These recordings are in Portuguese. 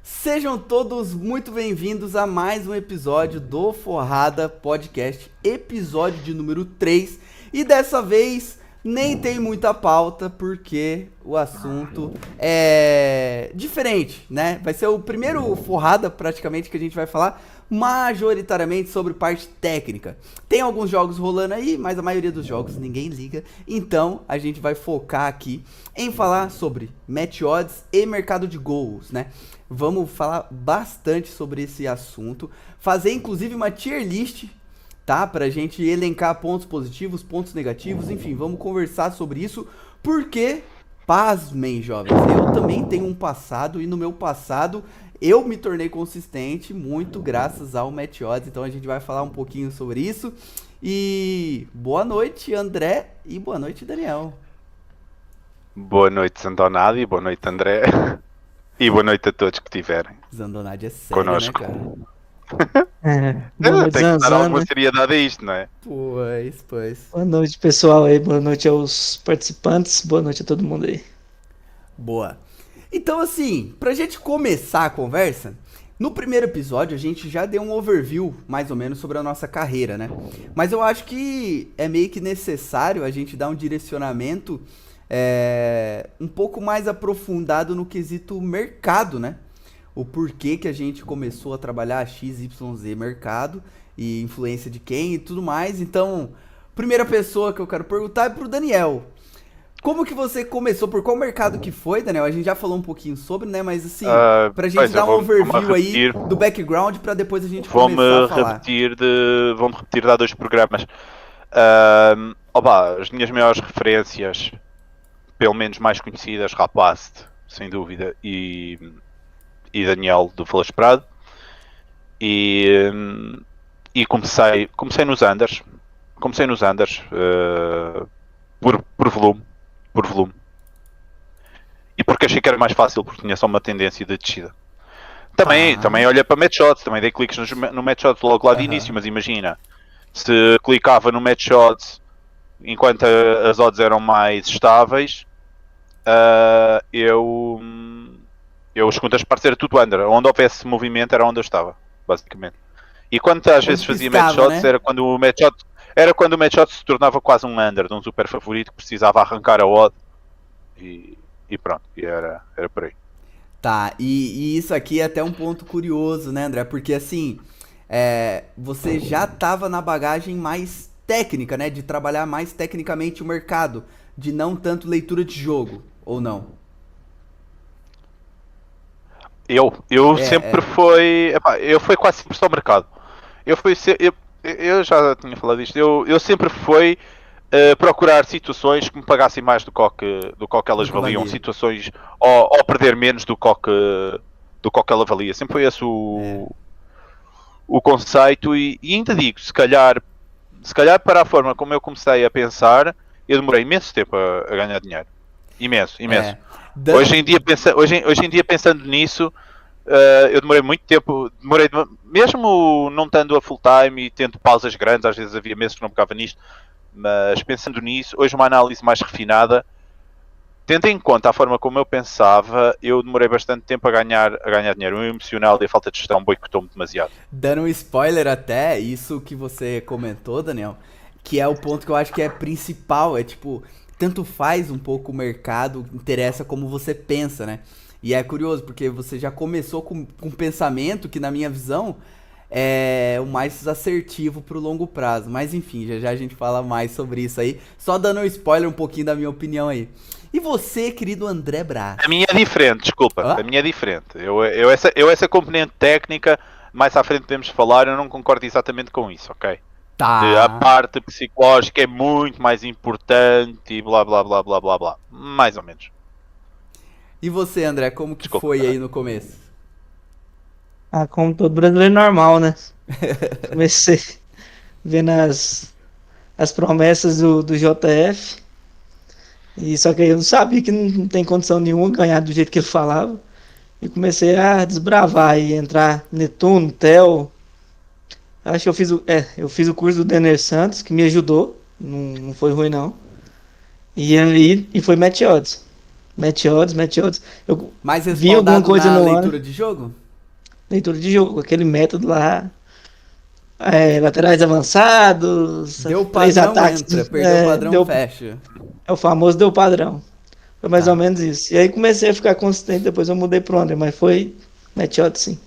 Sejam todos muito bem-vindos a mais um episódio do Forrada Podcast, episódio de número 3. E dessa vez nem tem muita pauta, porque o assunto é diferente, né? Vai ser o primeiro Forrada, praticamente, que a gente vai falar majoritariamente sobre parte técnica. Tem alguns jogos rolando aí, mas a maioria dos jogos ninguém liga. Então a gente vai focar aqui em falar sobre match odds e mercado de gols, né? Vamos falar bastante sobre esse assunto, fazer inclusive uma tier list, tá? Pra gente elencar pontos positivos, pontos negativos, enfim, vamos conversar sobre isso, porque, pasmem, jovens, eu também tenho um passado, e no meu passado eu me tornei consistente muito graças ao match odds, então a gente vai falar um pouquinho sobre isso. E boa noite, André, e boa noite, Daniel. Boa noite, Zandonado, e boa noite, André. E boa noite a todos que estiverem Zandonade é sério, connosco. né, cara? Boa noite, Tem que dar Zanzana. alguma seriedade a isto, não é? Pois. Boa noite, pessoal aí. Boa noite aos participantes. Boa noite a todo mundo aí. Boa. Então, assim, pra gente começar a conversa, no primeiro episódio a gente já deu um overview, mais ou menos, sobre a nossa carreira, né? Mas eu acho que é meio que necessário a gente dar um direcionamento um pouco mais aprofundado no quesito mercado, né? O porquê que a gente começou a trabalhar XYZ mercado e influência de quem e tudo mais. Então, primeira pessoa que eu quero perguntar é pro Daniel. Como que você começou? Por qual mercado que foi, Daniel? A gente já falou um pouquinho sobre, né? Mas assim, pra gente dar um overview aí do background pra depois a gente começar a falar. Vou-me repetir de há 2 programas. As minhas maiores referências, pelo menos mais conhecidas, Rapast, sem dúvida, e Daniel do Falas Prado. E comecei nos Anders. Por volume. E porque achei que era mais fácil, porque tinha só uma tendência de descida. Também olha para match odds, também dei cliques no match odds logo lá de início, mas imagina, se clicava no match odds enquanto as odds eram mais estáveis, as contas partes era tudo under. Onde houvesse movimento era onde eu estava, basicamente. E quando às vezes fazia match odds, né? Era quando o match odds se tornava quase um under, de um super favorito que precisava arrancar a odd. E pronto, e era por aí. Tá, e isso aqui é até um ponto curioso, né, André? Porque assim, você já tava na bagagem mais técnica, né? De trabalhar mais tecnicamente o mercado, de não tanto leitura de jogo, ou não? Eu sempre fui. Eu fui quase sempre só mercado. Eu já tinha falado disto. Eu sempre fui procurar situações que me pagassem mais do que elas valiam. Situações ou perder menos do que ela valia. Sempre foi esse o conceito. E ainda digo, se calhar para a forma como eu comecei a pensar, eu demorei imenso tempo a ganhar dinheiro. Imenso. Hoje em dia, pensando nisso, eu demorei muito tempo, mesmo não estando a full time e tendo pausas grandes, às vezes havia meses que não pegava nisto, mas pensando nisso, hoje uma análise mais refinada, tendo em conta a forma como eu pensava, eu demorei bastante tempo a ganhar dinheiro. O emocional e a falta de gestão boicotou-me demasiado. Dando um spoiler até, isso que você comentou, Daniel, que é o ponto que eu acho que é principal, tipo, tanto faz um pouco o mercado, interessa como você pensa, né? E é curioso, porque você já começou com um pensamento que, na minha visão, é o mais assertivo pro longo prazo. Mas enfim, já a gente fala mais sobre isso aí. Só dando um spoiler um pouquinho da minha opinião aí. E você, querido André Brás? A minha é diferente, desculpa. A minha é diferente. Essa componente técnica, mais à frente podemos falar, eu não concordo exatamente com isso, ok? Tá. A parte psicológica é muito mais importante e blá blá blá blá blá blá. Mais ou menos. E você, André, como que foi aí no começo? Como todo brasileiro normal, né? Comecei vendo as promessas do JF. E só que eu não sabia que não tem condição nenhuma ganhar do jeito que ele falava. E comecei a desbravar e entrar Netuno, Tel. Acho que eu fiz o curso do Denner Santos, que me ajudou. Não foi ruim, não. E foi match odds. Match odds. Eu Mais vi alguma respaldado coisa na no ano. leitura de jogo? Leitura de jogo, aquele método lá. Laterais avançados, Deu 3 padrão, ataques. entra. Perdeu o padrão, fecha. É o famoso deu padrão. Foi mais Tá. ou menos isso. E aí comecei a ficar consistente, depois eu mudei pro under, mas foi match odds sim.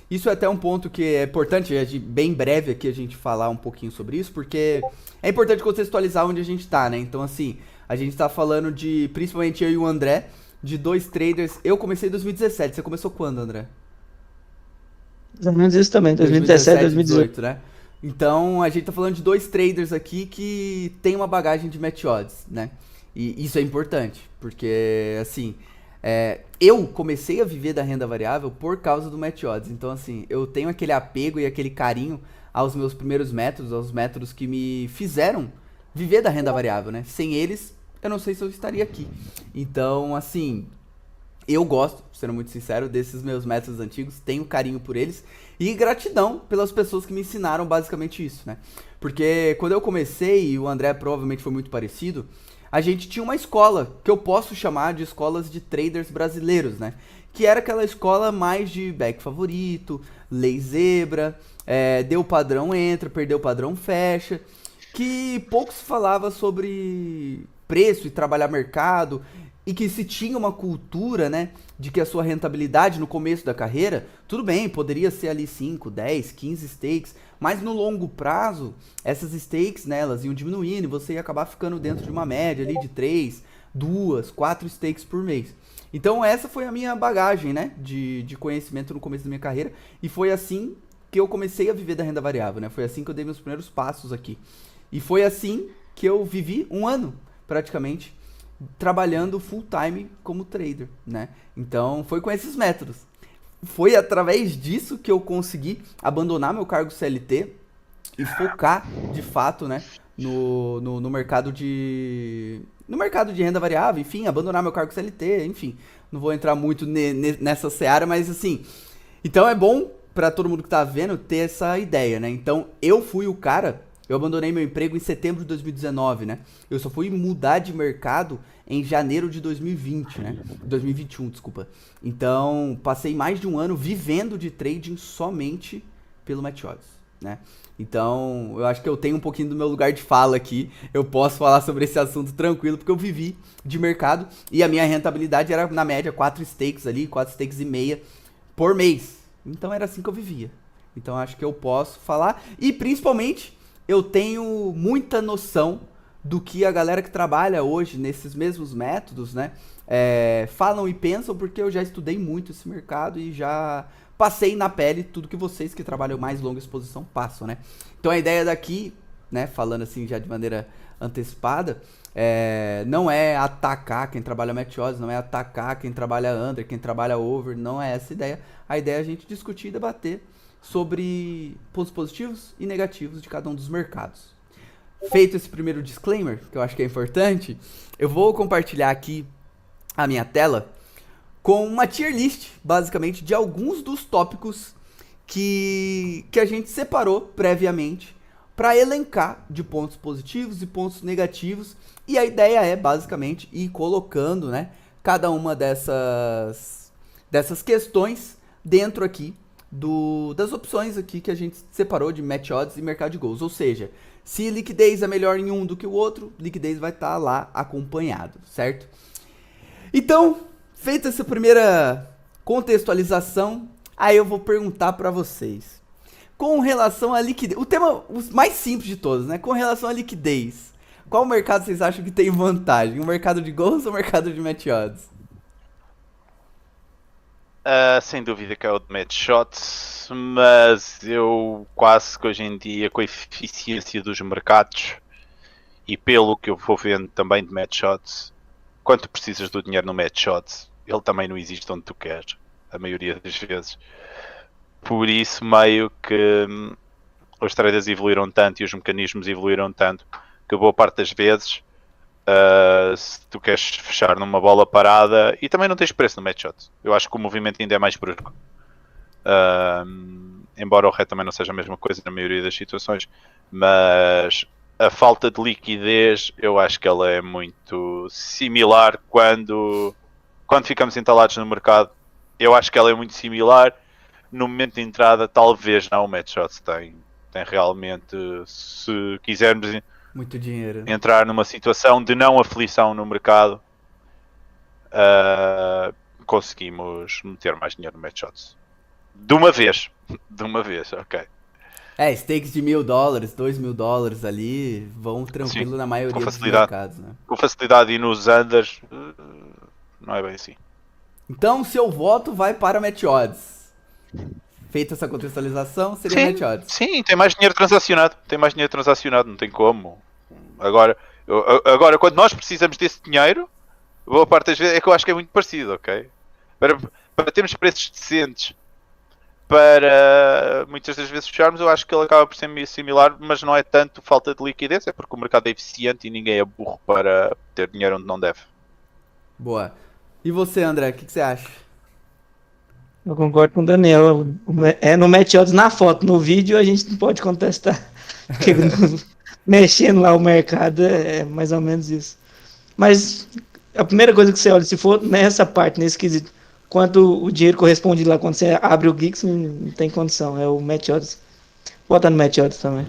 Isso é até um ponto que é importante, bem breve aqui, a gente falar um pouquinho sobre isso, porque é importante contextualizar onde a gente tá, né? Então, assim, a gente tá falando de, principalmente eu e o André, de 2 traders. Eu comecei em 2017. Você começou quando, André? Mais ou menos isso também, 2017, 2018. né? Então, a gente tá falando de 2 traders aqui que tem uma bagagem de match odds, né? E isso é importante, porque, assim, eu comecei a viver da renda variável por causa do match odds. Então, assim, eu tenho aquele apego e aquele carinho aos meus primeiros métodos, aos métodos que me fizeram viver da renda variável, né? Sem eles, eu não sei se eu estaria aqui. Então, assim, eu gosto, sendo muito sincero, desses meus métodos antigos, tenho carinho por eles e gratidão pelas pessoas que me ensinaram basicamente isso, né? Porque quando eu comecei, e o André provavelmente foi muito parecido, a gente tinha uma escola, que eu posso chamar de escolas de traders brasileiros, né? Que era aquela escola mais de back favorito, lei zebra, deu padrão entra, perdeu padrão fecha, que pouco se falava sobre preço e trabalhar mercado, e que se tinha uma cultura, né, de que a sua rentabilidade no começo da carreira, tudo bem, poderia ser ali 5, 10, 15 stakes, mas no longo prazo, essas stakes, né, elas iam diminuindo e você ia acabar ficando dentro de uma média ali de 3, 2, 4 stakes por mês. Então essa foi a minha bagagem, né, de conhecimento no começo da minha carreira, e foi assim que eu comecei a viver da renda variável, né, foi assim que eu dei meus primeiros passos aqui. E foi assim que eu vivi um ano, praticamente, trabalhando full time como trader, né? Então foi com esses métodos. Foi através disso que eu consegui abandonar meu cargo CLT e focar de fato, né, no mercado de renda variável, enfim, abandonar meu cargo CLT, enfim, não vou entrar muito nessa seara, mas assim, então é bom para todo mundo que tá vendo ter essa ideia, né? Então eu fui o cara. Eu abandonei meu emprego em setembro de 2019, né? Eu só fui mudar de mercado em janeiro de 2020, né? 2021, desculpa. Então, passei mais de um ano vivendo de trading somente pelo match odds, né? Então, eu acho que eu tenho um pouquinho do meu lugar de fala aqui. Eu posso falar sobre esse assunto tranquilo, porque eu vivi de mercado e a minha rentabilidade era, na média, 4 stakes ali, 4 stakes e meia por mês. Então, era assim que eu vivia. Então, acho que eu posso falar. E, principalmente, eu tenho muita noção do que a galera que trabalha hoje nesses mesmos métodos, né, falam e pensam, porque eu já estudei muito esse mercado e já passei na pele tudo que vocês que trabalham mais longa exposição passam, né. Então a ideia daqui, né, falando assim já de maneira antecipada, não é atacar quem trabalha match odds, não é atacar quem trabalha under, quem trabalha over, não é essa a ideia. A ideia é a gente discutir e debater sobre pontos positivos e negativos de cada um dos mercados. Feito esse primeiro disclaimer, que eu acho que é importante, eu vou compartilhar aqui a minha tela com uma tier list, basicamente, de alguns dos tópicos que a gente separou previamente para elencar de pontos positivos e pontos negativos. E a ideia é, basicamente, ir colocando, né, cada uma dessas questões dentro aqui das opções aqui que a gente separou de match odds e mercado de gols. Ou seja, se liquidez é melhor em um do que o outro, liquidez vai estar lá acompanhado, certo? Então, feita essa primeira contextualização, aí eu vou perguntar para vocês. Com relação à liquidez, o tema mais simples de todos, né? Com relação à liquidez, qual mercado vocês acham que tem vantagem? O mercado de gols ou o mercado de match odds? Sem dúvida que é o de match shots, mas eu quase que hoje em dia, com a eficiência dos mercados e pelo que eu vou vendo também de match shots, quando precisas do dinheiro no match shots, ele também não existe onde tu queres, a maioria das vezes. Por isso, meio que os traders evoluíram tanto e os mecanismos evoluíram tanto que boa parte das vezes, se tu queres fechar numa bola parada, e também não tens preço no match shot, eu acho que o movimento ainda é mais brusco, embora o ré também não seja a mesma coisa na maioria das situações, mas a falta de liquidez eu acho que ela é muito similar quando quando ficamos entalados no mercado, eu acho que ela é muito similar. No momento de entrada, talvez não. O Mad Shots tem realmente, se quisermos muito dinheiro, entrar numa situação de não aflição no mercado, conseguimos meter mais dinheiro no Mad Shots. De uma vez, ok. Stakes de $1.000, $2.000 ali vão tranquilo. Sim, na maioria dos mercados, né? Com facilidade, e nos unders não é bem assim. Então, seu voto vai para Match Odds. Feita essa contextualização, seria Match Odds. Sim, tem mais dinheiro transacionado. Não tem como. Agora, quando nós precisamos desse dinheiro, boa parte das vezes é que eu acho que é muito parecido, ok? Para termos preços decentes, para muitas das vezes fecharmos, eu acho que ele acaba por ser meio similar, mas não é tanto falta de liquidez, é porque o mercado é eficiente e ninguém é burro para ter dinheiro onde não deve. Boa. E você, André, o que você acha? Eu concordo com o Daniel. É no Match Odds na foto, no vídeo a gente não pode contestar. Porque mexendo lá o mercado é mais ou menos isso. Mas a primeira coisa que você olha, se for nessa parte, nesse quesito, quanto o dinheiro corresponde lá quando você abre o Geeks, não tem condição. É o Match Odds. Bota no Match Odds também.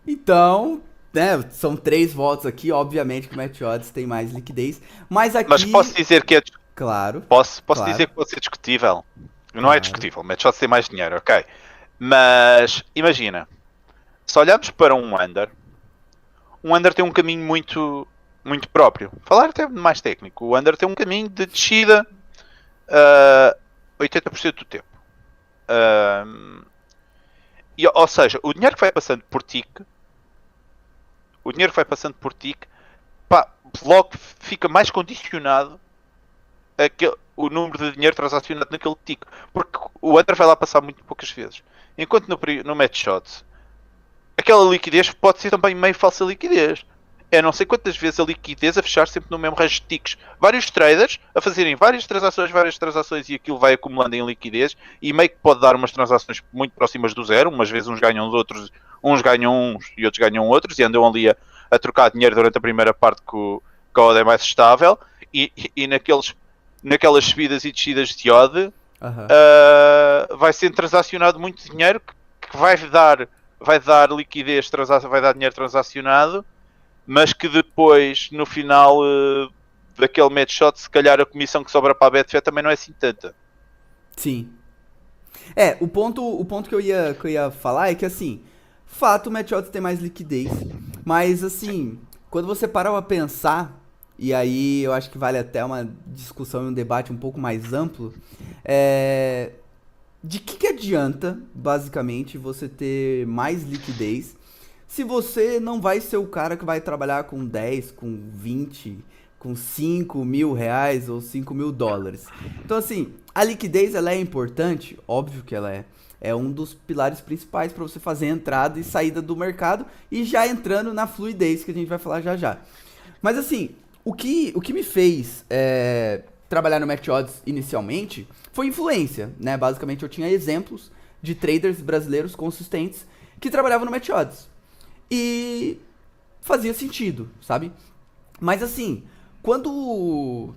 Então, né, são 3 votos aqui. Obviamente que o Match Odds tem mais liquidez. Mas aqui... Mas posso dizer que é... Claro. Posso dizer que pode ser discutível. Não é discutível. O Match Odds tem mais dinheiro, ok. Mas, imagina. Se olharmos para um under tem um caminho muito, muito próprio. Falar até mais técnico. O under tem um caminho de descida 80% do tempo. Ou seja, o dinheiro que vai passando por tic, logo fica mais condicionado o número de dinheiro transacionado naquele tic. Porque o under vai lá passar muito poucas vezes. Enquanto no Match Shots, aquela liquidez pode ser também meio falsa liquidez. É não sei quantas vezes a liquidez a fechar sempre no mesmo range de ticks. Vários traders a fazerem várias transações e aquilo vai acumulando em liquidez e meio que pode dar umas transações muito próximas do zero. Umas vezes uns ganham os outros, uns ganham uns e outros ganham outros e andam ali a trocar dinheiro durante a primeira parte que a odd é mais estável e naquelas subidas e descidas de odd vai sendo transacionado muito dinheiro que vai dar liquidez, vai dar dinheiro transacionado, mas que depois, no final daquele match shot, se calhar a comissão que sobra para a Betfair também não é assim tanta. Sim. O ponto que eu ia falar é que, assim, fato, o match odds tem mais liquidez, mas, assim, quando você para pra pensar, e aí eu acho que vale até uma discussão e um debate um pouco mais amplo, de que adianta, basicamente, você ter mais liquidez se você não vai ser o cara que vai trabalhar com 10, com 20, com 5 mil reais ou 5 mil dólares. Então, assim, a liquidez, ela é importante? Óbvio que ela é. É um dos pilares principais para você fazer entrada e saída do mercado e já entrando na fluidez, que a gente vai falar já já. Mas, assim, o que me fez trabalhar no Match Odds inicialmente foi influência, né? Basicamente, eu tinha exemplos de traders brasileiros consistentes que trabalhavam no Match Odds. E fazia sentido, sabe? Mas assim,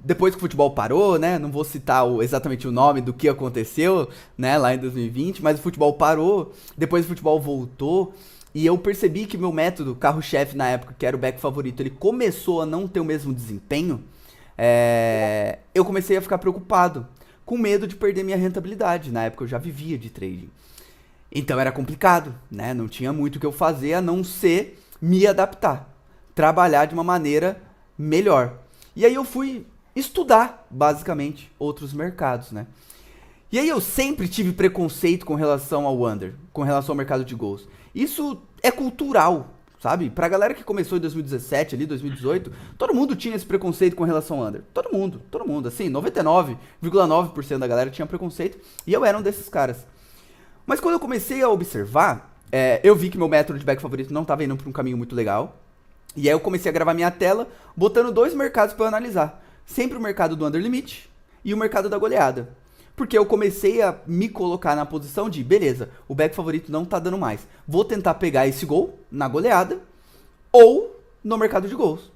depois que o futebol parou, né? Não vou citar exatamente o nome do que aconteceu, né? Lá em 2020, mas o futebol parou, depois o futebol voltou. E eu percebi que meu método, carro-chefe na época, que era o back favorito, ele começou a não ter o mesmo desempenho. Eu comecei a ficar preocupado, com medo de perder minha rentabilidade. Na época eu já vivia de trading. Então era complicado, né? Não tinha muito o que eu fazer a não ser me adaptar, trabalhar de uma maneira melhor. E aí eu fui estudar, basicamente, outros mercados, né? E aí eu sempre tive preconceito com relação ao under, com relação ao mercado de gols. Isso é cultural, sabe? Pra galera que começou em 2017, ali, 2018, todo mundo tinha esse preconceito com relação ao under. Todo mundo, assim, 99,9% da galera tinha preconceito e eu era um desses caras. Mas quando eu comecei a observar, eu vi que meu método de back favorito não estava indo para um caminho muito legal. E aí eu comecei a gravar minha tela, botando 2 mercados para eu analisar. Sempre o mercado do under limit e o mercado da goleada. Porque eu comecei a me colocar na posição de, beleza, o back favorito não tá dando mais. Vou tentar pegar esse gol na goleada ou no mercado de gols.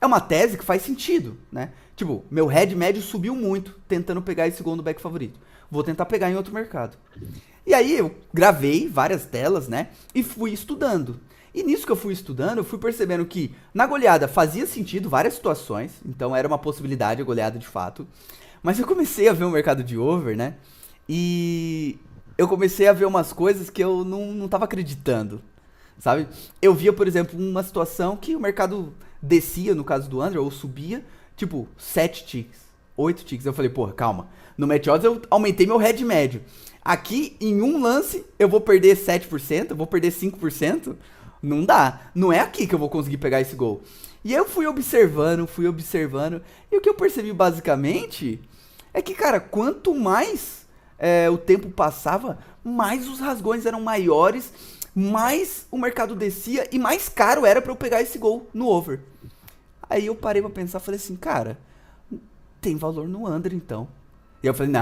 é uma tese que faz sentido, né? Tipo, meu head médio subiu muito tentando pegar esse gol no back favorito. Vou tentar pegar em outro mercado. E aí eu gravei várias telas, né? E fui estudando. E nisso que eu fui estudando, eu fui percebendo que na goleada fazia sentido várias situações. Então era uma possibilidade a goleada de fato. Mas eu comecei a ver o mercado de over, né? E eu comecei a ver umas coisas que eu não tava acreditando, sabe? Eu via, por exemplo, uma situação que o mercado descia, no caso do under, ou subia, tipo, 7 ticks, 8 ticks. Eu falei, porra, calma. No match odds eu aumentei meu head médio. Aqui, em um lance, eu vou perder 7%, eu vou perder 5%. Não dá. Não é aqui que eu vou conseguir pegar esse gol. E aí eu fui observando. E o que eu percebi basicamente é que, cara, quanto mais o tempo passava, mais os rasgões eram maiores, mais o mercado descia e mais caro era pra eu pegar esse gol no over. Aí eu parei pra pensar, falei assim, cara, tem valor no under então. E eu falei,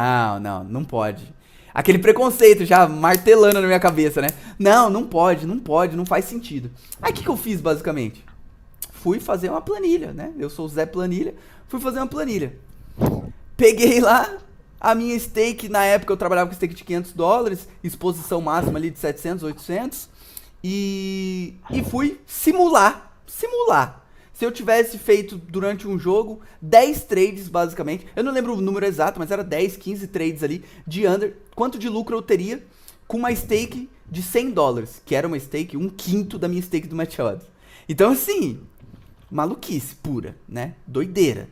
não pode. Aquele preconceito já martelando na minha cabeça, né? Não pode, não faz sentido. Aí o que eu fiz basicamente? Fui fazer uma planilha, né? Eu sou o Zé Planilha, fui fazer uma planilha. Peguei lá a minha stake, na época eu trabalhava com stake de $500, exposição máxima ali de 700, 800, e fui simular. Se eu tivesse feito durante um jogo 10 trades, basicamente, eu não lembro o número exato, mas era 10, 15 trades ali de under, quanto de lucro eu teria com uma stake de $100, que era uma stake, 1/5 da minha stake do Match Odds. Então, assim, maluquice pura, né? Doideira.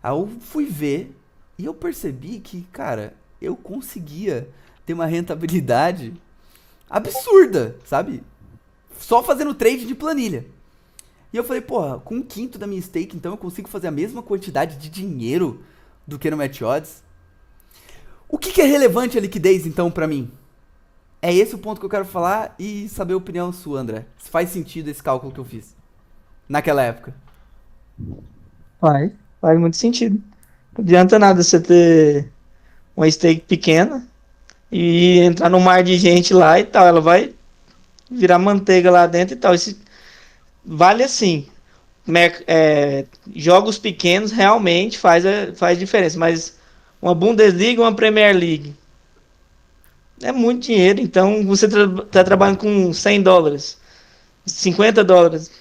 Aí eu fui ver e eu percebi que, cara, eu conseguia ter uma rentabilidade absurda, sabe? Só fazendo trade de planilha. E eu falei, porra, com 1/5 da minha stake, então eu consigo fazer a mesma quantidade de dinheiro do que no Match Odds. O que é relevante a liquidez, então, pra mim? É esse o ponto que eu quero falar e saber a opinião sua, André. Se faz sentido esse cálculo que eu fiz naquela época. Faz muito sentido. Não adianta nada você ter uma stake pequena e entrar no mar de gente lá e tal. Ela vai virar manteiga lá dentro e tal. Isso vale assim. Jogos pequenos realmente faz diferença, mas uma Bundesliga, uma Premier League é muito dinheiro. Então você tá trabalhando com $100, $50,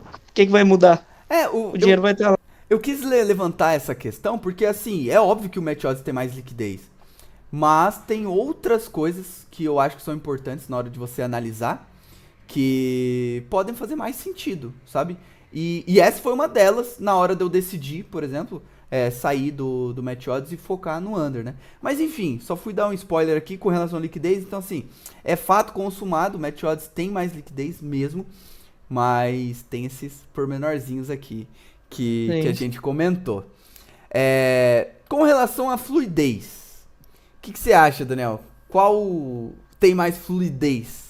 o que vai mudar? O dinheiro vai estar lá. Eu quis levantar essa questão porque, assim, é óbvio que o Match Odds tem mais liquidez, mas tem outras coisas que eu acho que são importantes na hora de você analisar, que podem fazer mais sentido, sabe? E essa foi uma delas na hora de eu decidir, por exemplo, sair do Match Odds e focar no under, né? Mas enfim, só fui dar um spoiler aqui com relação à liquidez. Então assim, é fato consumado, o Match Odds tem mais liquidez mesmo, mas tem esses pormenorzinhos aqui que a gente comentou. Com relação à fluidez, o que você acha, Daniel? Qual tem mais fluidez?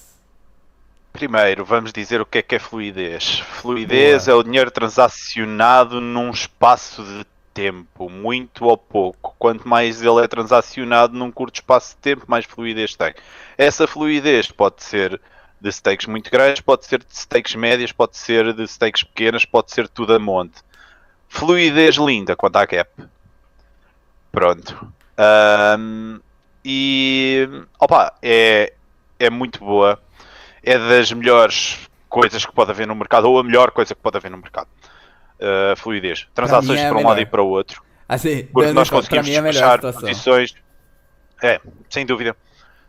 Primeiro, vamos dizer o que é fluidez. Fluidez é o dinheiro transacionado num espaço de tempo, muito ou pouco. Quanto mais ele é transacionado num curto espaço de tempo, mais fluidez tem. Essa fluidez pode ser de stakes muito grandes, pode ser de stakes médias, pode ser de stakes pequenas, pode ser tudo a monte. Fluidez linda quando há gap. Pronto. É muito boa. É das melhores coisas que pode haver no mercado, ou a melhor coisa que pode haver no mercado. Fluidez. Transações para um lado e para o outro. Assim, porque nós conseguimos despachar posições. Sem dúvida.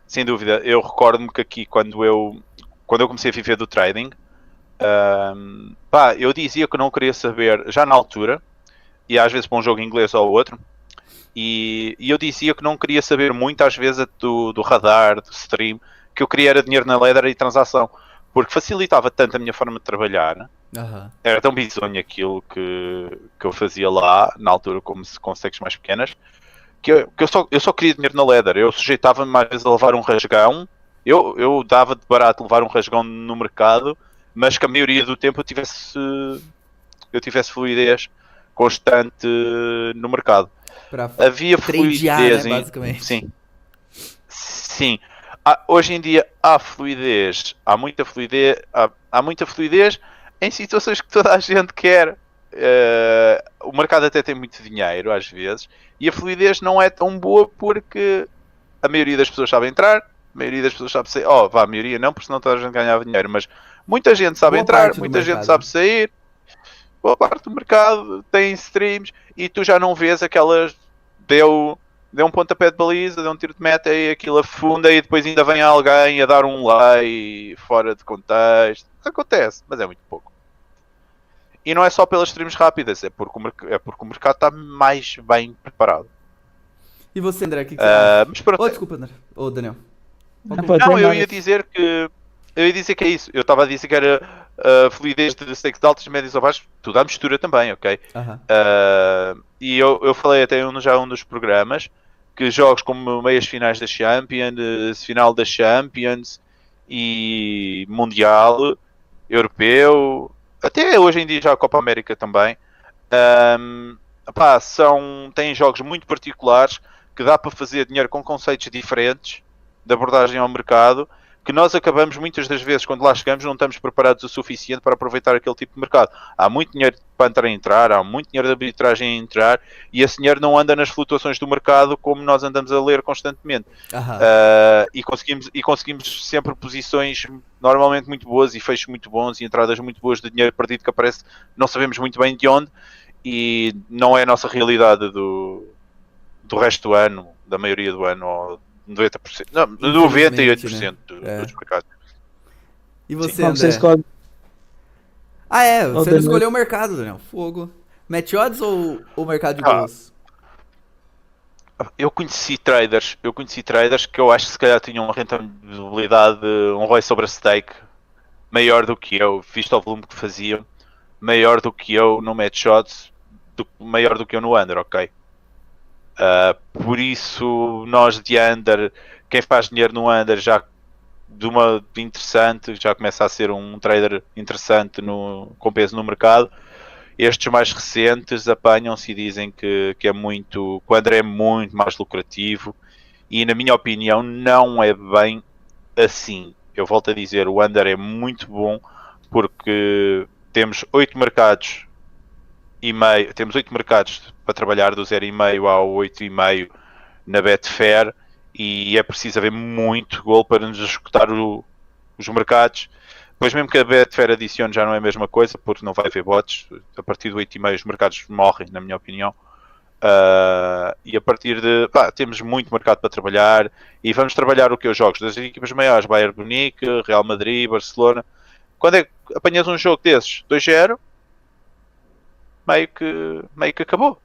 Sem dúvida. Eu recordo-me que aqui, quando eu comecei a viver do trading, eu dizia que não queria saber, já na altura, e às vezes para um jogo inglês ou outro, e eu dizia que não queria saber muito, às vezes, do radar, do stream, que eu queria era dinheiro na ladder e transação, porque facilitava tanto a minha forma de trabalhar. Era tão bizonho aquilo que eu fazia lá, na altura, como se com stakes mais pequenas, que eu só queria dinheiro na ladder. Eu sujeitava-me às vezes a levar um rasgão, eu dava de barato levar um rasgão no mercado, mas que a maioria do tempo eu tivesse fluidez constante no mercado. Havia fluidez, né, basicamente. Sim. Hoje em dia há fluidez, há muita fluidez, em situações que toda a gente quer. O mercado até tem muito dinheiro às vezes e a fluidez não é tão boa porque a maioria das pessoas sabe entrar, a maioria das pessoas sabe sair. A maioria não, porque senão toda a gente ganhava dinheiro, mas muita gente sabe Boa entrar, parte do muita gente mercado. sabe sair. Boa parte do mercado tem streams e tu já não vês aquelas. Deu um pontapé de baliza, deu um tiro de meta e aquilo afunda e depois ainda vem alguém a dar um lay fora de contexto. Acontece, mas é muito pouco. E não é só pelas streams rápidas, é porque o mercado está mais bem preparado. E você, André, o que você acha? Mas pronto. Desculpa, André. Daniel. Pode Eu terminar. ia dizer que é isso. Eu estava a dizer que era fluidez de stakes de altos, médios ou baixos, tudo à mistura também, ok? Aham. E eu falei até já um dos programas que jogos como meias finais da Champions, final da Champions e Mundial, Europeu, até hoje em dia já a Copa América também, têm jogos muito particulares que dá para fazer dinheiro com conceitos diferentes de abordagem ao mercado, que nós acabamos muitas das vezes, quando lá chegamos, não estamos preparados o suficiente para aproveitar aquele tipo de mercado. Há muito dinheiro para entrar, há muito dinheiro de arbitragem a entrar, e esse dinheiro não anda nas flutuações do mercado como nós andamos a ler constantemente. E conseguimos sempre posições normalmente muito boas, e fechos muito bons, e entradas muito boas de dinheiro perdido que aparece, não sabemos muito bem de onde, e não é a nossa realidade do resto do ano, da maioria do ano, ou 90%, não, 98%, né? Dos mercados. E você, Como André? você escolhe? Você não escolheu o mercado, Daniel. Fogo. Match odds ou mercado de gols? Eu conheci traders que eu acho que se calhar tinham uma rentabilidade, um ROI sobre a stake maior do que eu, visto ao volume que faziam, maior do que eu no match odds, maior do que eu no under, ok? Por isso, nós de under, quem faz dinheiro no under já de interessante, já começa a ser um trader interessante com peso no mercado. Estes mais recentes apanham-se e dizem que o under é muito mais lucrativo, e na minha opinião não é bem assim. Eu volto a dizer, o under é muito bom porque temos 8 mercados para trabalhar do 0,5 ao 8,5 na Betfair, e é preciso haver muito gol para nos executar os mercados. Depois, mesmo que a Betfair adicione, já não é a mesma coisa, porque não vai haver bots. A partir do 8,5 os mercados morrem, na minha opinião. E a partir de... temos muito mercado para trabalhar, e vamos trabalhar o que os jogos das equipas maiores, Bayern Munique, Real Madrid, Barcelona. Quando é que apanhas um jogo desses, 2-0, meio que acabou.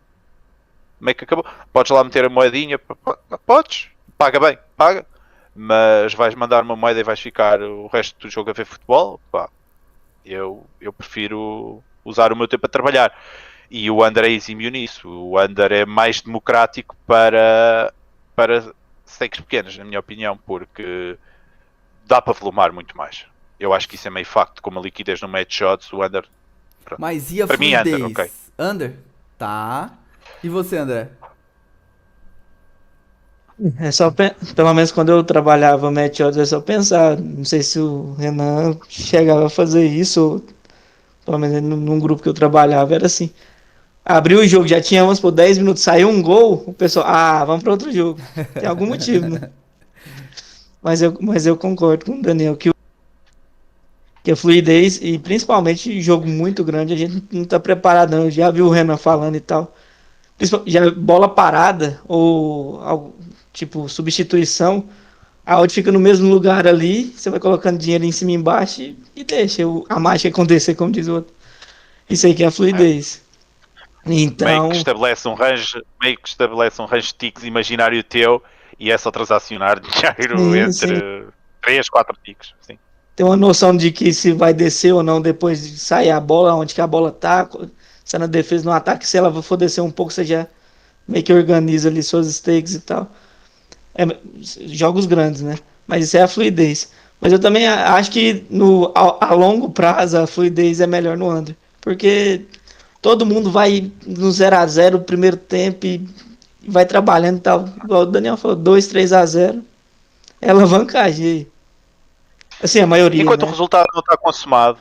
Podes lá meter a moedinha, podes, paga, mas vais mandar uma moeda e vais ficar o resto do jogo a ver futebol. Eu prefiro usar o meu tempo a trabalhar, e o under é exímio nisso. O under é mais democrático para stakes pequenas, na minha opinião, porque dá para volumar muito mais. Eu acho que isso é meio facto, como a liquidez no match odds, o under. Mas e a para fluidez? mim, under, ok. Under? Tá. E você, André? É só, pelo menos quando eu trabalhava match odds, é só pensar. Não sei se o Renan chegava a fazer isso, ou pelo menos num grupo que eu trabalhava, era assim. Abriu o jogo, já tinha, vamos por 10 minutos, saiu um gol, o pessoal, vamos para outro jogo. Tem algum motivo, né? Mas eu concordo com o Daniel que a fluidez, e principalmente jogo muito grande, a gente não tá preparado não. Eu já vi o Renan falando e tal. Já bola parada ou algo, tipo substituição, a odd fica no mesmo lugar ali, você vai colocando dinheiro em cima e embaixo e deixa a mágica acontecer, como diz o outro. Isso aí que é a fluidez. Então, meio que estabelece um range de ticks imaginário teu, e é só transacionar dinheiro entre 3, 4 ticks. Sim. Tem uma noção de que se vai descer ou não depois de sair a bola, onde que a bola tá, se é na defesa, no ataque, se ela for descer um pouco, você já meio que organiza ali suas stakes e tal. Jogos grandes, né? Mas isso é a fluidez. Mas eu também acho que a longo prazo a fluidez é melhor no under, porque todo mundo vai no 0-0 o primeiro tempo e vai trabalhando e tal. Igual o Daniel falou, 2-3-0 é alavancagem aí. Assim, a maioria, Enquanto né? o resultado não está consumado,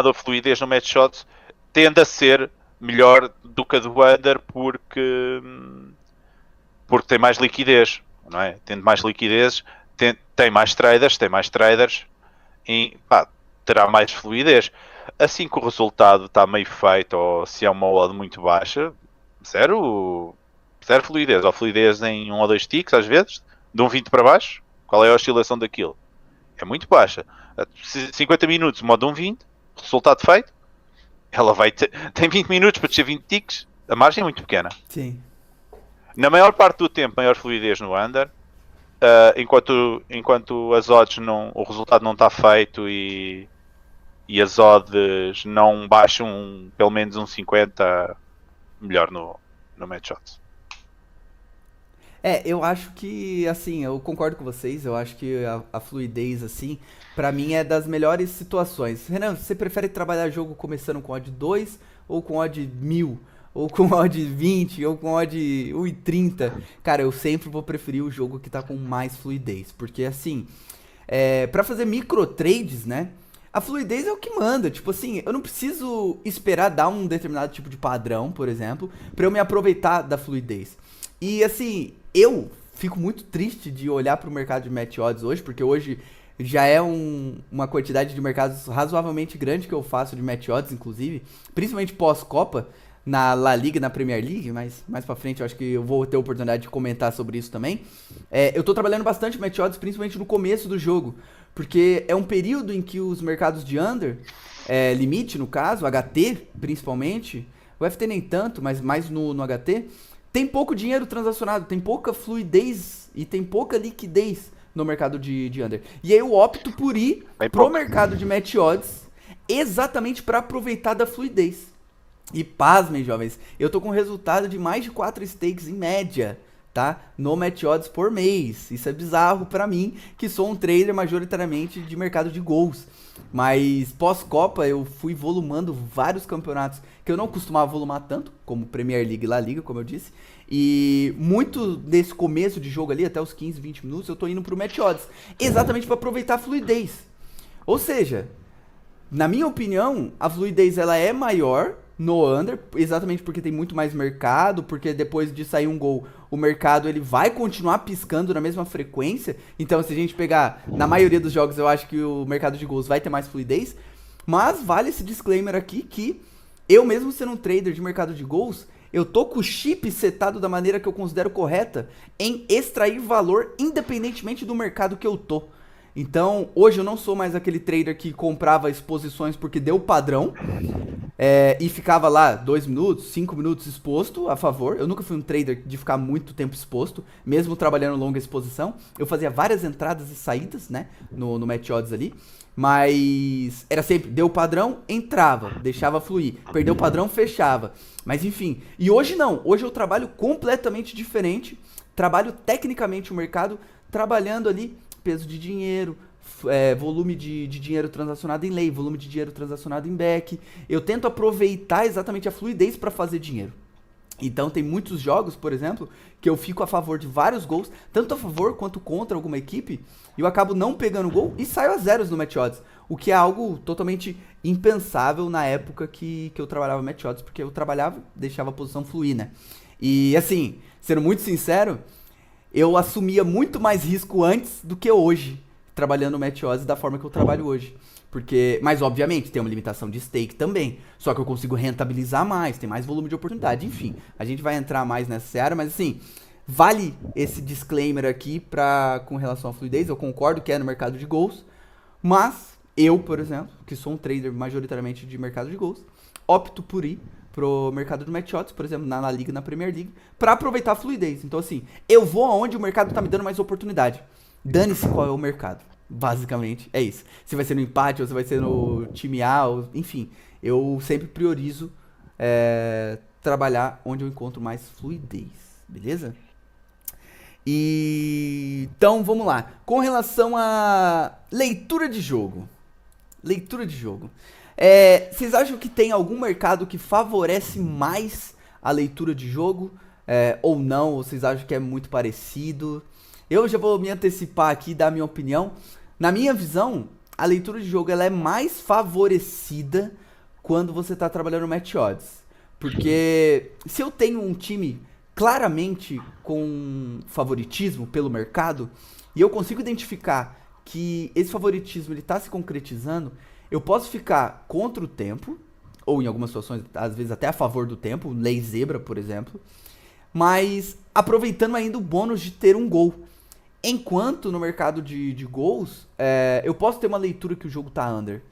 Sim. a fluidez no match shots tende a ser melhor do que a do under porque tem mais liquidez, não é? Tendo mais liquidez, tem mais traders e pá, terá mais fluidez. Assim que o resultado está meio feito ou se é uma odd muito baixa, zero fluidez, ou fluidez em 1 ou 2 ticks às vezes, de um 20 para baixo. Qual é a oscilação daquilo? É muito baixa. 50 minutos, modo 1,20, resultado feito, ela tem 20 minutos para descer 20 ticks, a margem é muito pequena. Sim. Na maior parte do tempo, maior fluidez no under, enquanto as odds o resultado não está feito e as odds não baixam pelo menos um 50, melhor no match shots. Eu acho que, assim, eu concordo com vocês, eu acho que a fluidez, assim, pra mim é das melhores situações. Renan, você prefere trabalhar jogo começando com odd 2 ou com odd 1000? Ou com odd 20, ou com odd 1,30? Cara, eu sempre vou preferir o jogo que tá com mais fluidez, porque, assim, pra fazer micro trades, né, a fluidez é o que manda. Tipo assim, eu não preciso esperar dar um determinado tipo de padrão, por exemplo, pra eu me aproveitar da fluidez. E assim, eu fico muito triste de olhar para o mercado de match odds hoje, porque hoje já é uma quantidade de mercados razoavelmente grande que eu faço de match odds, inclusive, principalmente pós-Copa, na La Liga, na Premier League, mas mais pra frente eu acho que eu vou ter a oportunidade de comentar sobre isso também. Eu tô trabalhando bastante match odds, principalmente no começo do jogo, porque é um período em que os mercados de under, limite no caso, HT principalmente, o FT nem tanto, mas mais no HT, tem pouco dinheiro transacionado, tem pouca fluidez e tem pouca liquidez no mercado de under. E aí eu opto por ir pro mercado de match odds exatamente para aproveitar da fluidez. E pasmem, jovens, eu tô com resultado de mais de 4 stakes em média, tá? No match odds por mês. Isso é bizarro pra mim, que sou um trader majoritariamente de mercado de gols. Mas pós-Copa eu fui volumando vários campeonatos que eu não costumava volumar tanto, como Premier League e La Liga, como eu disse. E muito desse começo de jogo ali, até os 15, 20 minutos, eu tô indo pro match odds, exatamente para aproveitar a fluidez. Ou seja, na minha opinião, a fluidez ela é maior no under, exatamente porque tem muito mais mercado, porque depois de sair um gol, o mercado ele vai continuar piscando na mesma frequência. Então, se a gente pegar, na maioria dos jogos, eu acho que o mercado de gols vai ter mais fluidez. Mas vale esse disclaimer aqui que eu mesmo sendo um trader de mercado de gols, eu tô com o chip setado da maneira que eu considero correta em extrair valor independentemente do mercado que eu tô. Então, hoje eu não sou mais aquele trader que comprava exposições porque deu padrão e ficava lá 2 minutos, 5 minutos exposto a favor. Eu nunca fui um trader de ficar muito tempo exposto, mesmo trabalhando longa exposição. Eu fazia várias entradas e saídas, né, no match odds ali. Mas era sempre, deu padrão, entrava, deixava fluir. Perdeu o padrão, fechava. Mas enfim, e hoje não. Hoje eu trabalho completamente diferente. Trabalho tecnicamente o mercado, trabalhando ali peso de dinheiro, volume de dinheiro transacionado em lei, volume de dinheiro transacionado em back. Eu tento aproveitar exatamente a fluidez para fazer dinheiro. Então tem muitos jogos, por exemplo, que eu fico a favor de vários gols, tanto a favor quanto contra alguma equipe, e eu acabo não pegando gol e saio a zeros no match odds, o que é algo totalmente impensável na época que eu trabalhava match odds, porque eu trabalhava, deixava a posição fluir, né? E assim, sendo muito sincero, eu assumia muito mais risco antes do que hoje, trabalhando match odds da forma que eu trabalho hoje. Mas obviamente tem uma limitação de stake também. Só que eu consigo rentabilizar mais, tem mais volume de oportunidade. Enfim, a gente vai entrar mais nessa seara, mas assim, vale esse disclaimer aqui com relação à fluidez. Eu concordo que é no mercado de gols, mas eu, por exemplo, que sou um trader majoritariamente de mercado de gols, opto por ir pro mercado de match odds, por exemplo, na La Liga, na Premier League, para aproveitar a fluidez. Então assim, eu vou aonde o mercado tá me dando mais oportunidade. Dane-se qual é o mercado. Basicamente, é isso. Se vai ser no empate ou se vai ser no time A, enfim, eu sempre priorizo trabalhar onde eu encontro mais fluidez, beleza? Então, vamos lá. Com relação à leitura de jogo. Vocês acham que tem algum mercado que favorece mais a leitura de jogo? Ou não? Ou vocês acham que é muito parecido? Eu já vou me antecipar aqui e dar a minha opinião. Na minha visão, a leitura de jogo ela é mais favorecida quando você tá trabalhando match odds. Porque se eu tenho um time claramente com favoritismo pelo mercado, e eu consigo identificar que esse favoritismo ele tá se concretizando, eu posso ficar contra o tempo, ou em algumas situações, às vezes até a favor do tempo, lei zebra, por exemplo, mas aproveitando ainda o bônus de ter um gol. Enquanto no mercado de gols, eu posso ter uma leitura que o jogo tá under.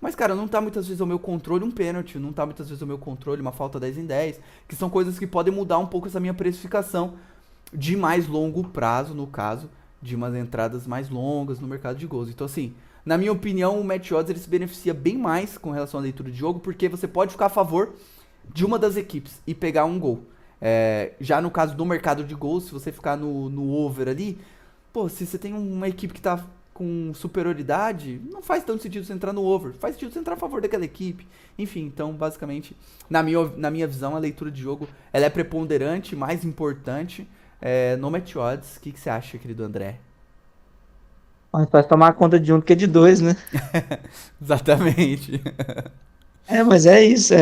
Mas, cara, não tá muitas vezes ao meu controle um pênalti, não tá muitas vezes ao meu controle uma falta 10 em 10, que são coisas que podem mudar um pouco essa minha precificação de mais longo prazo, no caso, de umas entradas mais longas no mercado de gols. Então, assim, na minha opinião, o match odds ele se beneficia bem mais com relação à leitura de jogo, porque você pode ficar a favor de uma das equipes e pegar um gol. Já no caso do mercado de gols, se você ficar no over ali, pô, se você tem uma equipe que tá com superioridade, não faz tanto sentido você entrar no over, faz sentido você entrar a favor daquela equipe. Enfim, então, basicamente, na minha visão, a leitura de jogo ela é preponderante, mais importante no match odds. O que você acha, querido André? Mas faz tomar conta de um do que de dois, né? Exatamente. Mas é isso.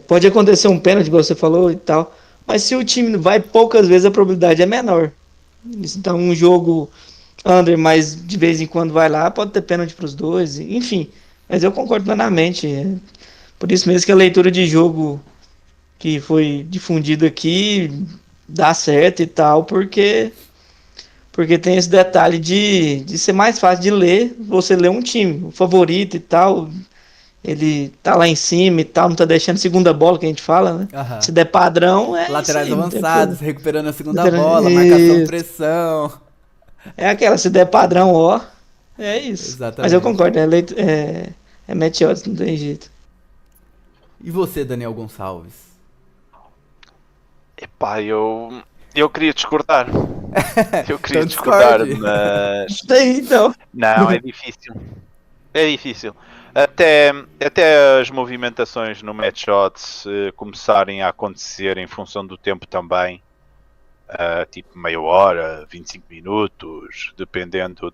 Pode acontecer um pênalti, igual você falou e tal. Mas se o time vai poucas vezes, a probabilidade é menor. Então, um jogo under, mas de vez em quando vai lá, pode ter pênalti para os dois. Enfim, mas eu concordo plenamente. Por isso mesmo que a leitura de jogo que foi difundida aqui dá certo e tal, porque tem esse detalhe de ser mais fácil de ler, você ler um time, o favorito e tal, ele tá lá em cima e tal, não tá deixando segunda bola, que a gente fala, né? Aham. Se der padrão, Laterais isso aí, avançados, recuperando a segunda bola, marcação, pressão. É aquela, se der padrão, ó, é isso. Exatamente. Mas eu concordo, é match odds, não tem jeito. E você, Daniel Gonçalves? Epá, eu queria discordar. Eu queria Então discordar, discorde. mas... Tem, então. Não, é difícil. É difícil. Até as movimentações no match odds começarem a acontecer em função do tempo também. Tipo meia hora, 25 minutos, dependendo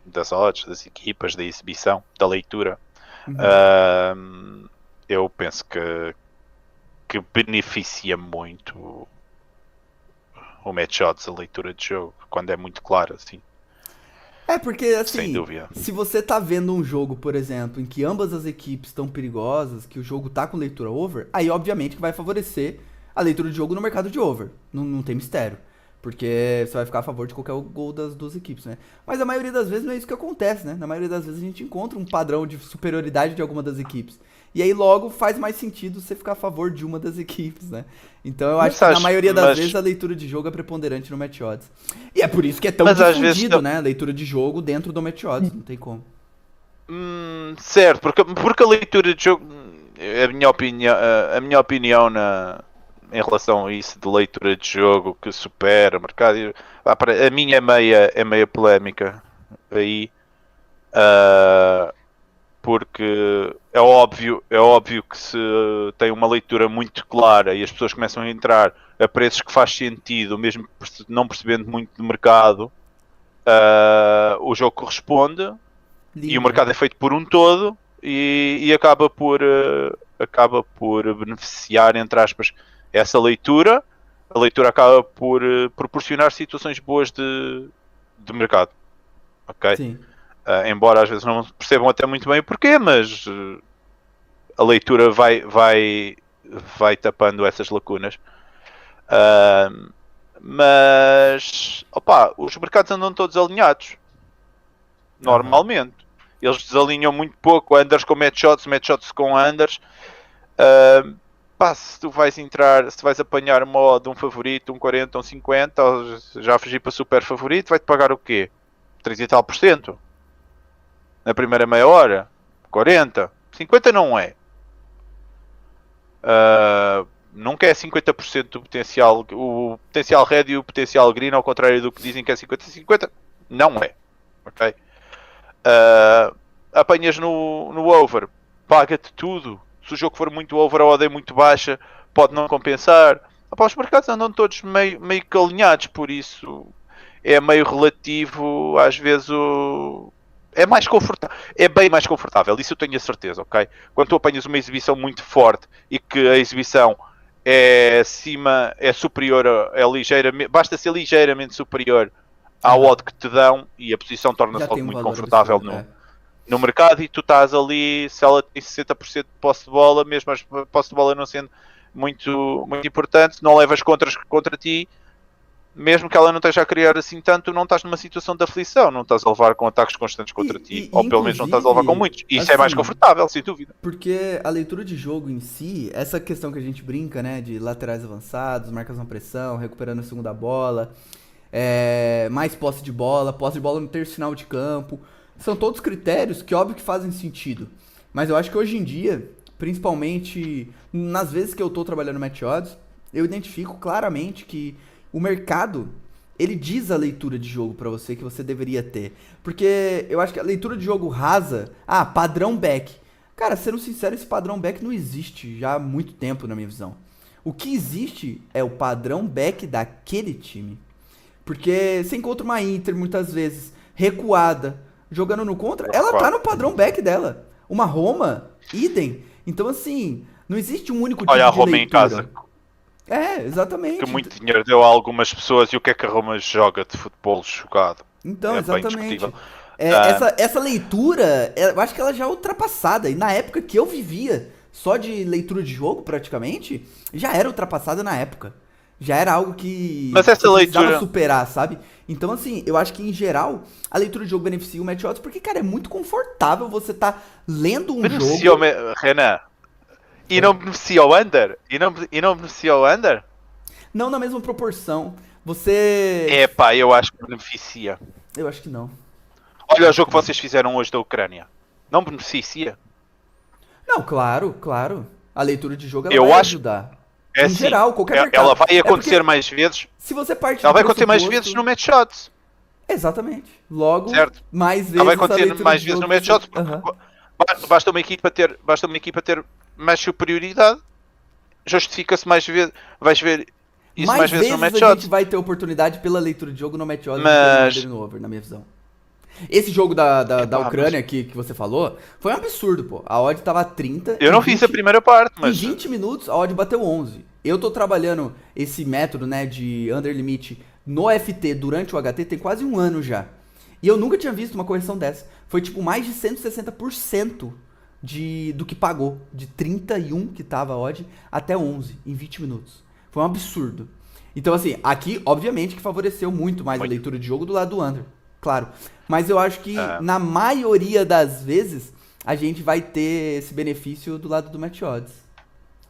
das odds, das equipas, da exibição, da leitura. Eu penso que beneficia muito o match odds, a leitura de jogo, quando é muito claro, assim. Porque Sem assim, dúvida. se você tá vendo um jogo, por exemplo, em que ambas as equipes estão perigosas, que o jogo tá com leitura over, aí obviamente que vai favorecer a leitura de jogo no mercado de over. Não tem mistério. Porque você vai ficar a favor de qualquer gol das duas equipes, né? Mas a maioria das vezes não é isso que acontece, né? Na maioria das vezes a gente encontra um padrão de superioridade de alguma das equipes. E aí logo faz mais sentido você ficar a favor de uma das equipes, né? Então eu acho que na maioria das vezes a leitura de jogo é preponderante no match odds. E é por isso que é tão difundido, né? A leitura de jogo dentro do match odds, não tem como. Certo, porque a leitura de jogo, a minha opinião em relação a isso de leitura de jogo que supera o mercado, a minha é meia polémica aí, porque é óbvio que se tem uma leitura muito clara e as pessoas começam a entrar a preços que faz sentido, mesmo não percebendo muito do mercado, o jogo corresponde. Lindo. E o mercado é feito por um todo e acaba por beneficiar, entre aspas, essa leitura. A leitura acaba por proporcionar situações boas de mercado. Ok? Sim. Embora às vezes não percebam até muito bem o porquê, mas a leitura vai tapando essas lacunas. Mas os mercados andam todos alinhados. Normalmente. Eles desalinham muito pouco, unders com match odds com unders. Se tu vais entrar, se tu vais apanhar uma odd de um favorito, um 40, um 50, ou já fugir para super favorito, vai-te pagar o quê? 30 e tal %. Na primeira meia hora, 40, 50 não é. Nunca é 50% do potencial, o potencial red e o potencial green, ao contrário do que dizem que é 50-50, não é. Ok? Apanhas no over, paga-te tudo. Se o jogo for muito over, a odd é muito baixa, pode não compensar. Os mercados andam todos meio que alinhados, por isso é meio relativo, às vezes é mais confortável, é bem mais confortável, isso eu tenho a certeza, ok? Quando tu apanhas uma exibição muito forte e que a exibição é superior, ligeiramente, basta ser ligeiramente superior à odd que te dão e a posição torna-se algo muito confortável absurdo, no mercado, e tu estás ali, se ela tem 60% de posse de bola, mesmo a posse de bola não sendo muito, muito importante, não levas contras contra ti, mesmo que ela não esteja a criar assim tanto, não estás numa situação de aflição, não estás a levar com ataques constantes contra ti, ou pelo menos não estás a levar com muitos. Isso assim, é mais confortável, sem dúvida. Porque a leitura de jogo em si, essa questão que a gente brinca, né, de laterais avançados, marcas na pressão, recuperando a segunda bola, mais posse de bola no terço final de campo, são todos critérios que óbvio que fazem sentido. Mas eu acho que hoje em dia, principalmente nas vezes que eu tô trabalhando no Match Odds, eu identifico claramente que o mercado, ele diz a leitura de jogo pra você que você deveria ter. Porque eu acho que a leitura de jogo rasa, padrão back. Cara, sendo sincero, esse padrão back não existe já há muito tempo na minha visão. O que existe é o padrão back daquele time. Porque você encontra uma Inter muitas vezes recuada, jogando no contra, ela tá no padrão back dela. Uma Roma, idem. Então assim, não existe um único tipo de leitura. Olha a Roma em casa. Exatamente. Que muito dinheiro deu a algumas pessoas, e o que é que a Roma joga de futebol jogado? Então, exatamente. Essa leitura, eu acho que ela já é ultrapassada. E na época que eu vivia só de leitura de jogo, praticamente, já era ultrapassada na época. Já era algo que mas essa leitura superar, sabe? Então, assim, eu acho que em geral a leitura de jogo beneficia o Match Odds porque, cara, é muito confortável você tá lendo um jogo. Renan, e não beneficia o under? E não beneficia o under? Não na mesma proporção. Você... eu acho que beneficia. Eu acho que não. Olha o jogo que vocês fizeram hoje da Ucrânia. Não beneficia? Não, claro. A leitura de jogo ela vai ajudar. Em assim, geral, qualquer mercado. Ela vai acontecer mais vezes. Se você parte ela vai acontecer mais vezes no Match Odds. Exatamente. Logo, certo. Mais vezes. Ela vai acontecer mais vezes no Match Odds. Basta uma equipa ter mais superioridade. Justifica-se mais vezes. Vais ver isso mais vezes no Match Odds. A gente vai ter oportunidade pela leitura de jogo no Match Odds no over, na minha visão. Esse jogo da Ucrânia que você falou foi um absurdo, pô. A odd tava 30. Eu não fiz a primeira parte, mas... Em 20 minutos a odd bateu 11. Eu tô trabalhando esse método, né, de under limit no FT durante o HT tem quase um ano já. E eu nunca tinha visto uma correção dessa. Foi tipo mais de 160% do que pagou. De 31 que tava a odd até 11 em 20 minutos. Foi um absurdo. Então assim, aqui obviamente que favoreceu muito mais a leitura de jogo do lado do under. Claro. Mas eu acho que na maioria das vezes a gente vai ter esse benefício do lado do Match Odds.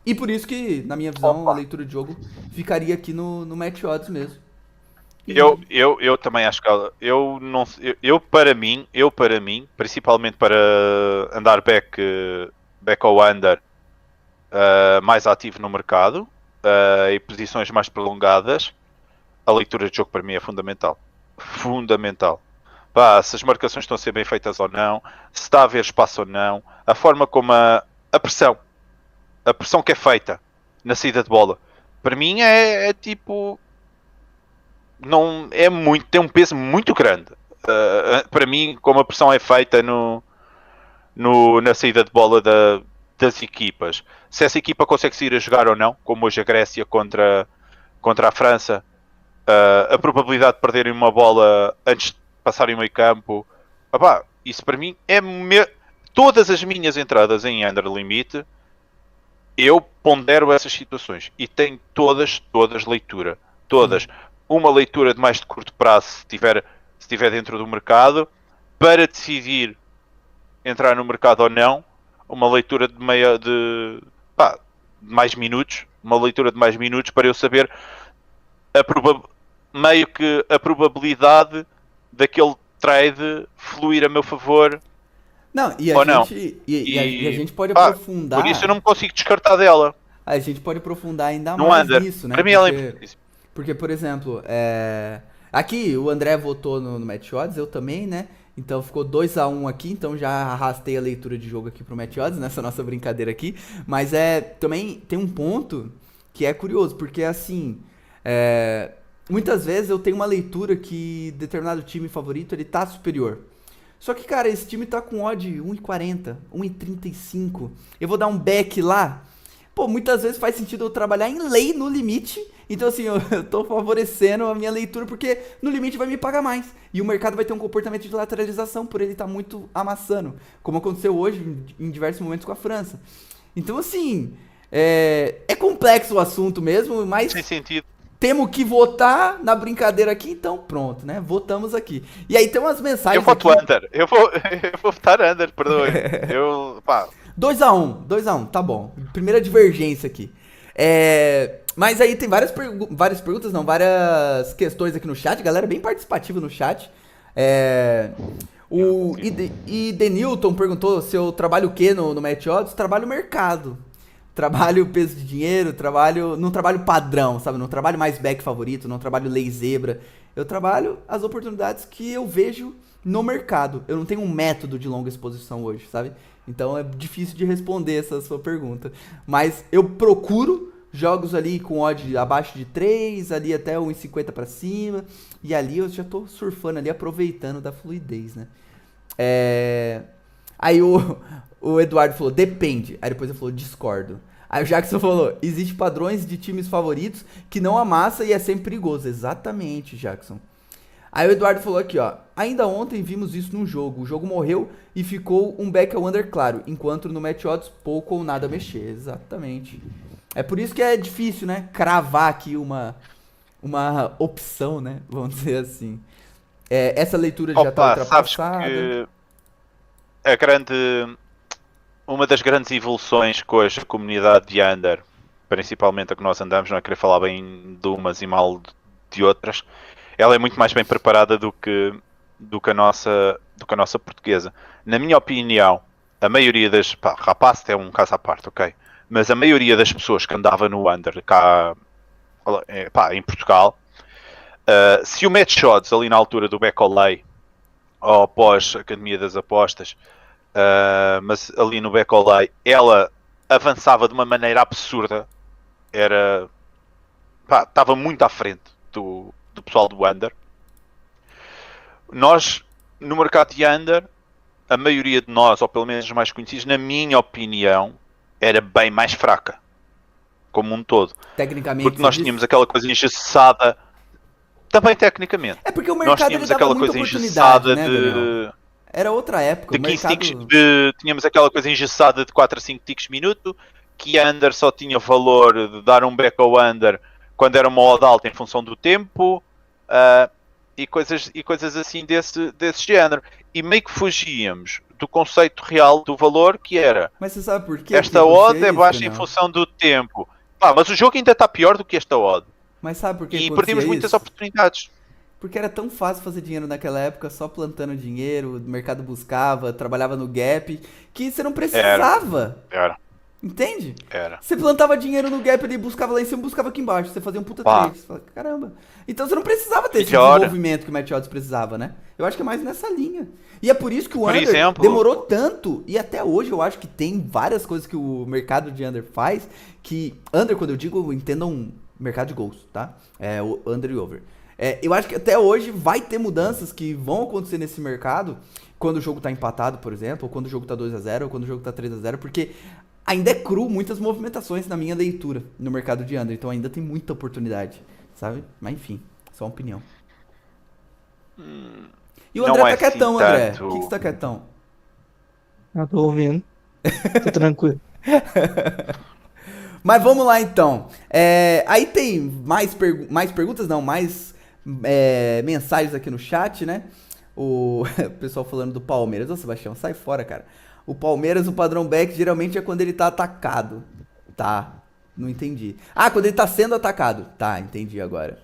E por isso que, na minha visão, a leitura de jogo ficaria aqui no Match Odds mesmo. Eu também acho que eu para mim, principalmente para andar back ao under, mais ativo no mercado, e posições mais prolongadas, a leitura de jogo para mim é fundamental. Se as marcações estão a ser bem feitas ou não, se está a haver espaço ou não, a forma como a pressão que é feita na saída de bola, para mim é tipo, não é muito, tem um peso muito grande. Para mim, como a pressão é feita na saída de bola das equipas, se essa equipa consegue sair a jogar ou não, como hoje a Grécia contra a França, a probabilidade de perderem uma bola antes de passarem o meio campo, isso para mim é todas as minhas entradas em under limit, eu pondero essas situações e tenho todas leitura, uma leitura de mais de curto prazo se estiver dentro do mercado, para decidir entrar no mercado ou não, uma leitura de mais minutos, para eu saber meio que a probabilidade daquele trade fluir a meu favor. Não, e a gente pode aprofundar. Por isso eu não me consigo descartar dela. A gente pode aprofundar ainda mais nisso, né? Para mim ela é importantíssima. Porque, por exemplo, aqui o André votou no Match Odds, eu também, né? Então ficou 2-1 aqui, então já arrastei a leitura de jogo aqui pro Match Odds, nessa nossa brincadeira aqui. Mas também tem um ponto que é curioso, porque assim, muitas vezes eu tenho uma leitura que determinado time favorito, ele tá superior. Só que, cara, esse time tá com odd 1,40, 1,35. Eu vou dar um back lá. Pô, muitas vezes faz sentido eu trabalhar em lei no limite. Então, assim, eu tô favorecendo a minha leitura porque no limite vai me pagar mais. E o mercado vai ter um comportamento de lateralização por ele estar muito amassando. Como aconteceu hoje em diversos momentos com a França. Então, assim, é complexo o assunto mesmo, mas Sem sentido. temos que votar na brincadeira aqui, então pronto, né? Votamos aqui. E aí tem umas mensagens Eu voto aqui. under. Eu vou votar under, perdoe. Pá. 2x1, tá bom. Primeira divergência aqui. Mas aí tem várias perguntas, não, várias questões aqui no chat. Galera bem participativa no chat. O Denilton perguntou se eu trabalho o que no Match Odds. Trabalho mercado. Trabalho peso de dinheiro, não trabalho padrão, sabe? Não trabalho mais back favorito, não trabalho lei zebra. Eu trabalho as oportunidades que eu vejo no mercado. Eu não tenho um método de longa exposição hoje, sabe? Então é difícil de responder essa sua pergunta. Mas eu procuro jogos ali com odd abaixo de 3, ali até 1,50 pra cima. E ali eu já tô surfando ali, aproveitando da fluidez, né? Aí o Eduardo falou, depende. Aí depois ele falou, discordo. Aí o Jackson falou, existe padrões de times favoritos que não amassa e é sempre perigoso. Exatamente, Jackson. Aí o Eduardo falou aqui, ó. Ainda ontem vimos isso num jogo. O jogo morreu e ficou um back ao under claro. Enquanto no match odds pouco ou nada mexer. Exatamente. É por isso que é difícil, né? Cravar aqui uma opção, né? Vamos dizer assim. Essa leitura já tá ultrapassada. Sabes que uma das grandes evoluções que hoje a comunidade de under, principalmente a que nós andamos, não é querer falar bem de umas e mal de outras, ela é muito mais bem preparada do que a nossa portuguesa. Na minha opinião, a maioria das... rapaz, é um caso à parte, ok? Mas a maioria das pessoas que andava no under cá em Portugal, se o match odds ali na altura do back olay ou após a Academia das Apostas, mas ali no back olay, ela avançava de uma maneira absurda. Estava muito à frente do pessoal do under. Nós, no mercado de under, a maioria de nós, ou pelo menos os mais conhecidos, na minha opinião, era bem mais fraca, como um todo. Tecnicamente. Porque nós tínhamos aquela coisa engessada, também tecnicamente. É porque o mercado nós tínhamos ele dava aquela muita coisa oportunidade, engessada né, Daniel? Era outra época. De 15 ticks, tínhamos aquela coisa engessada de 4 a 5 ticks minuto, que under só tinha valor de dar um back ao under quando era uma odd alta em função do tempo, e coisas assim desse género. E meio que fugíamos do conceito real do valor, que era... Mas você sabe por quê? Esta odd é baixa em função do tempo. Mas o jogo ainda está pior do que esta odd. Mas sabe por que E perdemos muitas oportunidades. Porque era tão fácil fazer dinheiro naquela época, só plantando dinheiro, o mercado buscava, trabalhava no gap, que você não precisava. Era. Entende? Era. Você plantava dinheiro no gap, ele buscava lá em cima, buscava aqui embaixo, você fazia um puta trade. Você fala, caramba. Então você não precisava ter esse desenvolvimento que o Match Odds precisava, né? Eu acho que é mais nessa linha. E é por isso que o Under demorou tanto, e até hoje eu acho que tem várias coisas que o mercado de Under faz, que Under, quando eu digo, entendam mercado de gols, tá? É o Under e Over. Eu acho que até hoje vai ter mudanças que vão acontecer nesse mercado quando o jogo tá empatado, por exemplo, ou quando o jogo tá 2-0, ou quando o jogo tá 3-0, porque ainda é cru muitas movimentações na minha leitura no mercado de under, então ainda tem muita oportunidade, sabe? Mas enfim, só uma opinião. E o André tá quietão, André. Por que você tá quietão? Eu tô ouvindo. Tô tranquilo. Mas vamos lá então. Aí tem mais perguntas, não, mais mensagens aqui no chat, né? O pessoal falando do Palmeiras. Ô, Sebastião, sai fora, cara. O Palmeiras, o padrão back, geralmente é quando ele tá atacado. Tá, não entendi. Quando ele tá sendo atacado. Tá, entendi agora.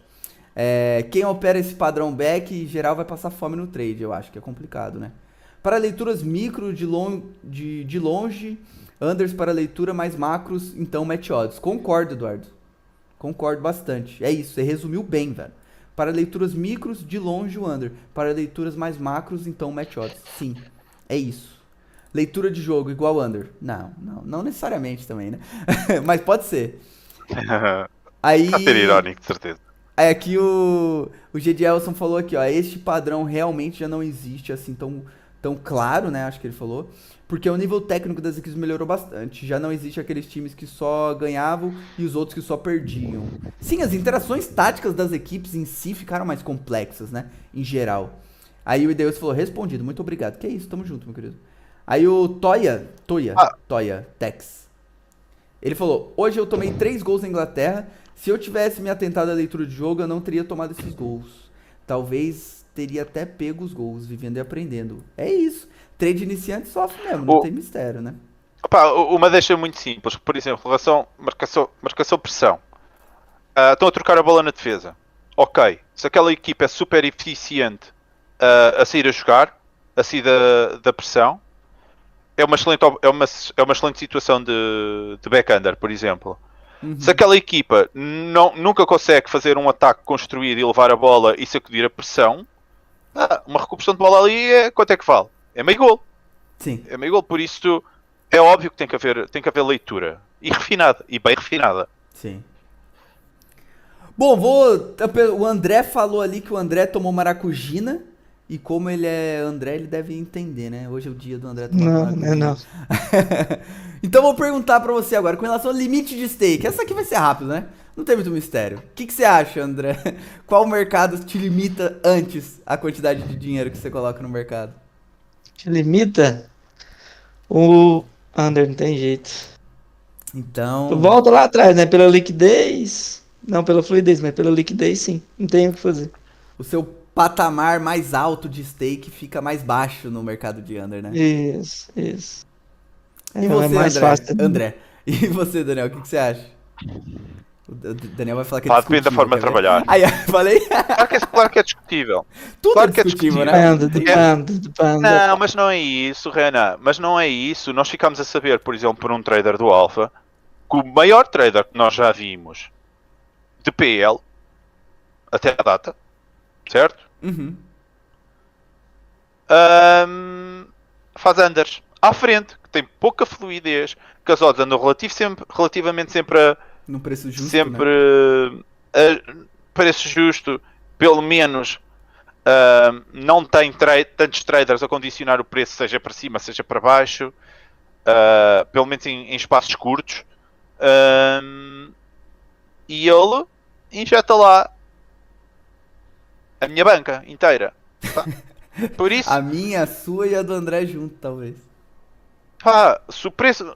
Quem opera esse padrão back, em geral, vai passar fome no trade. Eu acho que é complicado, né? Para leituras micro, de longe, unders para leitura mais macros, então match odds. Concordo, Eduardo. Concordo bastante. É isso, você resumiu bem, velho. Para leituras micros, de longe o under. Para leituras mais macros, então match odds. Sim, é isso. Leitura de jogo igual under. Não necessariamente também, né? Mas pode ser. Aí... Tá ser irônico, de certeza. Aí aqui o Gedielson falou aqui, ó, este padrão realmente já não existe assim tão claro, né, acho que ele falou, porque o nível técnico das equipes melhorou bastante, já não existe aqueles times que só ganhavam e os outros que só perdiam. Sim, as interações táticas das equipes em si ficaram mais complexas, né, em geral. Aí o Ideus falou, respondido, muito obrigado, que é isso, tamo junto, meu querido. Aí o Toya Tex, ele falou, hoje eu tomei 3 gols na Inglaterra. Se eu tivesse me atentado à leitura de jogo, eu não teria tomado esses gols. Talvez teria até pego os gols, vivendo e aprendendo. É isso. Trade iniciante sofre mesmo, não tem mistério, né? Opa, uma deixa muito simples. Por exemplo, relação marcação-pressão. Estão a trocar a bola na defesa. Ok. Se aquela equipa é super eficiente a sair a jogar, a sair da pressão, é uma excelente situação de back-under, por exemplo. Se aquela equipa nunca consegue fazer um ataque construído e levar a bola e sacudir a pressão, uma recuperação de bola ali quanto é que vale? É meio gol. Sim. É meio gol, por isso é óbvio que tem que haver leitura. E refinada, e bem refinada. Sim. Bom, o André falou ali que o André tomou maracujina. E como ele é André, ele deve entender, né? Hoje é o dia do André tomar maracujina. Não. Então vou perguntar pra você agora, com relação ao limite de stake. Essa aqui vai ser rápido, né? Não tem muito mistério. O que você acha, André? Qual mercado te limita antes a quantidade de dinheiro que você coloca no mercado? Te limita? O Under, não tem jeito. Então... Volta lá atrás, né? Pela liquidez. Não pela fluidez, mas pela liquidez, sim. Não tem o que fazer. O seu patamar mais alto de stake fica mais baixo no mercado de Under, né? Isso. E você, é mais André? fácil. André. E você, Daniel, o que você acha? O Daniel vai falar que é discutível. Depende da forma de trabalhar. Aí, falei? Claro que é discutível. Tudo Claro é que é discutível, discutível. né? Depende. Não, mas não é isso, Renan. Mas não é isso. Nós ficamos a saber, por exemplo, por um trader do Alpha, que o maior trader que nós já vimos de PL, até a data, certo? Faz unders à frente, que tem pouca fluidez, que as odds andam relativamente sempre no preço justo, sempre né? A preço justo, pelo menos não tem tantos traders a condicionar o preço, seja para cima, seja para baixo, pelo menos em espaços curtos, e ele injeta lá a minha banca inteira. Tá? Por isso, A minha, a sua e a do André junto, talvez. se o preço,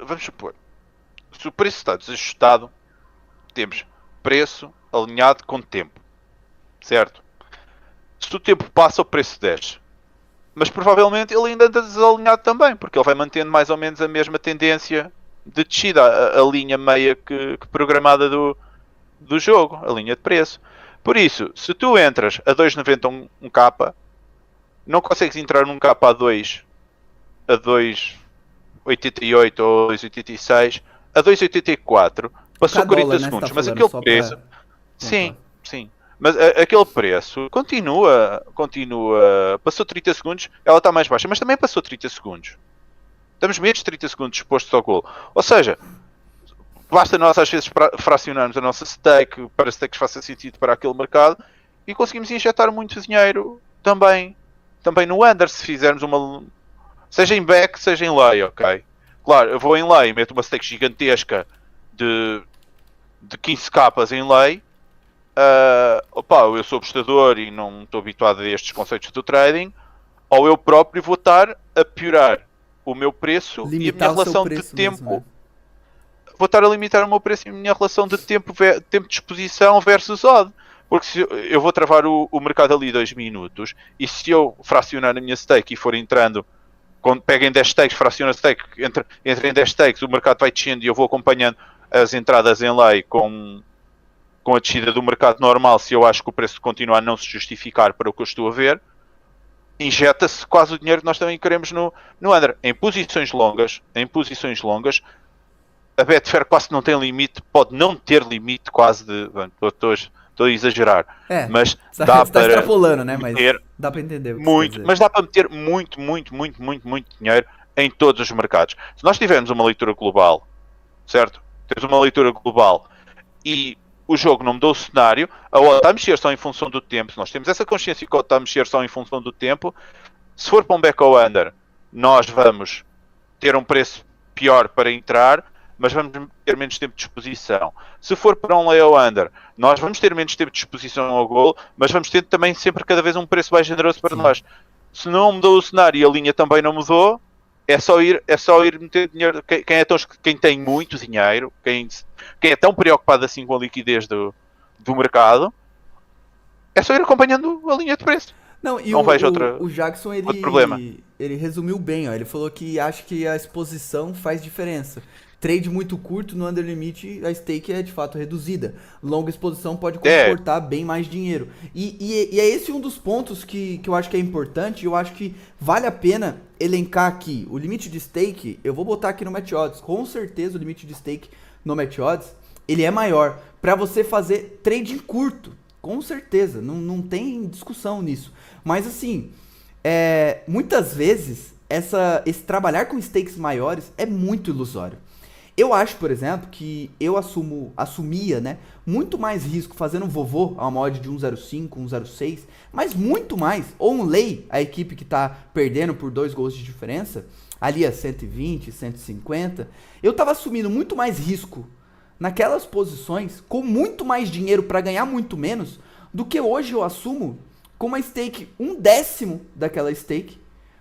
vamos supor, se o preço está desajustado, temos preço alinhado com tempo, certo? Se o tempo passa, o preço desce. Mas provavelmente ele ainda anda desalinhado também, porque ele vai mantendo mais ou menos a mesma tendência de descida, a linha meia que programada do jogo, a linha de preço. Por isso, se tu entras a 2,90 um K, não consegues entrar num K a 2,88 ou 2,86, a 2,84, passou 40 segundos, mas aquele preço... Sim. Mas aquele preço continua, passou 30 segundos, ela está mais baixa, mas também passou 30 segundos. Estamos menos de 30 segundos expostos ao golo. Ou seja, basta nós às vezes fracionarmos a nossa stake para stakes façam sentido para aquele mercado e conseguimos injetar muito dinheiro também no under, se fizermos uma... Seja em back, seja em lay, ok? Claro, eu vou em lay e meto uma stake gigantesca de 15 capas em lay. Eu sou apostador e não estou habituado a estes conceitos do trading, ou eu próprio vou estar a piorar o meu preço e a minha relação de tempo. Mesmo, vou estar a limitar o meu preço e a minha relação de tempo de exposição versus odd. Porque se eu vou travar o mercado ali 2 minutos e se eu fracionar a minha stake e for entrando, quando peguem 10 stakes, fraciona a stake, entre em 10 stakes, o mercado vai descendo e eu vou acompanhando as entradas em lay com a descida do mercado normal, se eu acho que o preço continua a não se justificar para o que eu estou a ver, injeta-se quase o dinheiro que nós também queremos no under. Em posições longas, a Betfair quase não tem limite, pode não ter limite quase de... Estou a exagerar, mas dá para extrapolando, né? Mas meter dá para entender muito, mas dá para meter muito dinheiro em todos os mercados. Se nós tivermos uma leitura global, certo? Temos uma leitura global e o jogo não mudou o cenário, a odd está a mexer só em função do tempo. Se nós temos essa consciência que a odd está a mexer só em função do tempo, se for para um back ou under, nós vamos ter um preço pior para entrar, mas vamos ter menos tempo de exposição. Se for para um lay ou under, nós vamos ter menos tempo de exposição ao gol, mas vamos ter também sempre cada vez um preço mais generoso para nós. Se não mudou o cenário e a linha também não mudou, é só ir meter dinheiro. Quem tem muito dinheiro, quem é tão preocupado assim com a liquidez do mercado, é só ir acompanhando a linha de preço. Não, e não vejo o Jackson, outro problema. Ele resumiu bem, ó. Ele falou que acha que a exposição faz diferença. Trade muito curto, no under limit, a stake é de fato reduzida. Longa exposição pode comportar bem mais dinheiro. E é esse um dos pontos que eu acho que é importante. Eu acho que vale a pena elencar aqui. O limite de stake, eu vou botar aqui no Match Odds. Com certeza o limite de stake no Match Odds, ele é maior para você fazer trade curto. Com certeza, não tem discussão nisso. Mas assim, muitas vezes esse trabalhar com stakes maiores é muito ilusório. Eu acho, por exemplo, que eu assumia, né, muito mais risco fazendo um vovô a uma odd de 1,05, 1,06, mas muito mais, ou um lay, a equipe que tá perdendo por 2 gols de diferença, ali a 120, 150, eu tava assumindo muito mais risco naquelas posições, com muito mais dinheiro para ganhar muito menos, do que hoje eu assumo com uma stake 1/10 daquela stake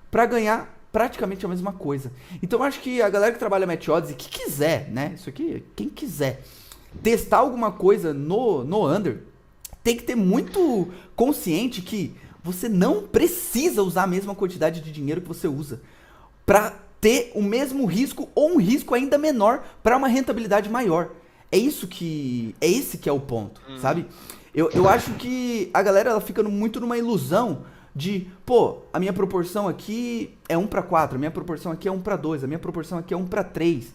para ganhar praticamente a mesma coisa. Então eu acho que a galera que trabalha Match Odds e que quiser, né, isso aqui, quem quiser testar alguma coisa no under, tem que ter muito consciente que você não precisa usar a mesma quantidade de dinheiro que você usa para ter o mesmo risco ou um risco ainda menor para uma rentabilidade maior. É esse que é o ponto, sabe? Eu acho que a galera ela fica muito numa ilusão de, pô, a minha proporção aqui é 1/4, a minha proporção aqui é 1/2, a minha proporção aqui é 1/3.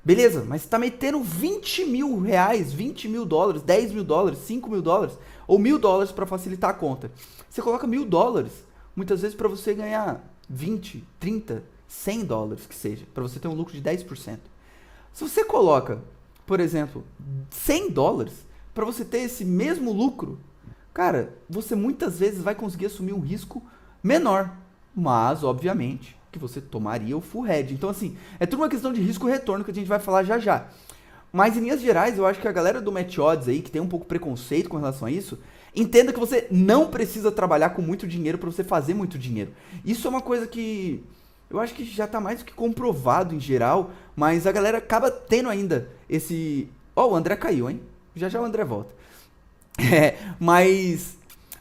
Beleza, mas você tá metendo 20 mil reais, 20 mil dólares, 10 mil dólares, 5 mil dólares ou $1.000 para facilitar a conta. Você coloca $1.000, muitas vezes para você ganhar 20, 30, 100 dólares que seja, para você ter um lucro de 10%. Se você coloca, por exemplo, 100 dólares para você ter esse mesmo lucro, cara, você muitas vezes vai conseguir assumir um risco menor, mas, obviamente, que você tomaria o full hedge. Então, assim, é tudo uma questão de risco-retorno que a gente vai falar já já. Mas, em linhas gerais, eu acho que a galera do Match Odds aí, que tem um pouco de preconceito com relação a isso, entenda que você não precisa trabalhar com muito dinheiro para você fazer muito dinheiro. Isso é uma coisa que eu acho que já tá mais do que comprovado em geral, mas a galera acaba tendo ainda esse... Ó, o André caiu, hein? Já já o André volta. Mas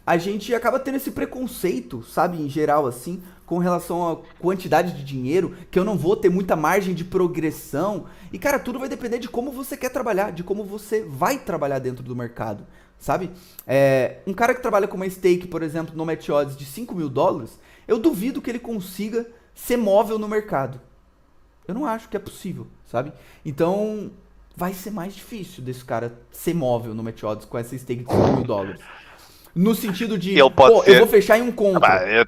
a gente acaba tendo esse preconceito, sabe, em geral, assim, com relação à quantidade de dinheiro, que eu não vou ter muita margem de progressão. E, cara, tudo vai depender de como você quer trabalhar, de como você vai trabalhar dentro do mercado, sabe? Um cara que trabalha com uma stake, por exemplo, no Match Odds de 5 mil dólares, eu duvido que ele consiga ser móvel no mercado. Eu não acho que é possível, sabe? Então, vai ser mais difícil desse cara ser móvel no Match Odds com essa stake de 5 mil dólares. No sentido de, eu vou fechar em um contra.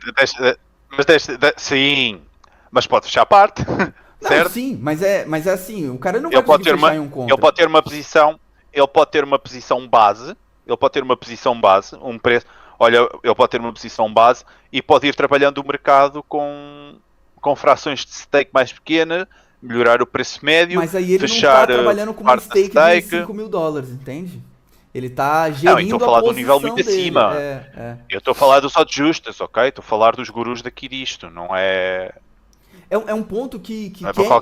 Sim, mas pode fechar a parte. Não, certo? Sim, mas é assim, o cara não vai conseguir fechar em um contra. Ele pode ter uma posição base, um preço. Olha, ele pode ter uma posição base e pode ir trabalhando o mercado com frações de stake mais pequenas, melhorar o preço médio, mas aí ele fechar não tá trabalhando com uma stake de 5 mil dólares, entende? Ele tá gerindo a falar do nível muito dele. acima. Eu estou a falar dos odds justas, ok? Estou a falar dos gurus daqui disto, não é... É um ponto que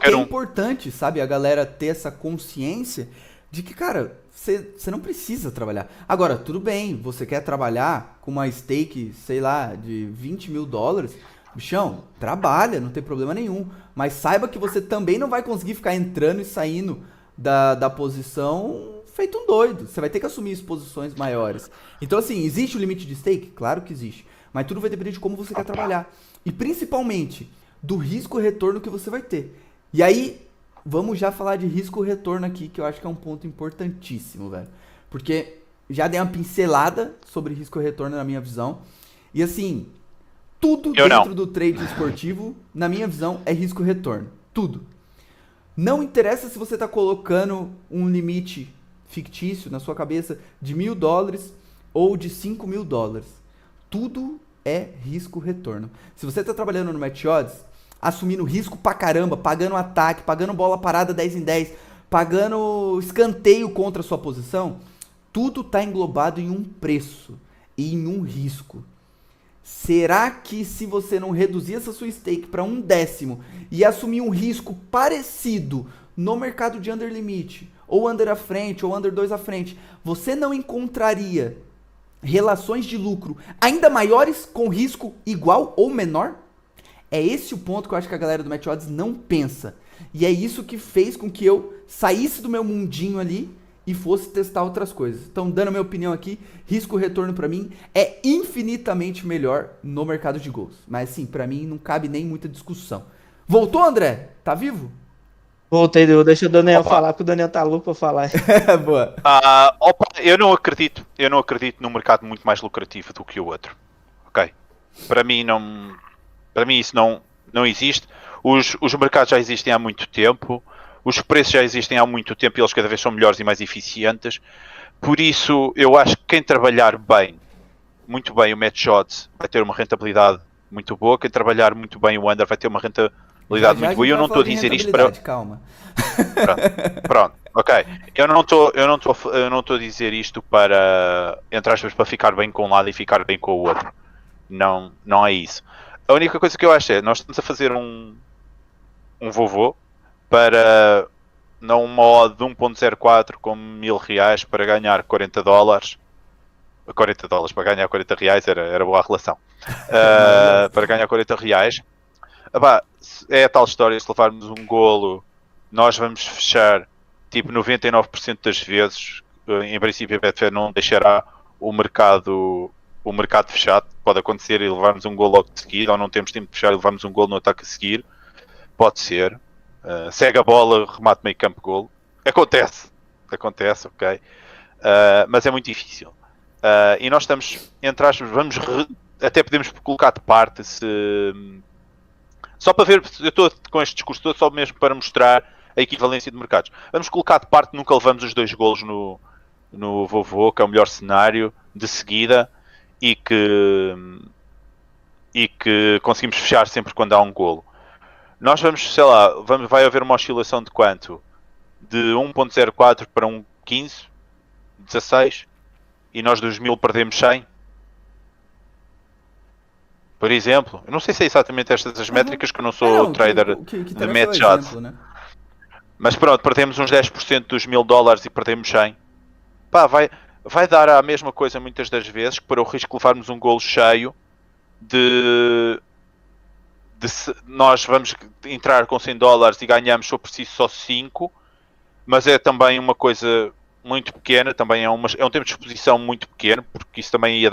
é importante, sabe? A galera ter essa consciência de que, cara, você não precisa trabalhar. Agora, tudo bem, você quer trabalhar com uma stake, sei lá, de 20 mil dólares... Bichão, trabalha, não tem problema nenhum. Mas saiba que você também não vai conseguir ficar entrando e saindo da posição feito um doido. Você vai ter que assumir exposições maiores. Então, assim, existe o limite de stake? Claro que existe. Mas tudo vai depender de como você quer trabalhar. E principalmente do risco-retorno que você vai ter. E aí, vamos já falar de risco-retorno aqui, que eu acho que é um ponto importantíssimo, velho. Porque já dei uma pincelada sobre risco-retorno na minha visão. E assim... Tudo dentro do trade esportivo, na minha visão, é risco-retorno. Tudo. Não interessa se você está colocando um limite fictício na sua cabeça de $1.000 ou de $5.000. Tudo é risco-retorno. Se você tá trabalhando no Match Odds, assumindo risco pra caramba, pagando ataque, pagando bola parada 10 em 10, pagando escanteio contra a sua posição, tudo tá englobado em um preço e em um risco. Será que se você não reduzir essa sua stake para 1/10 e assumir um risco parecido no mercado de under limit, ou under à frente, ou under 2 à frente, você não encontraria relações de lucro ainda maiores com risco igual ou menor? É esse o ponto que eu acho que a galera do Match Odds não pensa. E é isso que fez com que eu saísse do meu mundinho ali e fosse testar outras coisas. Então, dando a minha opinião aqui, risco-retorno pra mim é infinitamente melhor no mercado de gols. Mas sim, pra mim não cabe nem muita discussão. Voltou, André? Tá vivo? Voltei, deixa o Daniel falar, porque o Daniel tá louco pra falar. Boa. Eu não acredito num mercado muito mais lucrativo do que o outro. Ok? Para mim isso não existe. Os mercados já existem há muito tempo. Os preços já existem há muito tempo e eles cada vez são melhores e mais eficientes. Por isso, eu acho que quem trabalhar bem, muito bem o Match Odds, vai ter uma rentabilidade muito boa. Quem trabalhar muito bem o Under vai ter uma rentabilidade muito boa. E eu não estou a dizer isto para... Calma. Pronto, ok. Eu não estou a dizer isto para, entre aspas, para ficar bem com um lado e ficar bem com o outro. Não é isso. A única coisa que eu acho é, nós estamos a fazer um vovô para não uma odd de 1.04 com $1.000 para ganhar $40. $40 para ganhar R$40 era boa a relação. Para ganhar R$40. É a tal história, se levarmos um golo, nós vamos fechar tipo 99% das vezes. Em princípio a Betfair não deixará o mercado fechado. Pode acontecer e levarmos um golo logo de seguida, ou não temos tempo de fechar e levarmos um golo no ataque a seguir. Pode ser. Segue a bola, remate meio campo, golo. Acontece, ok. Mas é muito difícil. E nós estamos, entre aspas, até podemos colocar de parte só para ver, eu estou com este discurso todo só mesmo para mostrar a equivalência de mercados. Vamos colocar de parte, nunca levamos os 2 golos no vovô, que é o melhor cenário, de seguida, e que conseguimos fechar sempre quando há um golo. Nós vamos, sei lá, vai haver uma oscilação de quanto? De 1.04 para 1.15, 16, e nós dos 1.000 perdemos 100. Por exemplo, eu não sei se é exatamente estas as métricas, que eu não sou trader de Match Odds. Né? Mas pronto, perdemos uns 10% dos $1.000 e perdemos 100. Vai dar a mesma coisa muitas das vezes, que para o risco de levarmos um golo cheio, nós vamos entrar com $100 e ganhamos, se for preciso, só 5, mas é também uma coisa muito pequena, também é um tempo de exposição muito pequeno, porque isso também ia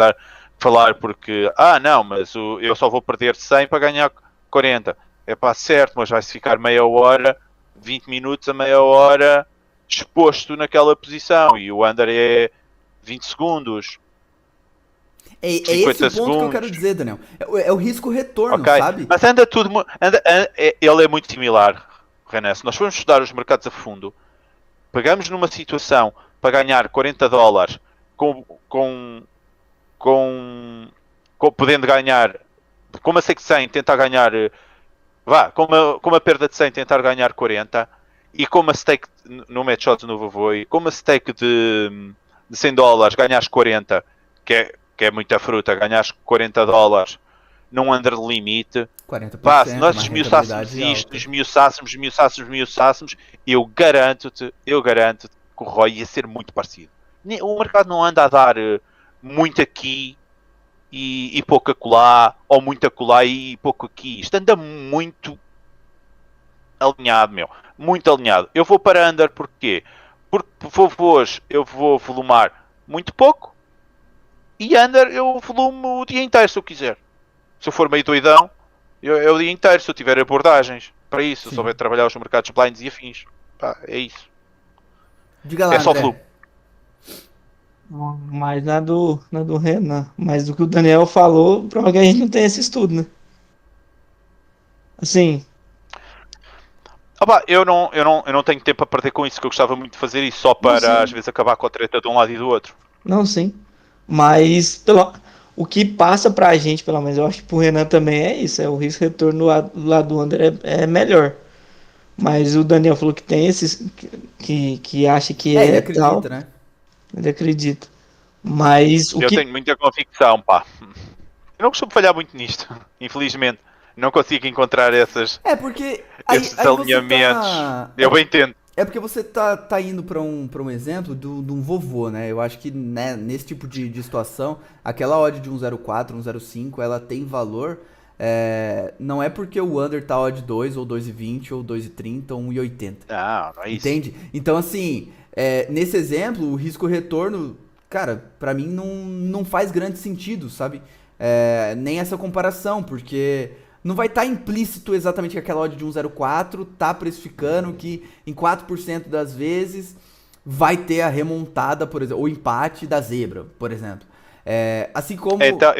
falar, porque, não, mas eu só vou perder 100 para ganhar 40. É certo, mas vai-se ficar meia hora, 20 minutos a meia hora exposto naquela posição, e o under é 20 segundos. É esse o ponto que eu quero dizer, Daniel. É o risco-retorno, sabe? Mas anda tudo... ele é muito similar, René. Se nós formos estudar os mercados a fundo, pegamos numa situação para ganhar $40 podendo ganhar... Com uma stake de 100 tentar ganhar... com uma perda de 100 tentar ganhar 40, e com uma stake no Match Odds no vovô, e com uma stake de $100 ganhares 40, que é muita fruta, ganhares $40 num under limite. 40%, se nós esmiuçássemos isto, esmiuçássemos, eu garanto-te que o ROI ia ser muito parecido. O mercado não anda a dar muito aqui e pouco acolá, ou muito acolá e pouco aqui. Isto anda muito alinhado, muito alinhado. Eu vou para under porquê? Porque vovôs eu vou volumar muito pouco, e under eu volumo o dia inteiro se eu quiser. Se eu for meio doidão, é o dia inteiro, se eu tiver abordagens para isso. Se souber trabalhar os mercados blinds e afins. É isso. Diga lá, é só André. flu. Mas na do Renan. Mas do que o Daniel falou, prova que a gente não tem esse estudo, né? Assim. Eu não tenho tempo a perder com isso, que eu gostava muito de fazer isso só para às vezes acabar com a treta de um lado e do outro. Não, sim. Mas o que passa pra gente, pelo menos, eu acho que pro Renan também é isso. É o risco retorno do lado do under é melhor. Mas o Daniel falou que tem esses que acha que ele é acredita, tal. né? Ele acredita. Mas Eu tenho muita convicção, pá. Eu não costumo falhar muito nisto, infelizmente. Não consigo encontrar esses Porque alinhamentos. Eu bem entendo. É porque você tá indo pra um exemplo de um vovô, né? Eu acho que né, nesse tipo de situação, aquela odd de 1,04, 1,05, ela tem valor. Não é porque o under tá odd 2, ou 2,20, ou 2,30, ou 1,80. Não é isso. Entende? Então, assim, nesse exemplo, o risco-retorno, cara, pra mim não faz grande sentido, sabe? Nem essa comparação, porque não vai estar implícito exatamente que aquela odd de 1,04 tá precificando que em 4% das vezes vai ter a remontada, por exemplo, ou empate da zebra, por exemplo. Assim como... Então,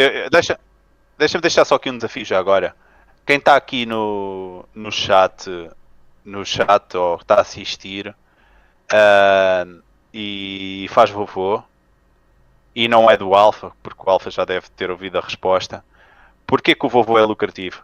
deixa-me deixar só aqui um desafio já agora. Quem está aqui no chat ou está a assistir e faz vovô e não é do Alpha, porque o Alpha já deve ter ouvido a resposta, porquê que o vovô é lucrativo?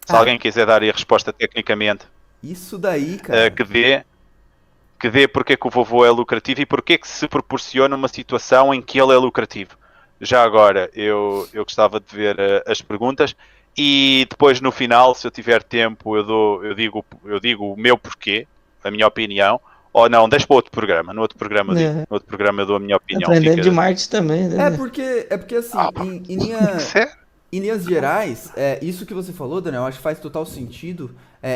Se alguém quiser dar aí a resposta tecnicamente, isso daí, cara, que dê porque que o vovô é lucrativo e porque que se proporciona uma situação em que ele é lucrativo. Já agora, eu gostava de ver as perguntas e depois no final, se eu tiver tempo, eu digo o meu porquê, a minha opinião, ou não, deixa para outro programa. No outro programa eu dou a minha opinião. Aprendendo de marketing também, né? É porque assim, em linhas gerais, isso que você falou, Daniel, acho que faz total sentido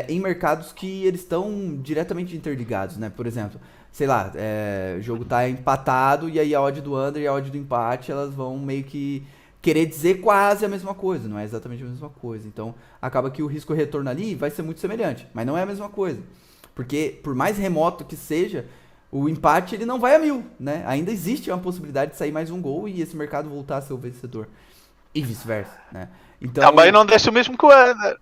em mercados que eles estão diretamente interligados, né? Por exemplo, sei lá, o jogo tá empatado e aí a odd do under e a odd do empate, elas vão meio que querer dizer quase a mesma coisa, não é exatamente a mesma coisa. Então, acaba que o risco-retorno ali vai ser muito semelhante, mas não é a mesma coisa. Porque, por mais remoto que seja, o empate ele não vai a 1000, né? Ainda existe uma possibilidade de sair mais um gol e esse mercado voltar a ser o vencedor. E vice-versa, né? Então, também não deixa o mesmo que o under.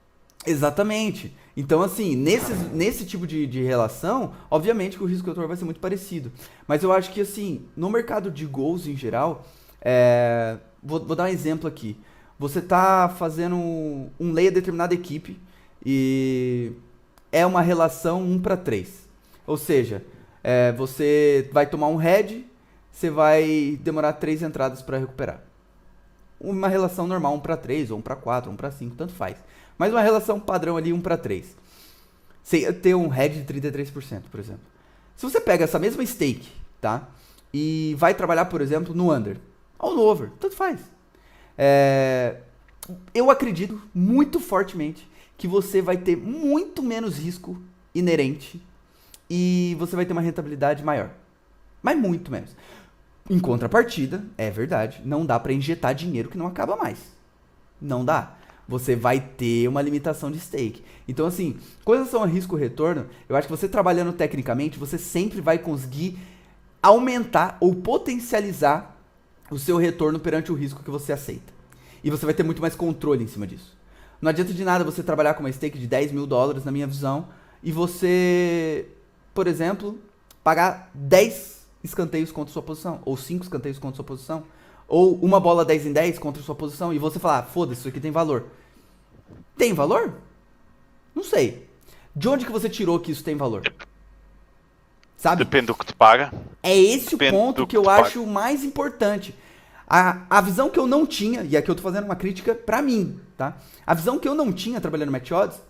Exatamente. Então, assim, nesse tipo de relação, obviamente que o risco-retorno vai ser muito parecido. Mas eu acho que, assim, no mercado de gols em geral, vou dar um exemplo aqui. Você tá fazendo um lay a determinada equipe e é uma relação 1-3. Ou seja, você vai tomar um head, você vai demorar 3 entradas para recuperar. Uma relação normal 1-3, ou 1-4, 1-5, tanto faz. Mas uma relação padrão ali 1-3. Você ia ter um head de 33%, por exemplo. Se você pega essa mesma stake, tá? E vai trabalhar, por exemplo, no under ou no over, tanto faz. Eu acredito muito fortemente que você vai ter muito menos risco inerente e você vai ter uma rentabilidade maior. Mas muito menos. Em contrapartida, é verdade, não dá para injetar dinheiro que não acaba mais. Não dá. Você vai ter uma limitação de stake. Então, assim, com relação a risco-retorno, eu acho que você trabalhando tecnicamente, você sempre vai conseguir aumentar ou potencializar o seu retorno perante o risco que você aceita. E você vai ter muito mais controle em cima disso. Não adianta de nada você trabalhar com uma stake de $10 mil, na minha visão, e você, por exemplo, pagar 10 escanteios contra sua posição, ou 5 escanteios contra sua posição, ou uma bola 10 em 10 contra sua posição, e você falar, foda-se, isso aqui tem valor. Tem valor? Não sei. De onde que você tirou que isso tem valor? Sabe? Depende do que te paga. É esse o ponto que eu acho mais importante. A visão que eu não tinha, e aqui eu tô fazendo uma crítica pra mim, tá? A visão que eu não tinha trabalhando no Match Odds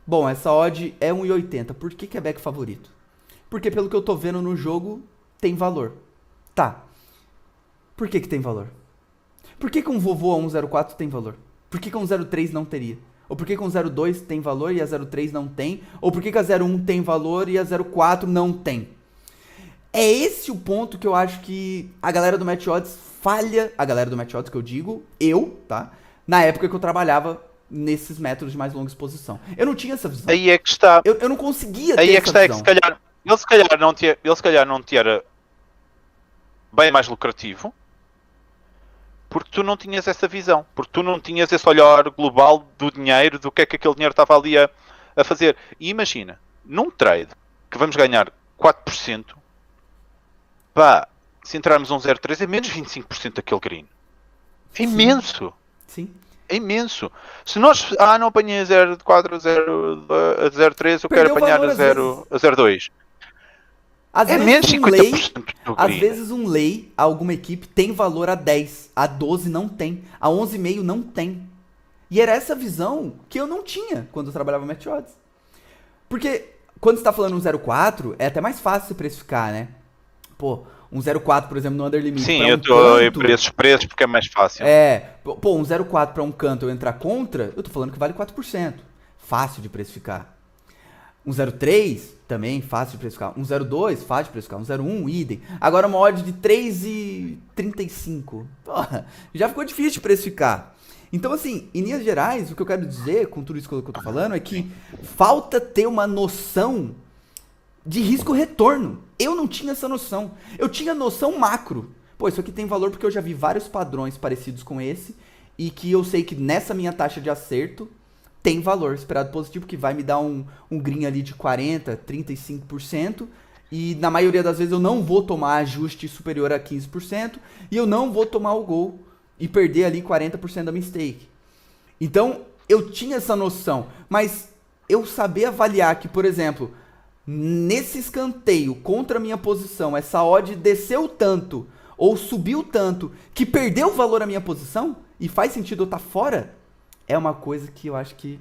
bom, essa odd é 1,80, por que é back favorito? Porque pelo que eu tô vendo no jogo, tem valor. Tá. Por que tem valor? Por que um vovô a 1,04 tem valor? Por que um 0,3 não teria? Ou por que um 0,2 tem valor e a 0,3 não tem? Ou por que a 0,1 tem valor e a 0,4 não tem? É esse o ponto que eu acho que a galera do Match Odds falha. A galera do Match Odds que eu digo, tá? Na época que eu trabalhava nesses métodos de mais longa exposição. Eu não tinha essa visão. Aí é que está. Eu não conseguia ter aí é essa que está, visão. É que se calhar não te era bem mais lucrativo porque tu não tinhas essa visão, porque tu não tinhas esse olhar global do dinheiro, do que é que aquele dinheiro estava ali a fazer. E imagina, num trade que vamos ganhar 4%, pá, se entrarmos um 0,3 é menos 25% daquele green. É imenso. Sim. É imenso. Se nós, não apanhei a 0,4, a 0,3, eu Perdeu quero apanhar valor, a às vezes. 0,2. Às É vezes menos um lei, 50% do às green. vezes um lei, alguma equipe tem valor a 10, a 12 não tem, a 11,5 não tem. E era essa visão que eu não tinha quando eu trabalhava Match Odds. Porque quando você tá falando um 0,4, é até mais fácil você precificar, né? Pô, um 0,4, por exemplo, no Under Limit Sim, pra eu um estou canto... por esses preços porque é mais fácil. Pô, um 0,4 pra um canto eu entrar contra, eu tô falando que vale 4%. Fácil de precificar. Um 0,3 também fácil de precificar. Um 0,2 fácil de precificar. Um 0,1 idem. Agora uma odd de 3,35. Porra, já ficou difícil de precificar. Então, assim, em linhas gerais, o que eu quero dizer com tudo isso que eu tô falando é que falta ter uma noção de risco-retorno. Eu não tinha essa noção. Eu tinha noção macro. Pô, isso aqui tem valor porque eu já vi vários padrões parecidos com esse e que eu sei que nessa minha taxa de acerto tem valor esperado positivo, que vai me dar um green ali de 40%, 35%, e na maioria das vezes eu não vou tomar ajuste superior a 15%, e eu não vou tomar o gol e perder ali 40% da minha stake. Então, eu tinha essa noção, mas eu saber avaliar que, por exemplo, nesse escanteio contra a minha posição, essa odd desceu tanto, ou subiu tanto, que perdeu valor a minha posição, e faz sentido eu estar fora, é uma coisa que eu acho que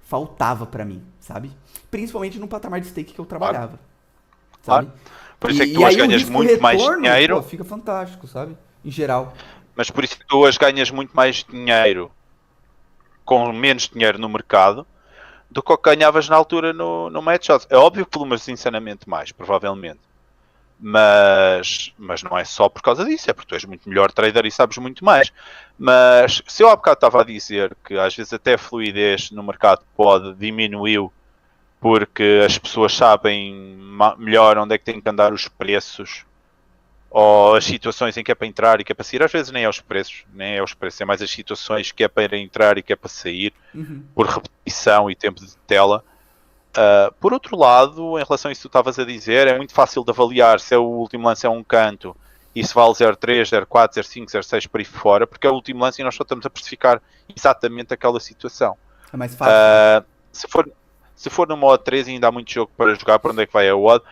faltava pra mim, sabe? Principalmente no patamar de stake que eu trabalhava. Sabe? Claro. Por isso é que tu hoje ganhas muito mais dinheiro. Pô, fica fantástico, sabe? Em geral. Mas por isso é que tu hoje ganhas muito mais dinheiro com menos dinheiro no mercado do que o que ganhavas na altura no Match Odds. É óbvio que pelo insanamente mais, provavelmente. Mas não é só por causa disso, é porque tu és muito melhor trader e sabes muito mais. Mas se eu há bocado estava a dizer que às vezes até a fluidez no mercado pode diminuir porque as pessoas sabem melhor onde é que têm que andar os preços ou as situações em que é para entrar e que é para sair, às vezes nem é os preços, é mais as situações que é para entrar e que é para sair, por repetição e tempo de tela. Por outro lado, em relação a isso que tu estavas a dizer, é muito fácil de avaliar se o último lance é um canto e se vale 0,3, 0,4, 0,5, 0,6 por aí fora, porque é o último lance e nós só estamos a precificar exatamente aquela situação. É mais fácil. Se for no modo 3 e ainda há muito jogo para jogar, para onde é que vai a odd?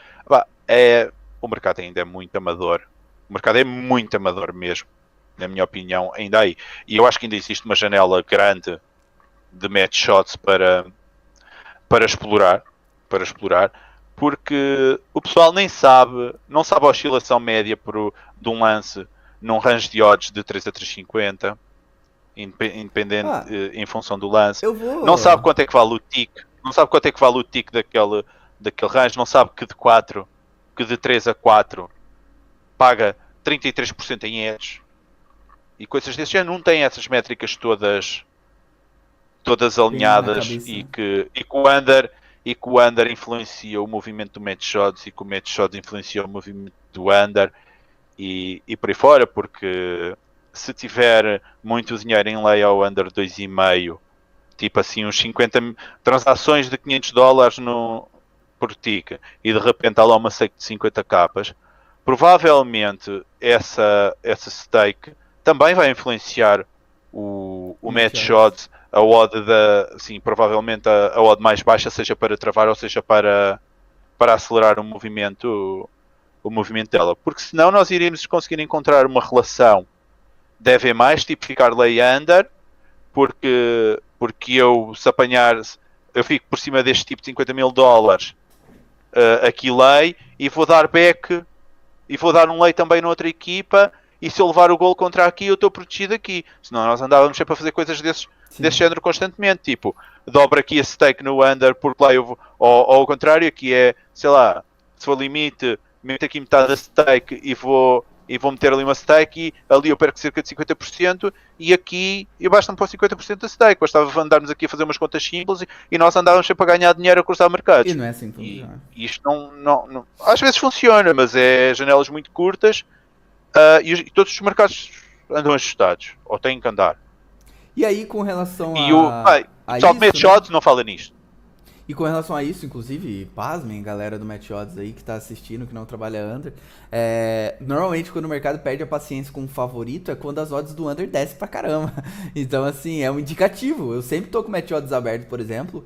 O mercado ainda é muito amador. O mercado é muito amador mesmo, na minha opinião, ainda aí. E eu acho que ainda existe uma janela grande de match shots para explorar, porque o pessoal não sabe a oscilação média de um lance num range de odds de 3 a 3,50, independente em função do lance. Não sabe quanto é que vale o tick, daquele range, não sabe que de 3 a 4 paga 33% em edge e coisas desse género. Não tem essas métricas todas alinhadas e que o under influencia o movimento do match shots e que o match shots influencia o movimento do under e por aí fora, porque se tiver muito dinheiro em lei ao under 2,5, tipo assim uns 50 transações de $500 por tick e de repente há lá uma stake de 50 capas, provavelmente essa stake também vai influenciar o match odds, a odd provavelmente a odd mais baixa, seja para travar ou seja para acelerar o movimento dela, porque senão nós iríamos conseguir encontrar uma relação de EV+, tipo ficar lay under, porque eu fico por cima deste tipo de $50 mil aqui lay e vou dar back e vou dar um lay também noutra equipa, e se eu levar o gol contra aqui eu estou protegido aqui, senão nós andávamos sempre a fazer coisas desse género constantemente, tipo, dobro aqui a stake no under porque lá eu vou, ou ao contrário, aqui é, sei lá, se for limite, meto aqui metade da stake e vou meter ali uma stake e ali eu perco cerca de 50% e aqui eu basta-me para 50% da stake. Bastava andarmos aqui a fazer umas contas simples e nós andávamos sempre a ganhar dinheiro a cruzar mercados. E não é assim que funciona. E isto não... Às vezes funciona, mas é janelas muito curtas e todos os mercados andam ajustados, ou têm que andar. E aí com relação só match odds não fala nisto. E com relação a isso, inclusive, pasmem, galera do Match Odds aí que tá assistindo, que não trabalha under, normalmente quando o mercado perde a paciência com um favorito é quando as odds do under descem pra caramba. Então, assim, é um indicativo. Eu sempre tô com o Match Odds aberto, por exemplo,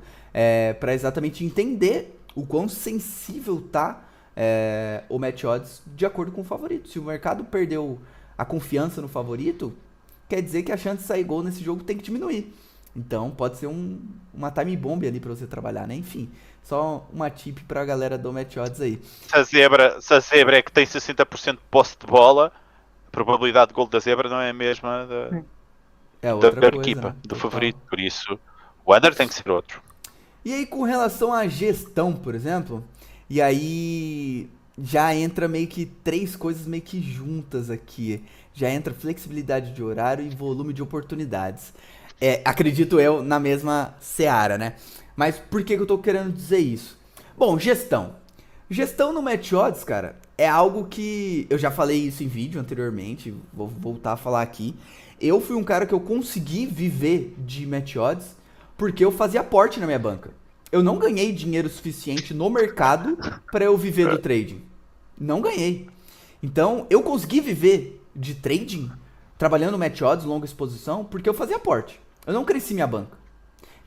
pra exatamente entender o quão sensível tá o Match Odds de acordo com o favorito. Se o mercado perdeu a confiança no favorito, quer dizer que a chance de sair gol nesse jogo tem que diminuir. Então pode ser uma time bomb ali pra você trabalhar, né? Enfim, só uma tip pra galera do Match Odds aí. Se a zebra é que tem 60% de posse de bola, a probabilidade de gol da zebra não é a mesma da equipa, né? Do favorito. Por isso, o under tem que ser outro. E aí com relação à gestão, por exemplo, e aí já entra meio que 3 coisas meio que juntas aqui. Já entra flexibilidade de horário e volume de oportunidades. Acredito eu, na mesma seara, né? Mas por que eu tô querendo dizer isso? Bom, gestão. Gestão no Match Odds, cara, é algo que... Eu já falei isso em vídeo anteriormente, vou voltar a falar aqui. Eu fui um cara que eu consegui viver de Match Odds porque eu fazia aporte na minha banca. Eu não ganhei dinheiro suficiente no mercado para eu viver do trading. Não ganhei. Então, eu consegui viver de trading trabalhando no Match Odds, longa exposição, porque eu fazia aporte. Eu não cresci minha banca.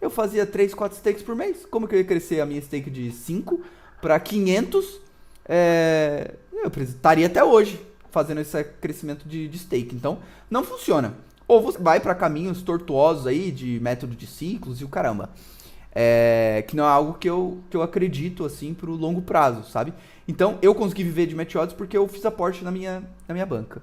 Eu fazia 3, 4 stakes por mês. Como que eu ia crescer a minha stake de 5 para 500? Eu estaria até hoje fazendo esse crescimento de stake. Então, não funciona. Ou você vai para caminhos tortuosos aí de método de ciclos e o caramba. Que não é algo que eu acredito, assim, pro longo prazo, sabe? Então, eu consegui viver de Match Odds porque eu fiz aporte na minha banca.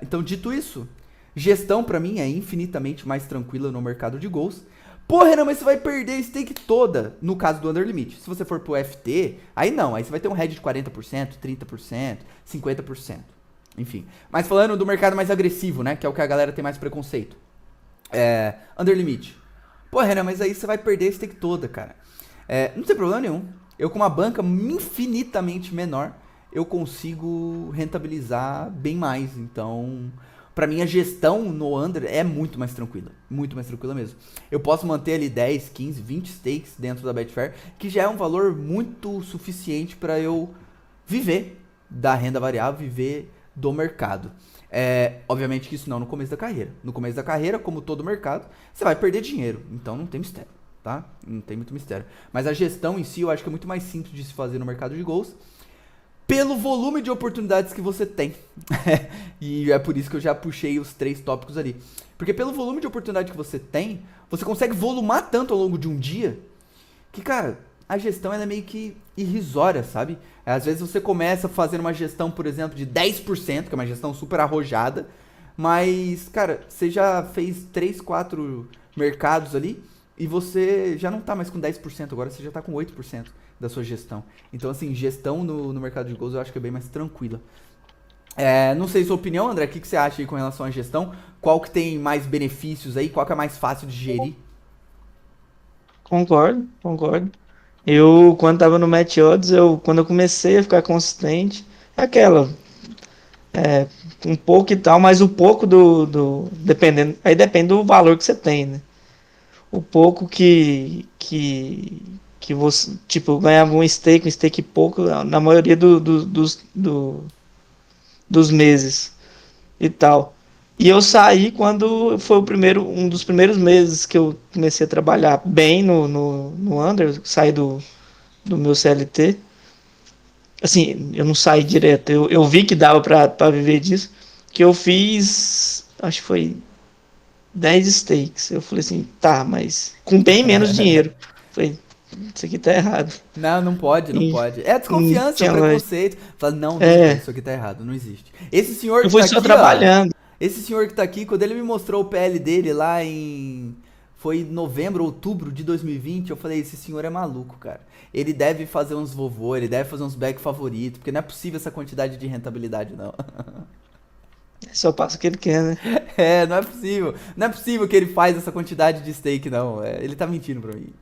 Então, dito isso, gestão pra mim é infinitamente mais tranquila no mercado de gols. Porra, Renan, mas você vai perder a stake toda no caso do under limit. Se você for pro FT, aí não, aí você vai ter um hedge de 40%, 30%, 50%. Enfim, mas falando do mercado mais agressivo, né, que é o que a galera tem mais preconceito. Under limit. Porra, Renan, mas aí você vai perder a stake toda, cara. Não tem problema nenhum. Eu com uma banca infinitamente menor, eu consigo rentabilizar bem mais. Então, pra mim a gestão no under é muito mais tranquila mesmo. Eu posso manter ali 10, 15, 20 stakes dentro da Betfair, que já é um valor muito suficiente para eu viver da renda variável, viver do mercado. Obviamente que isso não no começo da carreira. No começo da carreira, como todo mercado, você vai perder dinheiro. Então não tem mistério, tá? Não tem muito mistério. Mas a gestão em si eu acho que é muito mais simples de se fazer no mercado de gols, pelo volume de oportunidades que você tem. E é por isso que eu já puxei os 3 tópicos ali. Porque pelo volume de oportunidade que você tem, você consegue volumar tanto ao longo de um dia, que, cara, a gestão ela é meio que irrisória, sabe? Às vezes você começa fazendo uma gestão, por exemplo, de 10%, que é uma gestão super arrojada, mas, cara, você já fez 3, 4 mercados ali, e você já não tá mais com 10%, agora você já tá com 8% da sua gestão. Então, assim, gestão no mercado de gols eu acho que é bem mais tranquila. Não sei sua opinião, André, o que você acha aí com relação à gestão? Qual que tem mais benefícios aí? Qual que é mais fácil de gerir? Concordo. Eu, quando tava no Match Odds, quando eu comecei a ficar consistente, um pouco e tal, mas o pouco dependendo, aí depende do valor que você tem, né? O pouco que você, tipo, eu ganhava um stake pouco, na maioria dos meses e tal. E eu saí quando foi um dos primeiros meses que eu comecei a trabalhar bem no under, saí do meu CLT. Assim, eu não saí direto, eu vi que dava pra viver disso, que eu fiz, acho que foi 10 stakes. Eu falei assim, tá, mas com bem menos dinheiro. Falei, isso aqui tá errado. Não pode. É desconfiança, é preconceito. Fala, não, isso aqui tá errado, não existe. Esse senhor que eu fui tá só aqui, trabalhando. Esse senhor que tá aqui, quando ele me mostrou o PL dele lá foi novembro, outubro de 2020, eu falei, esse senhor é maluco, cara. Ele deve fazer uns vovô, ele deve fazer uns back favoritos, porque não é possível essa quantidade de rentabilidade, não. Só passa o que ele quer, né? Não é possível. Não é possível que ele faz essa quantidade de stake, não. Ele tá mentindo pra mim.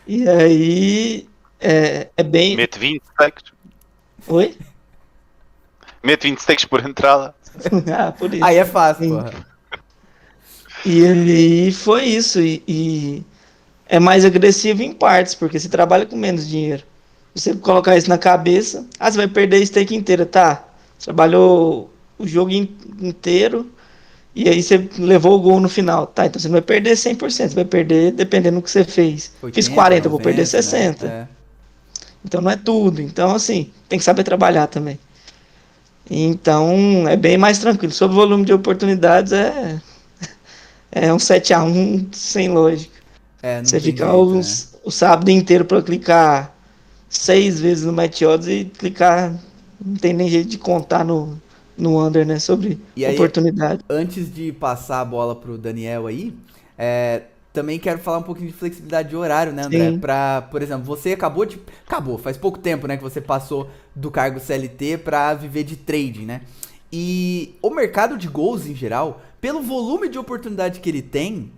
E aí, é bem... Mete 20 stakes. Oi? Mete 20 stakes por entrada. Por isso. Aí é fácil, porra. E ele foi isso, e é mais agressivo em partes, porque você trabalha com menos dinheiro. Você colocar isso na cabeça, você vai perder a stake inteira, tá? Trabalhou o jogo inteiro e aí você levou o gol no final, tá? Então você não vai perder 100%, você vai perder dependendo do que você fez. Fiz 80, 40, eu vou perder 90, né? 60. Então não é tudo. Então, assim, tem que saber trabalhar também. Então é bem mais tranquilo. Sobre o volume de oportunidades, é um 7-1 sem lógica. Não Você tem fica jeito, né? o sábado inteiro para clicar 6 vezes no Match Odds e clicar. Não tem nem jeito de contar no under, né? Sobre E aí, oportunidade. antes de passar a bola pro Daniel aí, também quero falar um pouquinho de flexibilidade de horário, né, André? Sim. Por exemplo, você acabou, faz pouco tempo, né, que você passou do cargo CLT pra viver de trading, né? E o mercado de gols em geral, pelo volume de oportunidade que ele tem,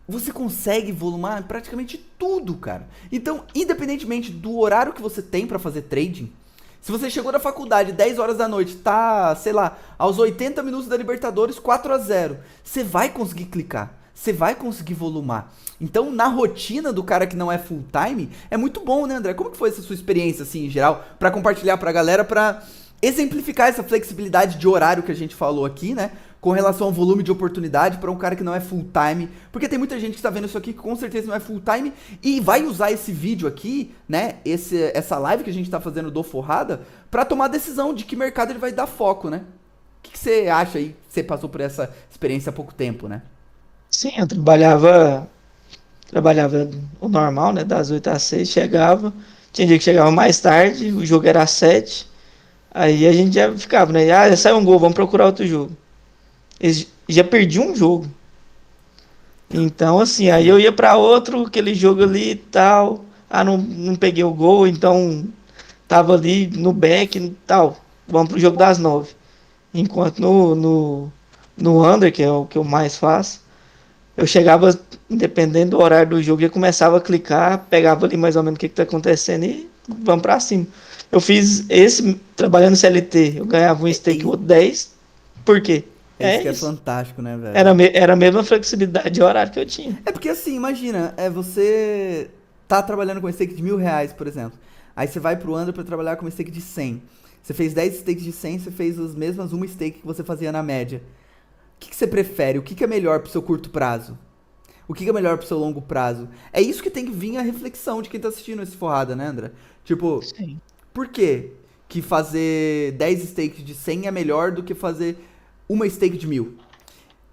você consegue volumar praticamente tudo, cara. Então, independentemente do horário que você tem pra fazer trading, se você chegou na faculdade 10 horas da noite, tá, sei lá, aos 80 minutos da Libertadores, 4-0, você vai conseguir clicar, você vai conseguir volumar. Então, na rotina do cara que não é full time, é muito bom, né, André? Como que foi essa sua experiência, assim, em geral, pra compartilhar pra galera, pra exemplificar essa flexibilidade de horário que a gente falou aqui, né? Com relação ao volume de oportunidade para um cara que não é full time, porque tem muita gente que está vendo isso aqui que com certeza não é full time e vai usar esse vídeo aqui, né, essa live que a gente está fazendo do Forrada, para tomar a decisão de que mercado ele vai dar foco, né? O que você acha aí? Você passou por essa experiência há pouco tempo, né? Sim, eu trabalhava o normal, né? Das 8 às 6, chegava. Tinha dia que chegava mais tarde, o jogo era às 7. Aí a gente já ficava, né? Já saiu um gol, vamos procurar outro jogo. Eles já perdi um jogo. Então, assim, aí eu ia pra outro, aquele jogo ali e tal. Não peguei o gol, então tava ali no back e tal. Vamos pro jogo das 9. Enquanto no under, que é o que eu mais faço, eu chegava, dependendo do horário do jogo, já começava a clicar, pegava ali mais ou menos o que tá acontecendo e vamos pra cima. Eu fiz esse trabalhando no CLT, eu ganhava um stake, o outro 10. Por quê? É isso É que é isso. fantástico, né, velho? Era a mesma flexibilidade de horário que eu tinha. É porque assim, imagina, você tá trabalhando com um stake de R$ 1.000, por exemplo. Aí você vai pro under pra trabalhar com um stake de 100. Você fez 10 stakes de 100, você fez as mesmas uma stake que você fazia na média. O que você prefere? O que é melhor pro seu curto prazo? O que é melhor pro seu longo prazo? É isso que tem que vir a reflexão de quem tá assistindo esse Forrada, né, André? Tipo, Sim. por que que fazer 10 stakes de 100 é melhor do que fazer uma stake de 1.000?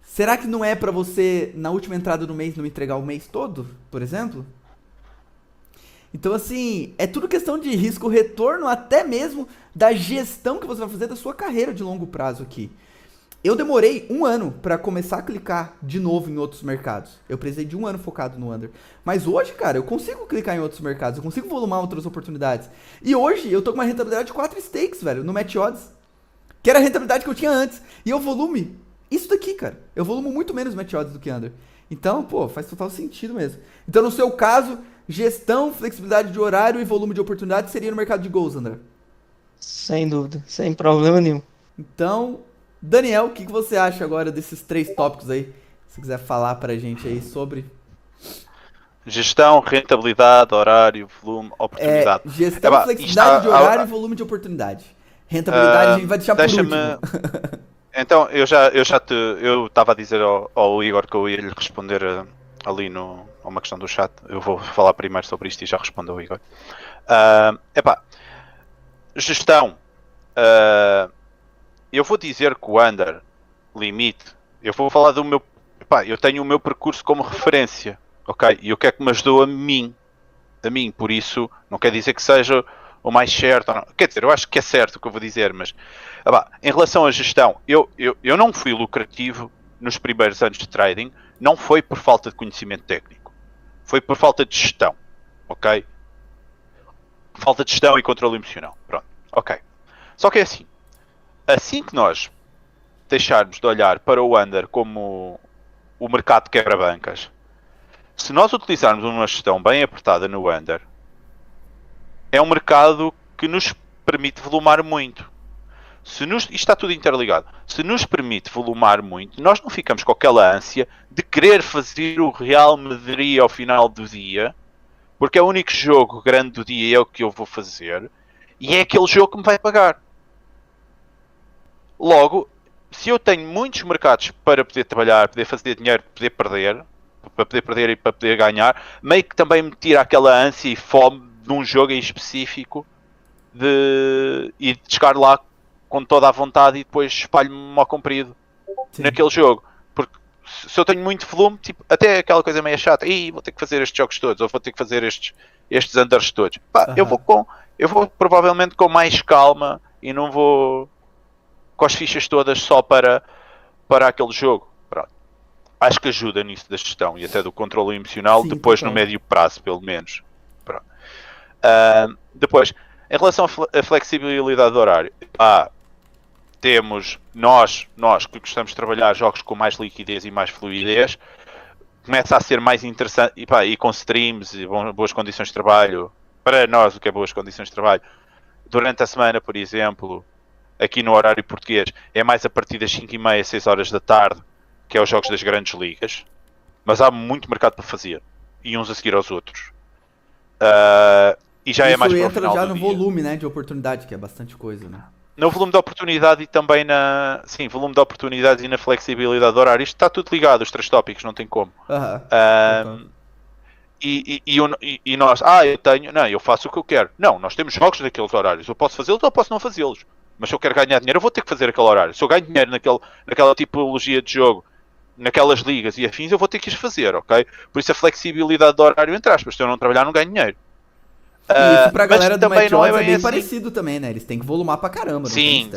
Será que não é pra você, na última entrada do mês, não entregar o mês todo, por exemplo? Então, assim, é tudo questão de risco-retorno, até mesmo da gestão que você vai fazer da sua carreira de longo prazo aqui. Eu demorei 1 ano pra começar a clicar de novo em outros mercados. Eu precisei de 1 ano focado no under. Mas hoje, cara, eu consigo clicar em outros mercados, eu consigo volumar outras oportunidades. E hoje eu tô com uma rentabilidade de 4 stakes, velho, no Match Odds. Que era a rentabilidade que eu tinha antes. E eu volume isso daqui, cara. Eu volumo muito menos Match Odds do que under. Então, pô, faz total sentido mesmo. Então, no seu caso, gestão, flexibilidade de horário e volume de oportunidade seria no mercado de gols, André. Sem dúvida, sem problema nenhum. Então, Daniel, o que você acha agora desses 3 tópicos aí? Se quiser falar pra gente aí sobre. Gestão, rentabilidade, horário, volume, oportunidade. Gestão, flexibilidade de horário e volume de oportunidade. Rentabilidade a gente vai deixar por último. Então, eu estava a dizer ao Igor que eu ia lhe responder ali a uma questão do chat. Eu vou falar primeiro sobre isto e já respondo ao Igor. Gestão. Eu vou dizer que o under limite. Eu vou falar do meu. Eu tenho o meu percurso como referência, ok? E o que é que me ajudou a mim, por isso não quer dizer que seja o mais certo ou não. Quer dizer, eu acho que é certo o que eu vou dizer, mas em relação à gestão, eu não fui lucrativo nos primeiros anos de trading, não foi por falta de conhecimento técnico, foi por falta de gestão, ok? Falta de gestão e controle emocional, pronto, ok. Só que é assim que nós deixarmos de olhar para o under como o mercado de quebra-bancas, se nós utilizarmos uma gestão bem apertada no under, é um mercado que nos permite volumar muito. isto está tudo interligado. Se nos permite volumar muito, nós não ficamos com aquela ânsia de querer fazer o Real Madrid ao final do dia, porque é o único jogo grande do dia e é o que eu vou fazer, e é aquele jogo que me vai pagar. Logo, se eu tenho muitos mercados para poder trabalhar, poder fazer dinheiro, poder perder, para poder perder e para poder ganhar, meio que também me tira aquela ânsia e fome de um jogo em específico e de chegar lá com toda a vontade e depois espalho-me ao comprido naquele jogo. Porque se eu tenho muito volume, tipo, até aquela coisa meio chata, vou ter que fazer estes jogos todos, ou vou ter que fazer estes unders todos. Pá, eu vou provavelmente com mais calma e não vou com as fichas todas só para aquele jogo. Pronto. Acho que ajuda nisso da gestão e até do controle emocional, depois no médio prazo, pelo menos. Pronto. Depois, em relação à flexibilidade do horário, temos nós que gostamos de trabalhar jogos com mais liquidez e mais fluidez, começa a ser mais interessante, e com streams e boas condições de trabalho, para nós o que é boas condições de trabalho, durante a semana, por exemplo, aqui no horário português, é mais a partir das 5h30, 6 horas da tarde, que é os jogos das grandes ligas, mas há muito mercado para fazer, e uns a seguir aos outros. E já isso é mais para o entra final já do no dia. volume, né, de oportunidade, que é bastante coisa, né? No volume de oportunidade e também volume de oportunidades e na flexibilidade do horário. Isto está tudo ligado, os 3 tópicos, não tem como. E nós, eu faço o que eu quero. Não, nós temos jogos naqueles horários. Eu posso fazê-los ou posso não fazê-los. Mas se eu quero ganhar dinheiro, eu vou ter que fazer aquele horário. Se eu ganho dinheiro naquela tipologia de jogo, naquelas ligas e afins, eu vou ter que os fazer, ok? Por isso a flexibilidade do horário, entre aspas, se eu não trabalhar, não ganho dinheiro. E isso pra galera do Match Odds é bem assim. parecido também, né? Eles têm que volumar pra caramba. Sim.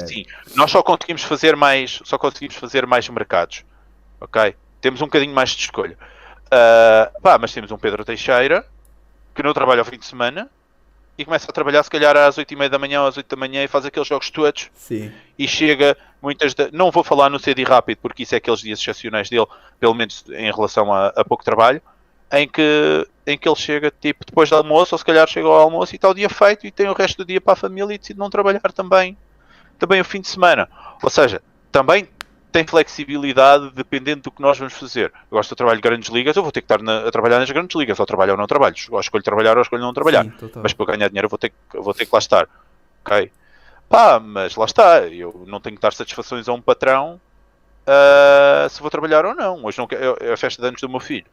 Nós só conseguimos fazer mais mercados, ok? Temos um bocadinho mais de escolha. Mas temos um Pedro Teixeira que não trabalha ao fim de semana e começa a trabalhar se calhar às 8h30 da manhã ou às 8 da manhã e faz aqueles jogos todos. Sim. E chega não vou falar no cedo e rápido porque isso é aqueles dias excepcionais dele, pelo menos em relação a pouco trabalho, em que ele chega tipo depois do almoço, ou se calhar chega ao almoço e está o dia feito e tem o resto do dia para a família e decide não trabalhar também o fim de semana. Ou seja, também tem flexibilidade dependendo do que nós vamos fazer. Eu gosto de trabalho de grandes ligas, eu vou ter que estar a trabalhar nas grandes ligas, ou trabalho ou não trabalho. Ou escolho trabalhar ou escolho não trabalhar. Sim, mas para ganhar dinheiro eu vou ter que lá estar. Ok? Mas lá está. Eu não tenho que dar satisfações a um patrão se vou trabalhar ou não. Hoje não é a festa de anos do meu filho.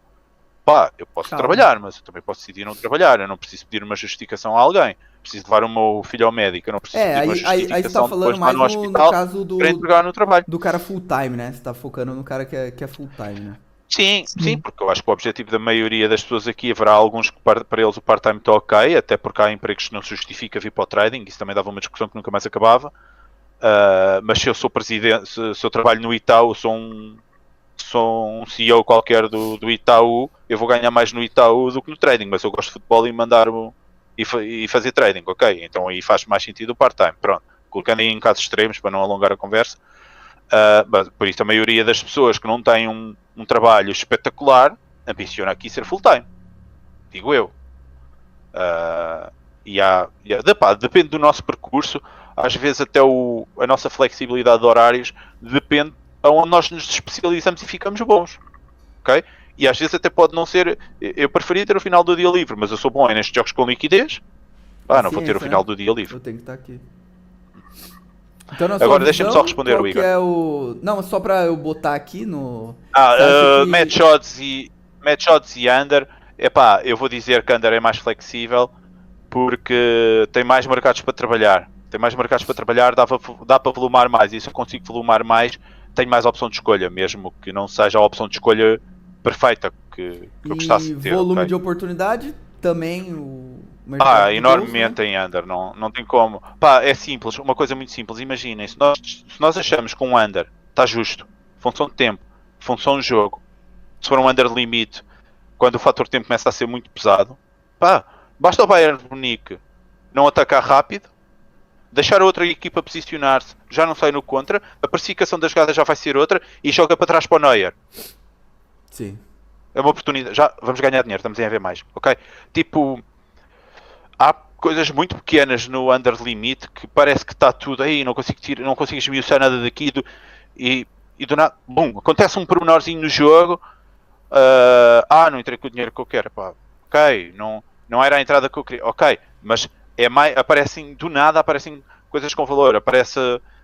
Eu posso trabalhar, mas eu também posso decidir não trabalhar. Eu não preciso pedir uma justificação a alguém. Preciso levar o meu filho ao médico. Eu não preciso pedir uma justificação aí você tá falando mais no hospital caso para entregar no trabalho. do cara full time, né? Você tá focando no cara que é full time, né? Sim, porque eu acho que o objetivo da maioria das pessoas aqui, haverá alguns que para eles o part-time está ok, até porque há empregos que não se justifica vir para o trading. Isso também dava uma discussão que nunca mais acabava. Mas se eu sou presidente, se eu trabalho no Itaú, sou um CEO qualquer do Itaú, eu vou ganhar mais no Itaú do que no trading, mas eu gosto de futebol e mandar e fazer trading, ok? Então aí faz mais sentido o part-time, pronto. Colocando aí em casos extremos para não alongar a conversa. Por isso a maioria das pessoas que não têm um trabalho espetacular ambiciona aqui ser full-time, digo eu. Depende do nosso percurso, às vezes até a nossa flexibilidade de horários depende aonde nós nos especializamos e ficamos bons, ok? E às vezes até pode não ser, eu preferia ter o final do dia livre, mas eu sou bom nestes jogos com liquidez, não vou ter o final do dia livre. Eu tenho que estar aqui. Então, agora deixa-me só responder o Igor. Não, só pra eu botar aqui no... Match odds e under, eu vou dizer que under é mais flexível porque tem mais mercados para trabalhar. Dá para volumar mais, e se eu consigo volumar mais, tenho mais opção de escolha, mesmo que não seja a opção de escolha perfeita que eu gostasse de ter. E volume de oportunidade, também o mercado enormemente gols, né? Em under, não tem como. É simples, uma coisa muito simples, imaginem, se nós achamos que um under está justo, função de tempo, função de jogo, se for um under limite, quando o fator tempo começa a ser muito pesado, basta o Bayern de Munique não atacar rápido, deixar a outra equipa posicionar-se, já não sai no contra, a precificação da jogada já vai ser outra e joga para trás para o Neuer. Sim. É uma oportunidade, já vamos ganhar dinheiro, estamos em haver mais, ok? Tipo, há coisas muito pequenas no under limit que parece que está tudo aí, não consigo esmiuçar nada daqui e do nada, bum, acontece um pormenorzinho no jogo, não entrei com o dinheiro que eu quero, pá, ok, não era a entrada que eu queria, ok, mas aparecem coisas com valor, aparece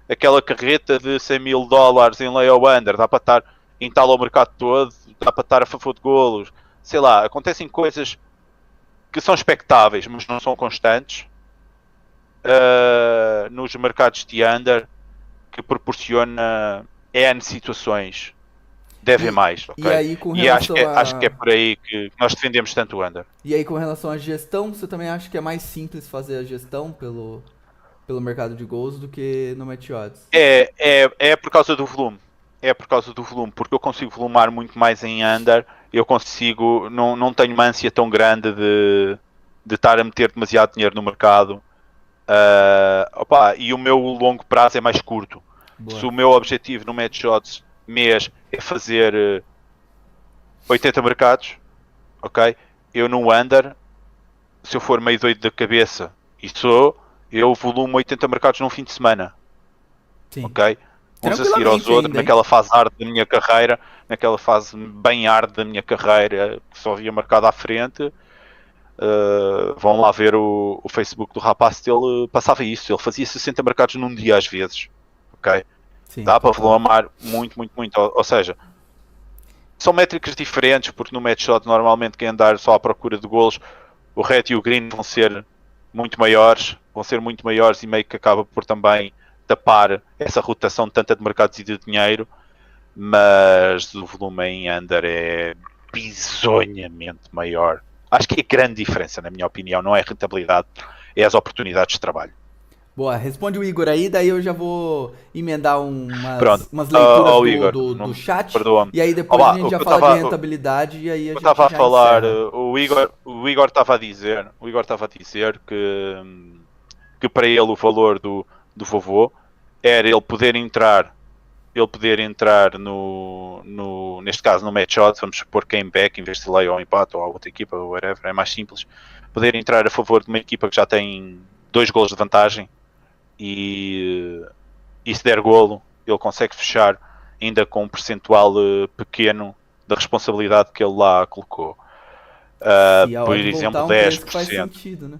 aquela carreta de $100,000 em lay ou under, dá para estar em tal ao mercado todo, dá para estar a favor de golos, sei lá, acontecem coisas que são expectáveis, mas não são constantes nos mercados de under, que proporciona N situações. Deve mais, ok? E aí, com relação acho que é por aí que nós defendemos tanto o under. E aí, com relação à gestão, você também acha que é mais simples fazer a gestão pelo mercado de gols do que no match odds? É por causa do volume. É por causa do volume, porque eu consigo volumar muito mais em under, eu consigo, não tenho uma ânsia tão grande de estar a meter demasiado dinheiro no mercado, e o meu longo prazo é mais curto. Boa. Se o meu objetivo no match odds mês é fazer 80 mercados, ok? Eu no under, se eu for meio doido da cabeça, eu volumo 80 mercados num fim de semana. Sim. Ok? Uns a seguir aos outros, naquela fase hard da minha carreira, naquela fase bem hard da minha carreira, que só havia marcado à frente. Vão lá ver o Facebook do rapaz, ele passava isso, ele fazia 60 mercados num dia às vezes. Ok? Sim, dá para volumar muito. Ou seja, são métricas diferentes, porque no match shot normalmente quem andar só à procura de golos, o red e o green vão ser muito maiores e meio que acaba por também tapar essa rotação tanta de mercados e de dinheiro, mas o volume em under é bizonhamente maior. Acho que é grande diferença, na minha opinião, não é a rentabilidade, é as oportunidades de trabalho. Boa, responde o Igor aí, daí eu já vou emendar umas leituras do chat. E aí depois a gente já fala de rentabilidade e aí a gente estava a falar, o Igor estava a dizer que para ele o valor do vovô era ele poder entrar neste caso no match odds, vamos supor que em back, em vez de lay ou empate ou a outra equipa, ou whatever, é mais simples, poder entrar a favor de uma equipa que já tem 2 golos de vantagem e se der golo, ele consegue fechar ainda com um percentual pequeno da responsabilidade que ele lá colocou. Por exemplo, 10%. Faz sentido, né?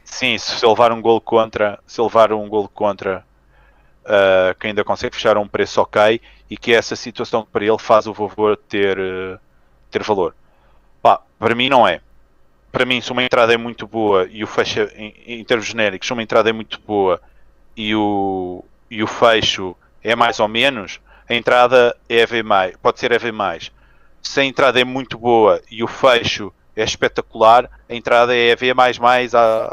Sim, se levar um golo contra, que ainda consegue fechar a um preço ok, e que essa situação para ele faz o vovô ter valor. Para mim não é. Para mim, se uma entrada é muito boa e o fecho, em termos genéricos, se uma entrada é muito boa e o fecho é mais ou menos, a entrada é EV+, pode ser EV+. Se a entrada é muito boa e o fecho é espetacular, a entrada é EV++,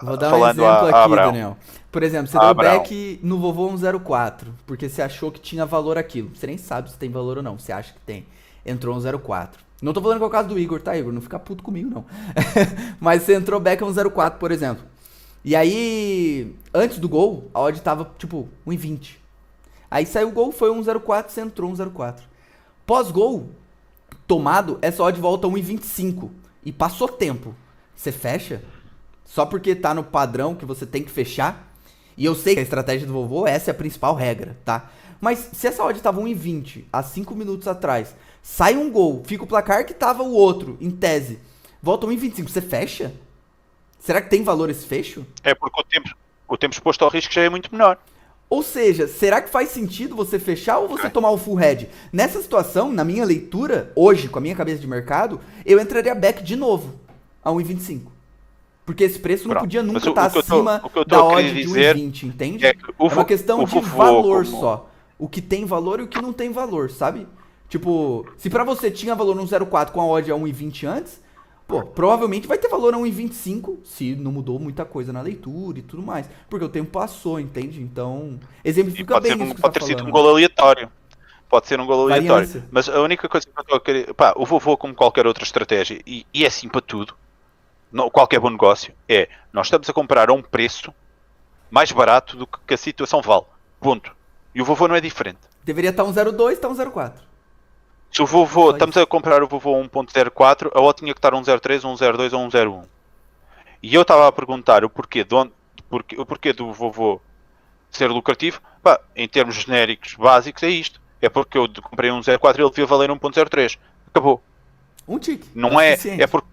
vou dar falando um exemplo aqui, Abraão. Daniel. Por exemplo, você deu back no vovô 104, porque você achou que tinha valor aquilo. Você nem sabe se tem valor ou não, você acha que tem. Entrou 104. Não tô falando que é o caso do Igor, tá, Igor? Não fica puto comigo, não. Mas você entrou back 104, por exemplo. E aí, antes do gol, a odd tava, tipo, 1,20. Aí saiu o gol, foi 1,04, você entrou 1,04. Pós-gol, tomado, essa odd volta a 1,25. E passou tempo. Você fecha, só porque tá no padrão que você tem que fechar. E eu sei que a estratégia do vovô, essa é a principal regra, tá? Mas se essa odd tava 1,20 há 5 minutos atrás, sai um gol, fica o placar que tava o outro, em tese, volta 1,25, você fecha? Será que tem valor esse fecho? É porque o tempo exposto ao risco já é muito menor. Ou seja, será que faz sentido você fechar ou você tomar o full head? Nessa situação, na minha leitura, hoje, com a minha cabeça de mercado, eu entraria back de novo a 1,25. Porque esse preço não podia nunca estar acima da odd de 1,20, entende? É uma questão de valor só. O que tem valor e o que não tem valor, sabe? Tipo, se pra você tinha valor no 0,4 com a odd a 1,20 antes, pô, provavelmente vai ter valor a 1,25 se não mudou muita coisa na leitura e tudo mais. Porque o tempo passou, entende? Então, exemplifica bem isso que pode ter sido um golo aleatório. Pode ser um golo aleatório. Mas a única coisa que eu estou a querer... o vovô, como qualquer outra estratégia, e é assim para tudo, qualquer bom negócio, nós estamos a comprar a um preço mais barato do que a situação vale. Ponto. E o vovô não é diferente. Deveria estar 1,02, está 1,04. Se o vovô, estamos a comprar o vovô 1.04, a odd tinha que estar 1.03, 1.02 ou 1.01. E eu estava a perguntar o porquê, o porquê do vovô ser lucrativo. Pá, em termos genéricos básicos é isto. É porque eu comprei um 04 e ele devia valer 1.03. Acabou. Um tique. Não é, é porque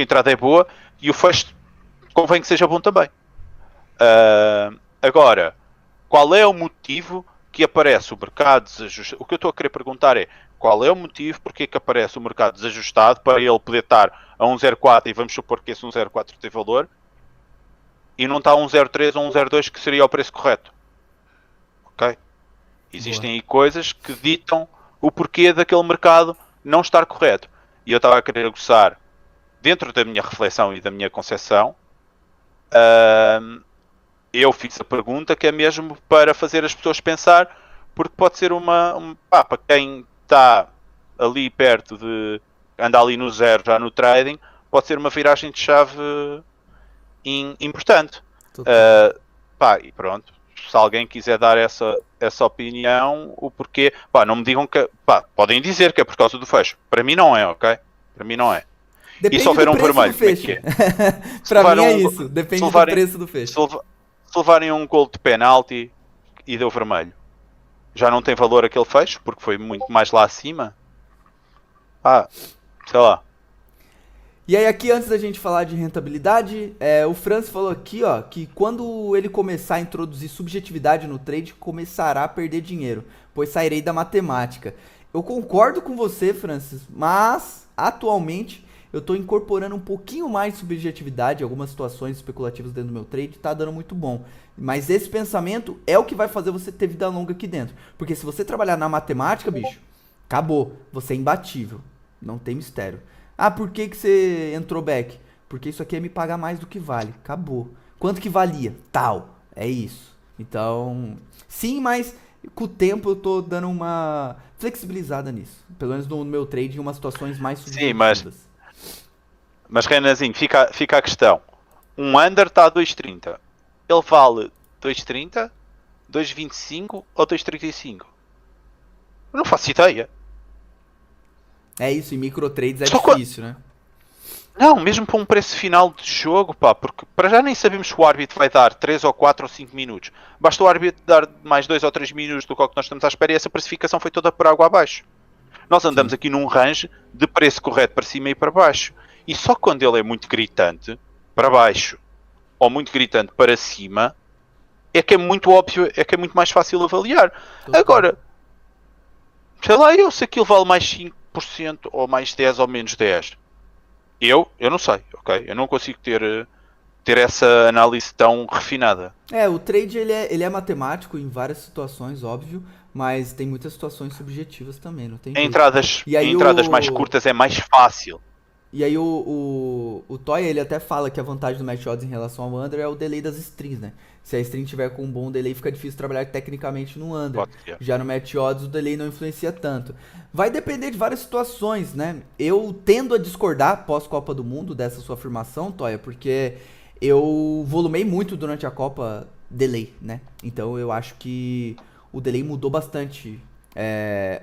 a entrada é boa e o fecho convém que seja bom também. Agora, qual é o motivo que aparece o mercado desajustado? O que eu estou a querer perguntar é qual é o motivo porque que aparece o mercado desajustado para ele poder estar a 1.04 e vamos supor que esse 1.04 tem valor e não está a 1.03 ou 1.02 que seria o preço correto. Ok? Existem aí coisas que ditam o porquê daquele mercado não estar correto. E eu estava a querer gostar, dentro da minha reflexão e da minha concepção, eu fiz a pergunta que é mesmo para fazer as pessoas pensar, porque pode ser para quem está ali perto de, anda ali no zero já no trading, pode ser uma viragem de chave importante. E pronto, se alguém quiser dar essa opinião, o porquê, não me digam que, podem dizer que é por causa do fecho. Para mim não é, ok? Para mim não é. Depende e se houver do um preço vermelho, do fecho. como é que é? Pra mim é isso, depende do preço do fecho. Se levarem um gol de penalti e deu vermelho, já não tem valor aquele fecho, porque foi muito mais lá acima? Sei lá. E aí aqui, antes da gente falar de rentabilidade, o Francis falou aqui, ó, que quando ele começar a introduzir subjetividade no trade, começará a perder dinheiro, pois sairei da matemática. Eu concordo com você, Francis, mas atualmente eu estou incorporando um pouquinho mais de subjetividade em algumas situações especulativas dentro do meu trade, tá dando muito bom. Mas esse pensamento é o que vai fazer você ter vida longa aqui dentro. Porque se você trabalhar na matemática, bicho, acabou, você é imbatível, não tem mistério. Por que você entrou back? Porque isso aqui é me pagar mais do que vale. Acabou. Quanto que valia? Tal. É isso. Então, sim, mas com o tempo eu tô dando uma flexibilizada nisso. Pelo menos no meu trade em umas situações mais subjetivas. Sim, mas Renazinho, fica a questão. Um under está a 2.30. Ele vale 2.30, 2.25 ou 2.35? Eu não faço ideia. É isso, em micro trades é difícil, né? Não, mesmo para um preço final de jogo, porque para já nem sabemos se o árbitro vai dar 3 ou 4 ou 5 minutos. Basta o árbitro dar mais 2 ou 3 minutos do que nós estamos à espera e essa precificação foi toda por água abaixo. Nós andamos aqui num range de preço correto para cima e para baixo. E só quando ele é muito gritante para baixo ou muito gritante para cima é que é muito óbvio, é que é muito mais fácil avaliar. Agora, sei lá, se aquilo vale mais 5% ou mais 10 ou menos 10. Eu não sei, ok? Eu não consigo ter essa análise tão refinada. O trade ele é matemático em várias situações, óbvio, mas tem muitas situações subjetivas também, não tem jeito. Em entradas mais curtas é mais fácil. E aí o Toy, ele até fala que a vantagem do match odds em relação ao under é o delay das strings, né? Se a string tiver com um bom delay, fica difícil trabalhar tecnicamente no under. Já no match odds, o delay não influencia tanto. Vai depender de várias situações, né? Eu tendo a discordar pós-Copa do Mundo dessa sua afirmação, Toya, porque eu volumei muito durante a Copa delay, né? Então eu acho que o delay mudou bastante.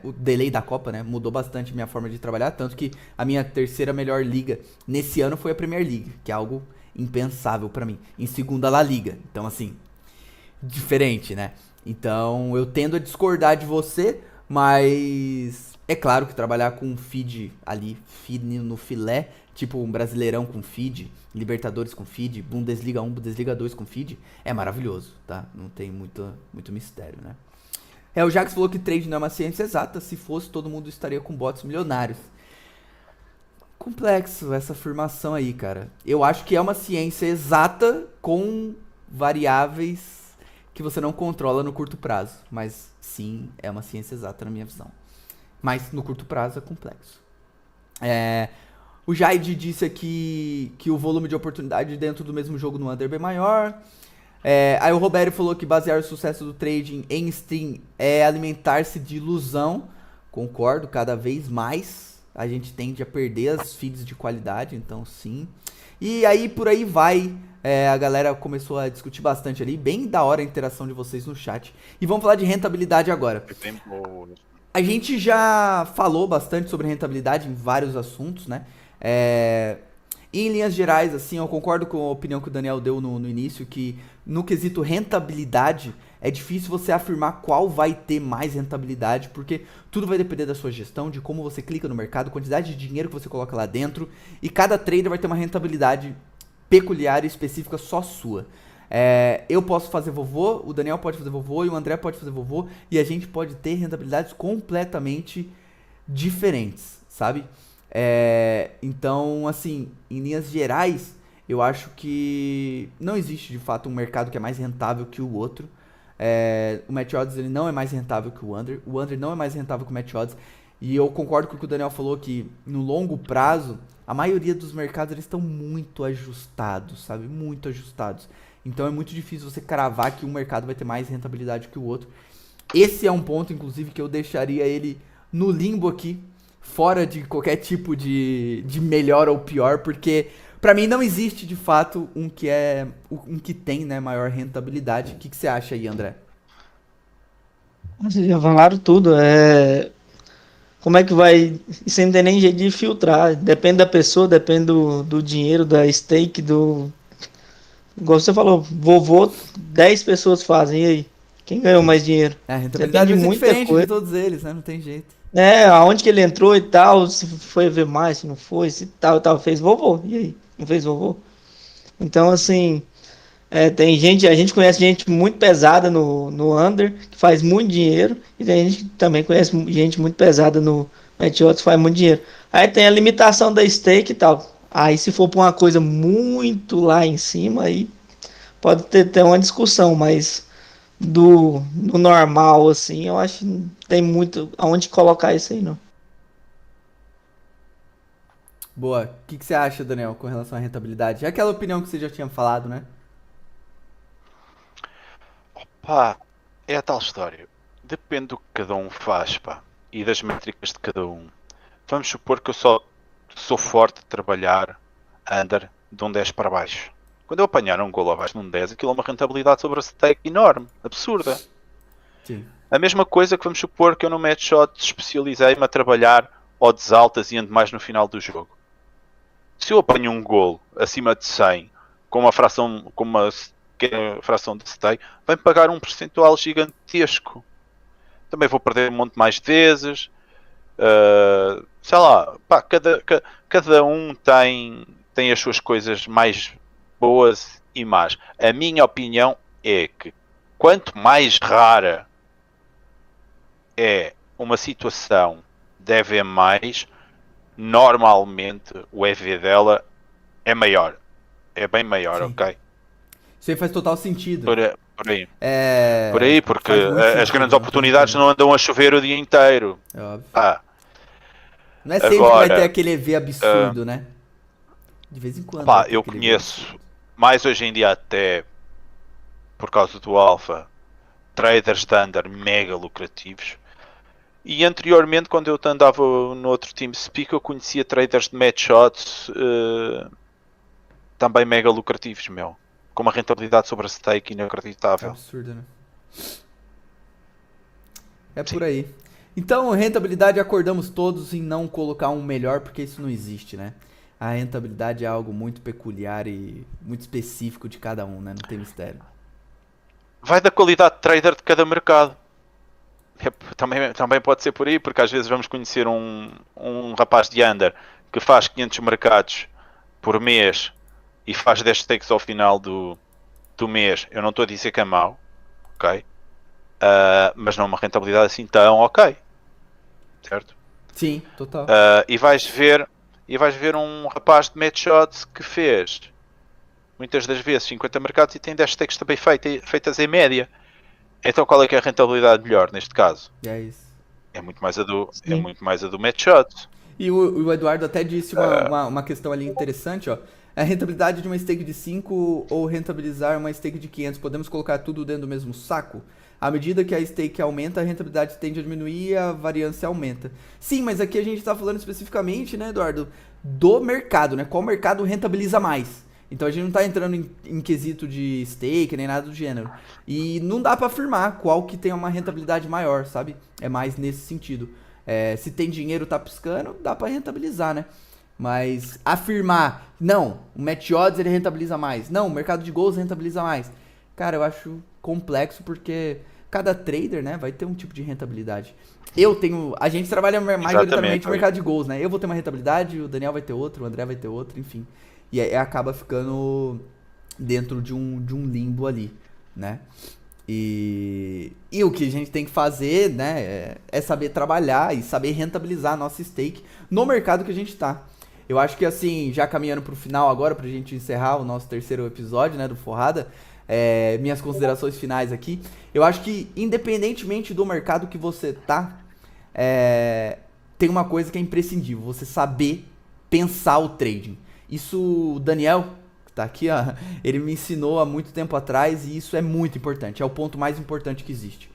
O delay da Copa, né? Mudou bastante minha forma de trabalhar. Tanto que a minha terceira melhor liga nesse ano foi a Premier League, que é algo impensável pra mim. Em segunda, La Liga. Então, assim, diferente, né? Então, eu tendo a discordar de você, mas é claro que trabalhar com feed ali, feed no filé, tipo um Brasileirão com feed, Libertadores com feed, Bundesliga 1, Bundesliga 2 com feed, é maravilhoso, tá? Não tem muito mistério, né? O Jax falou que trade não é uma ciência exata. Se fosse, todo mundo estaria com bots milionários. Complexo essa afirmação aí, cara. Eu acho que é uma ciência exata com variáveis que você não controla no curto prazo. Mas sim, é uma ciência exata na minha visão. Mas no curto prazo é complexo. O Jaide disse aqui que o volume de oportunidade dentro do mesmo jogo no under é bem maior. Aí o Roberto falou que basear o sucesso do trading em stream é alimentar-se de ilusão. Concordo, cada vez mais a gente tende a perder as feeds de qualidade, então sim. E aí por aí vai, a galera começou a discutir bastante ali, bem da hora a interação de vocês no chat. E vamos falar de rentabilidade agora. A gente já falou bastante sobre rentabilidade em vários assuntos, né? Em linhas gerais, assim, eu concordo com a opinião que o Daniel deu no início, que no quesito rentabilidade, é difícil você afirmar qual vai ter mais rentabilidade, porque tudo vai depender da sua gestão, de como você clica no mercado, quantidade de dinheiro que você coloca lá dentro, e cada trader vai ter uma rentabilidade peculiar e específica só sua. Eu posso fazer vovô, o Daniel pode fazer vovô, e o André pode fazer vovô, e a gente pode ter rentabilidades completamente diferentes, sabe? Então, assim, em linhas gerais, eu acho que não existe de fato um mercado que é mais rentável que o outro. O Match Odds ele não é mais rentável que o Under não é mais rentável que o Match Odds. E eu concordo com o que o Daniel falou, que no longo prazo, a maioria dos mercados eles estão muito ajustados, sabe? Muito ajustados. Então é muito difícil você cravar que um mercado vai ter mais rentabilidade que o outro. Esse é um ponto, inclusive, que eu deixaria ele no limbo aqui, fora de qualquer tipo de melhor ou pior, porque pra mim não existe de fato um que tem, né, maior rentabilidade. O que você acha aí, André? Vocês já falaram tudo. Como é que vai. Isso não tem nem jeito de filtrar. Depende da pessoa, depende do dinheiro, da stake, do. Igual você falou, vovô, 10 pessoas fazem. E aí? Quem ganhou mais dinheiro? A rentabilidade vai ser diferente de todos eles, né? Não tem jeito. Aonde que ele entrou e tal, se foi ver mais, se não foi, se tal, fez vovô. E aí? Não fez vovô? Então, assim, tem gente, a gente conhece gente muito pesada no Under, que faz muito dinheiro, e tem gente que também conhece gente muito pesada no Match Odds, que faz muito dinheiro. Aí tem a limitação da stake e tal. Aí se for pra uma coisa muito lá em cima, aí pode ter uma discussão, mas do normal, assim, eu acho que não tem muito aonde colocar isso aí, não. Boa. O que você acha, Daniel, com relação à rentabilidade? É aquela opinião que você já tinha falado, né? Pá, é a tal história. Depende do que cada um faz, pá. E das métricas de cada um. Vamos supor que eu só sou forte de trabalhar under de um 10 para baixo. Quando eu apanhar um golo abaixo de um 10, aquilo é uma rentabilidade sobre a stake enorme, absurda. Sim. A mesma coisa que vamos supor que eu no Match Shot especializei-me a trabalhar odds altas e ando mais no final do jogo. Se eu apanho um golo acima de 100 com uma fração, fração de stake, vai-me pagar um percentual gigantesco. Também vou perder um monte mais de vezes. Sei lá, pá, cada um tem as suas coisas mais boas e más. A minha opinião é que quanto mais rara é uma situação de EV+, normalmente o EV dela é maior. É bem maior, sim. Ok? Isso aí faz total sentido. Por aí. Por aí, porque as grandes oportunidades não andam a chover o dia inteiro. É óbvio. Ah. Não é sempre que vai ter aquele EV absurdo, né? De vez em quando. Pá, eu conheço, mais hoje em dia até, por causa do Alpha, traders de under mega lucrativos. E anteriormente, quando eu andava no outro TeamSpeak, eu conhecia traders de Match Odds também mega lucrativos, meu. Com uma rentabilidade sobre a stake inacreditável. É absurdo, né? É por aí. Então, rentabilidade, acordamos todos em não colocar um melhor, porque isso não existe, né? A rentabilidade é algo muito peculiar e muito específico de cada um, né? Não tem mistério. Vai da qualidade de trader de cada mercado. Também pode ser por aí, porque às vezes vamos conhecer um rapaz de under que faz 500 mercados por mês e faz 10 stakes ao final do mês. Eu não estou a dizer que é mau, ok? Mas não é uma rentabilidade assim tão ok. Certo? Sim, total. E vais ver um rapaz de Match Odds que fez muitas das vezes 50 mercados e tem 10 stakes também feitas em média. Então qual é que é a rentabilidade melhor neste caso? É isso. É muito mais a do Match Odds. E o Eduardo até disse uma questão ali interessante, ó. A rentabilidade de uma stake de 5 ou rentabilizar uma stake de 500, podemos colocar tudo dentro do mesmo saco? À medida que a stake aumenta, a rentabilidade tende a diminuir e a variância aumenta. Sim, mas aqui a gente está falando especificamente, né, Eduardo, do mercado, né? Qual mercado rentabiliza mais? Então a gente não está entrando em quesito de stake nem nada do gênero. E não dá para afirmar qual que tem uma rentabilidade maior, sabe? É mais nesse sentido. Se tem dinheiro tá piscando, dá para rentabilizar, né? Mas afirmar, não, o match odds ele rentabiliza mais. Não, o mercado de gols rentabiliza mais. Cara, eu acho complexo porque cada trader, né, vai ter um tipo de rentabilidade. A gente trabalha majoritariamente no mercado de gols, né? Eu vou ter uma rentabilidade, o Daniel vai ter outro, o André vai ter outro, enfim. E aí acaba ficando dentro de um limbo ali, né? E o que a gente tem que fazer, né, é saber trabalhar e saber rentabilizar a nossa stake no mercado que a gente tá. Eu acho que assim, já caminhando pro final agora, pra gente encerrar o nosso terceiro episódio, né, do Forrada, minhas considerações finais aqui. Eu acho que, independentemente do mercado que você tá, tem uma coisa que é imprescindível, você saber pensar o trading. Isso o Daniel, que tá aqui, ó, ele me ensinou há muito tempo atrás e isso é muito importante, é o ponto mais importante que existe.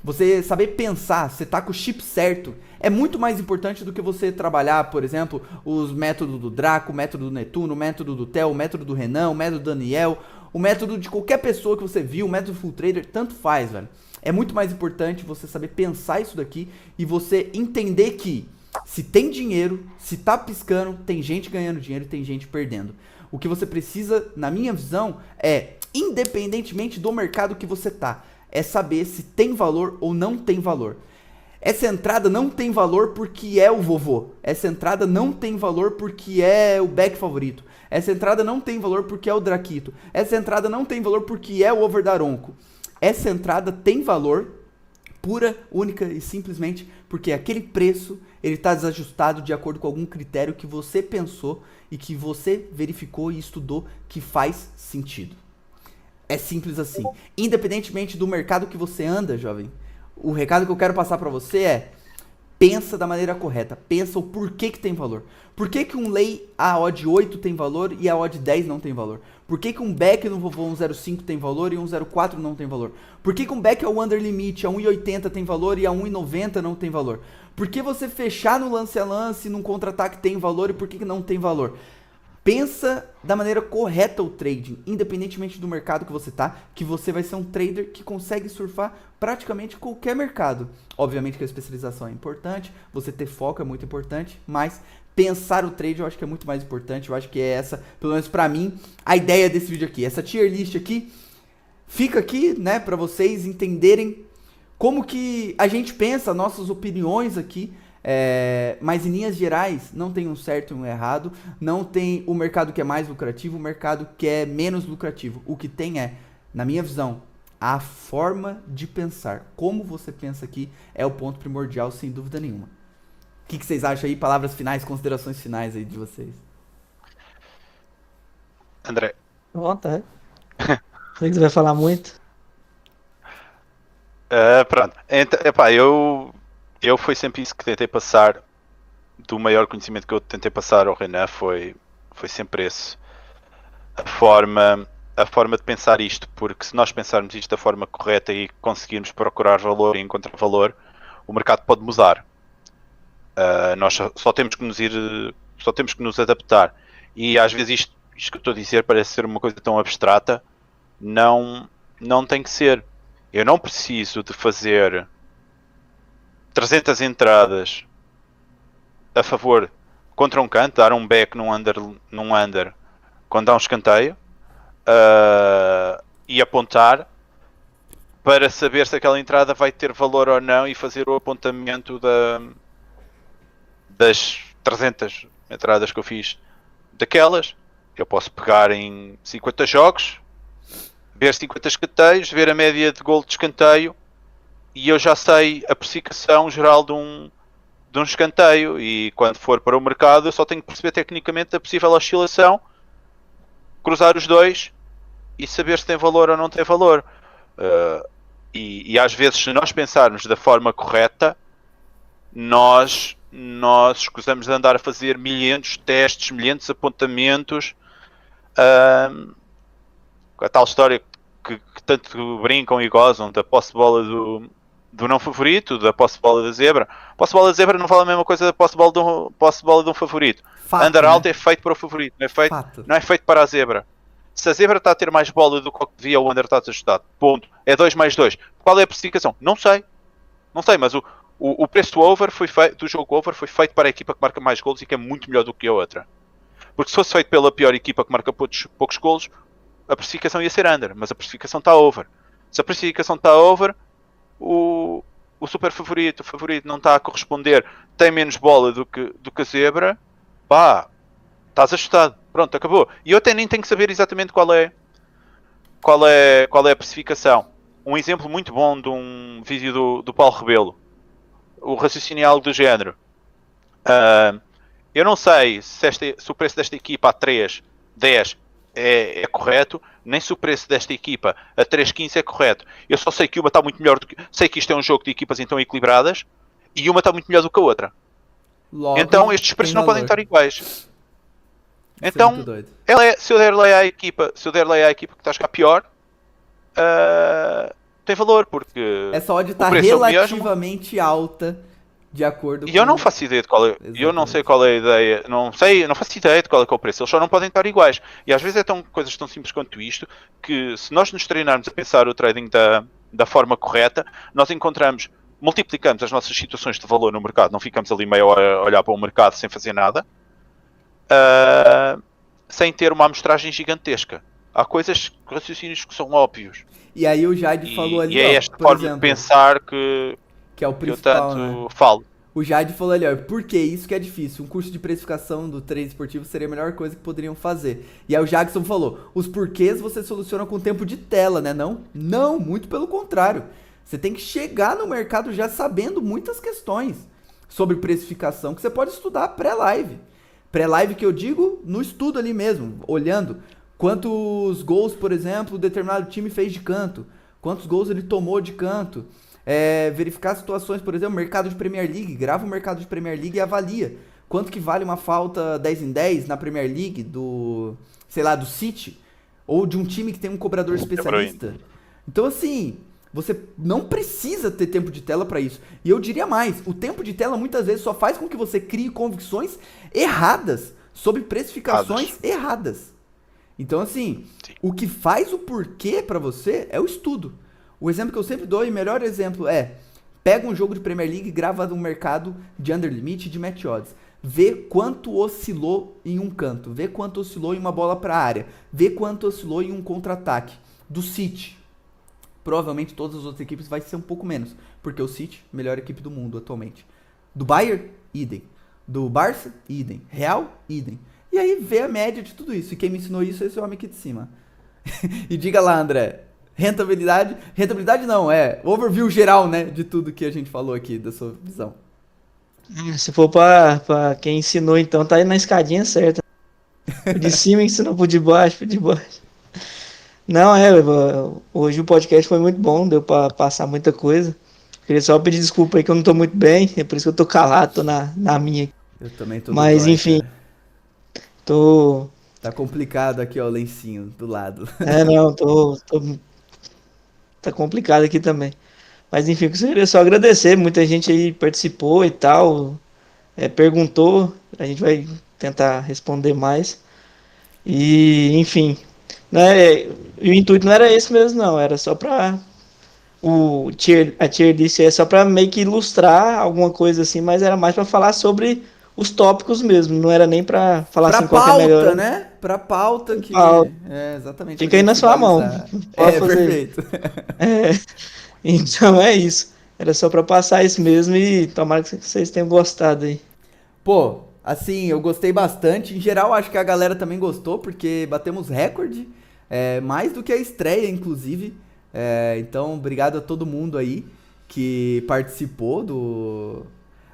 Você saber pensar, você tá com o chip certo, é muito mais importante do que você trabalhar, por exemplo, os métodos do Draco, o método do Netuno, o método do Theo, o método do Renan, o método do Daniel, o método de qualquer pessoa que você viu, o método Full Trader, tanto faz, velho. É muito mais importante você saber pensar isso daqui e você entender que se tem dinheiro, se tá piscando, tem gente ganhando dinheiro e tem gente perdendo. O que você precisa, na minha visão, independentemente do mercado que você tá, é saber se tem valor ou não tem valor. Essa entrada não tem valor porque é o vovô. Essa entrada não tem valor porque é o back favorito. Essa entrada não tem valor porque é o Draquito. Essa entrada não tem valor porque é o Over Daronco. Essa entrada tem valor pura, única e simplesmente porque aquele preço ele está desajustado de acordo com algum critério que você pensou e que você verificou e estudou que faz sentido. É simples assim. Independentemente do mercado que você anda, jovem, o recado que eu quero passar pra você é: pensa da maneira correta. Pensa o porquê que tem valor. Por que um lay a odd 8 tem valor e a odd 10 não tem valor? Por que um back no vovô 1.05 tem valor e 1.04 não tem valor? Por que um back ao under limit a 1.80 tem valor e a 1.90 não tem valor? Por que você fechar no lance a lance num contra-ataque tem valor e por que não tem valor? Pensa da maneira correta o trading, independentemente do mercado que você tá, que você vai ser um trader que consegue surfar praticamente qualquer mercado. Obviamente que a especialização é importante, você ter foco é muito importante, mas pensar o trade eu acho que é muito mais importante. Eu acho que é essa, pelo menos pra mim, a ideia desse vídeo aqui. Essa tier list aqui, fica aqui, né, pra vocês entenderem como que a gente pensa, nossas opiniões aqui. Mas em linhas gerais não tem um certo e um errado, não tem o mercado que é mais lucrativo, o mercado que é menos lucrativo. O que tem na minha visão, a forma de pensar. Como você pensa aqui é o ponto primordial, sem dúvida nenhuma. O que vocês acham aí? Palavras finais, considerações finais aí de vocês. André. Vontade. Sei que você vai falar muito. Pronto. Então, eu foi sempre isso que tentei passar. Do maior conhecimento que eu tentei passar ao Renan foi sempre esse. A forma de pensar isto, porque se nós pensarmos isto da forma correta e conseguirmos procurar valor e encontrar valor, o mercado pode mudar. Nós só temos que nos adaptar. E às vezes isto que eu estou a dizer parece ser uma coisa tão abstrata. Não tem que ser. Eu não preciso de fazer 300 entradas a favor contra um canto, dar um back num under quando dá um escanteio e apontar para saber se aquela entrada vai ter valor ou não e fazer o apontamento das 300 entradas que eu fiz daquelas. Eu posso pegar em 50 jogos, ver 50 escanteios, ver a média de gol de escanteio e eu já sei a precificação geral de um escanteio e quando for para o mercado eu só tenho que perceber tecnicamente a possível oscilação, cruzar os dois e saber se tem valor ou não tem valor. E às vezes, se nós pensarmos da forma correta, nós escusamos de andar a fazer milhentos testes, milhentos apontamentos. A tal história que tanto brincam e gozam da posse de bola do não favorito, da posse de bola da zebra. A posse de bola da zebra não vale a mesma coisa da posse de bola de um favorito. Fato, Under né? alto é feito para o favorito, não é feito para a zebra. Se a zebra está a ter mais bola do que devia, o under está desajustado. Ponto. É 2 mais 2. Qual é a precificação? Não sei, mas O preço do over do jogo over foi feito para a equipa que marca mais golos e que é muito melhor do que a outra. Porque se fosse feito pela pior equipa que marca poucos golos, a precificação ia ser under, mas a precificação está over. Se a precificação está over, o super favorito, o favorito não está a corresponder, tem menos bola do que a zebra, pá, estás ajustado, pronto, acabou. E eu até nem tenho que saber exatamente qual é a precificação. Um exemplo muito bom de um vídeo do Paulo Rebelo, o raciocínio do género. Eu não sei se o preço desta equipa a 3,10 é correto, nem se o preço desta equipa a 3,15 é correto. Eu só sei que uma está muito melhor do que... Sei que isto é um jogo de equipas então equilibradas e uma está muito melhor do que a outra. Logo, então estes preços não podem estar iguais. Então, se eu der lei à equipa que está a jogar pior, tem valor, porque essa odd está relativamente alta. De acordo e eu não faço ideia de qual é. Eu não sei qual é a ideia. Não faço ideia de qual é que é o preço. Eles só não podem estar iguais. E às vezes coisas tão simples quanto isto, que se nós nos treinarmos a pensar o trading da forma correta, nós multiplicamos as nossas situações de valor no mercado. Não ficamos ali meia hora a olhar para o mercado sem fazer nada. Sem ter uma amostragem gigantesca. Há raciocínios que são óbvios. E aí o Jade falou ali, e é esta forma exemplo, de pensar que é o principal, eu tanto falo. O Jade falou ali, ó, por que isso que é difícil? Um curso de precificação do trade esportivo seria a melhor coisa que poderiam fazer. E aí o Jackson falou, os porquês você soluciona com tempo de tela, né? Não, muito pelo contrário. Você tem que chegar no mercado já sabendo muitas questões sobre precificação que você pode estudar pré-live. Pré-live que eu digo no estudo ali mesmo, olhando quantos gols, por exemplo, determinado time fez de canto, quantos gols ele tomou de canto. Verificar situações, por exemplo, mercado de Premier League, grava o mercado de Premier League e avalia quanto que vale uma falta 10 em 10 na Premier League do City, ou de um time que tem um cobrador especialista. Então assim, você não precisa ter tempo de tela para isso. E eu diria mais, o tempo de tela muitas vezes só faz com que você crie convicções erradas sobre precificações erradas. Então assim, o que faz o porquê para você é o estudo. O exemplo que eu sempre dou, e o melhor exemplo pega um jogo de Premier League e grava no mercado de under limit e de match odds. Vê quanto oscilou em um canto, vê quanto oscilou em uma bola para a área, vê quanto oscilou em um contra-ataque do City. Provavelmente todas as outras equipes vai ser um pouco menos, porque o City, melhor equipe do mundo atualmente. Do Bayern, idem. Do Barça, idem. Real, idem. E aí vê a média de tudo isso. E quem me ensinou isso é esse homem aqui de cima. E diga lá, André. Rentabilidade não, overview geral, né, de tudo que a gente falou aqui, da sua visão. Se for pra quem ensinou, então tá aí na escadinha certa. De cima ensinou por de baixo. Não, hoje o podcast foi muito bom, deu pra passar muita coisa. Queria só pedir desculpa aí que eu não tô muito bem, é por isso que eu tô calado, tô na minha. Eu também tô. Mas enfim, tô... Tá complicado aqui, ó, o lencinho do lado. Tá complicado aqui também. Mas enfim, eu queria só agradecer. Muita gente aí participou e tal. Perguntou. A gente vai tentar responder mais. E, enfim. Né, o intuito não era esse mesmo, não. Era só pra... A tier list é só pra meio que ilustrar alguma coisa assim. Mas era mais pra falar sobre os tópicos mesmo. Não era nem pra falar pra assim pauta, qual que é melhor. Né? Pra pauta que... exatamente. Fica aí na sua mão. Perfeito. Então é isso. Era só pra passar isso mesmo e tomara que vocês tenham gostado aí. Pô, assim, eu gostei bastante. Em geral, acho que a galera também gostou, porque batemos recorde. Mais do que a estreia, inclusive. Então, obrigado a todo mundo aí que participou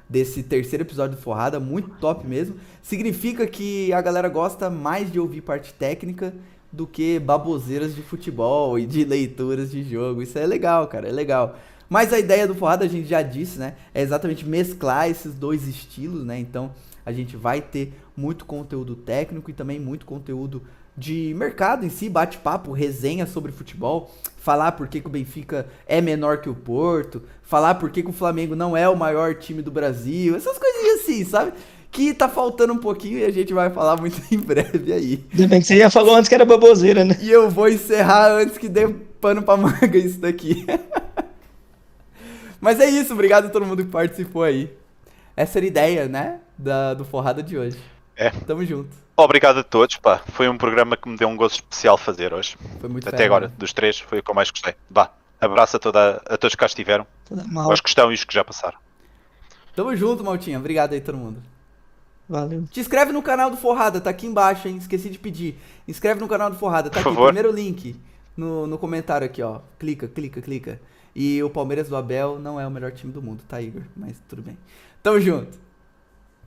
desse terceiro episódio do Forrada, muito top mesmo. Significa que a galera gosta mais de ouvir parte técnica do que baboseiras de futebol e de leituras de jogo. Isso é legal, cara, é legal. Mas a ideia do Forrada, a gente já disse, né, é exatamente mesclar esses dois estilos, né? Então, a gente vai ter muito conteúdo técnico e também muito conteúdo de mercado em si, bate-papo, resenha sobre futebol, falar por que o Benfica é menor que o Porto, falar por que o Flamengo não é o maior time do Brasil, essas coisinhas assim, sabe? Que tá faltando um pouquinho e a gente vai falar muito em breve aí. Ainda bem que você já falou antes que era baboseira, né? E eu vou encerrar antes que dê pano pra manga isso daqui. Mas é isso, obrigado a todo mundo que participou aí. Essa era a ideia, né? Do Forrada de hoje. É. Tamo junto. Obrigado a todos, pá. Foi um programa que me deu um gosto especial fazer hoje. Foi muito Até fera, agora, né? dos 3, foi o que eu mais gostei. Vá, abraço a todos que cá estiveram, Toda mal. aos que estão e os que já passaram. Tamo junto, Maltinha. Obrigado aí, todo mundo. Valeu. Te inscreve no canal do Forrada, tá aqui embaixo, hein? Esqueci de pedir. Inscreve no canal do Forrada, tá Por aqui, favor. primeiro link no comentário aqui, ó. Clica. E o Palmeiras do Abel não é o melhor time do mundo, tá, Igor? Mas tudo bem. Tamo junto.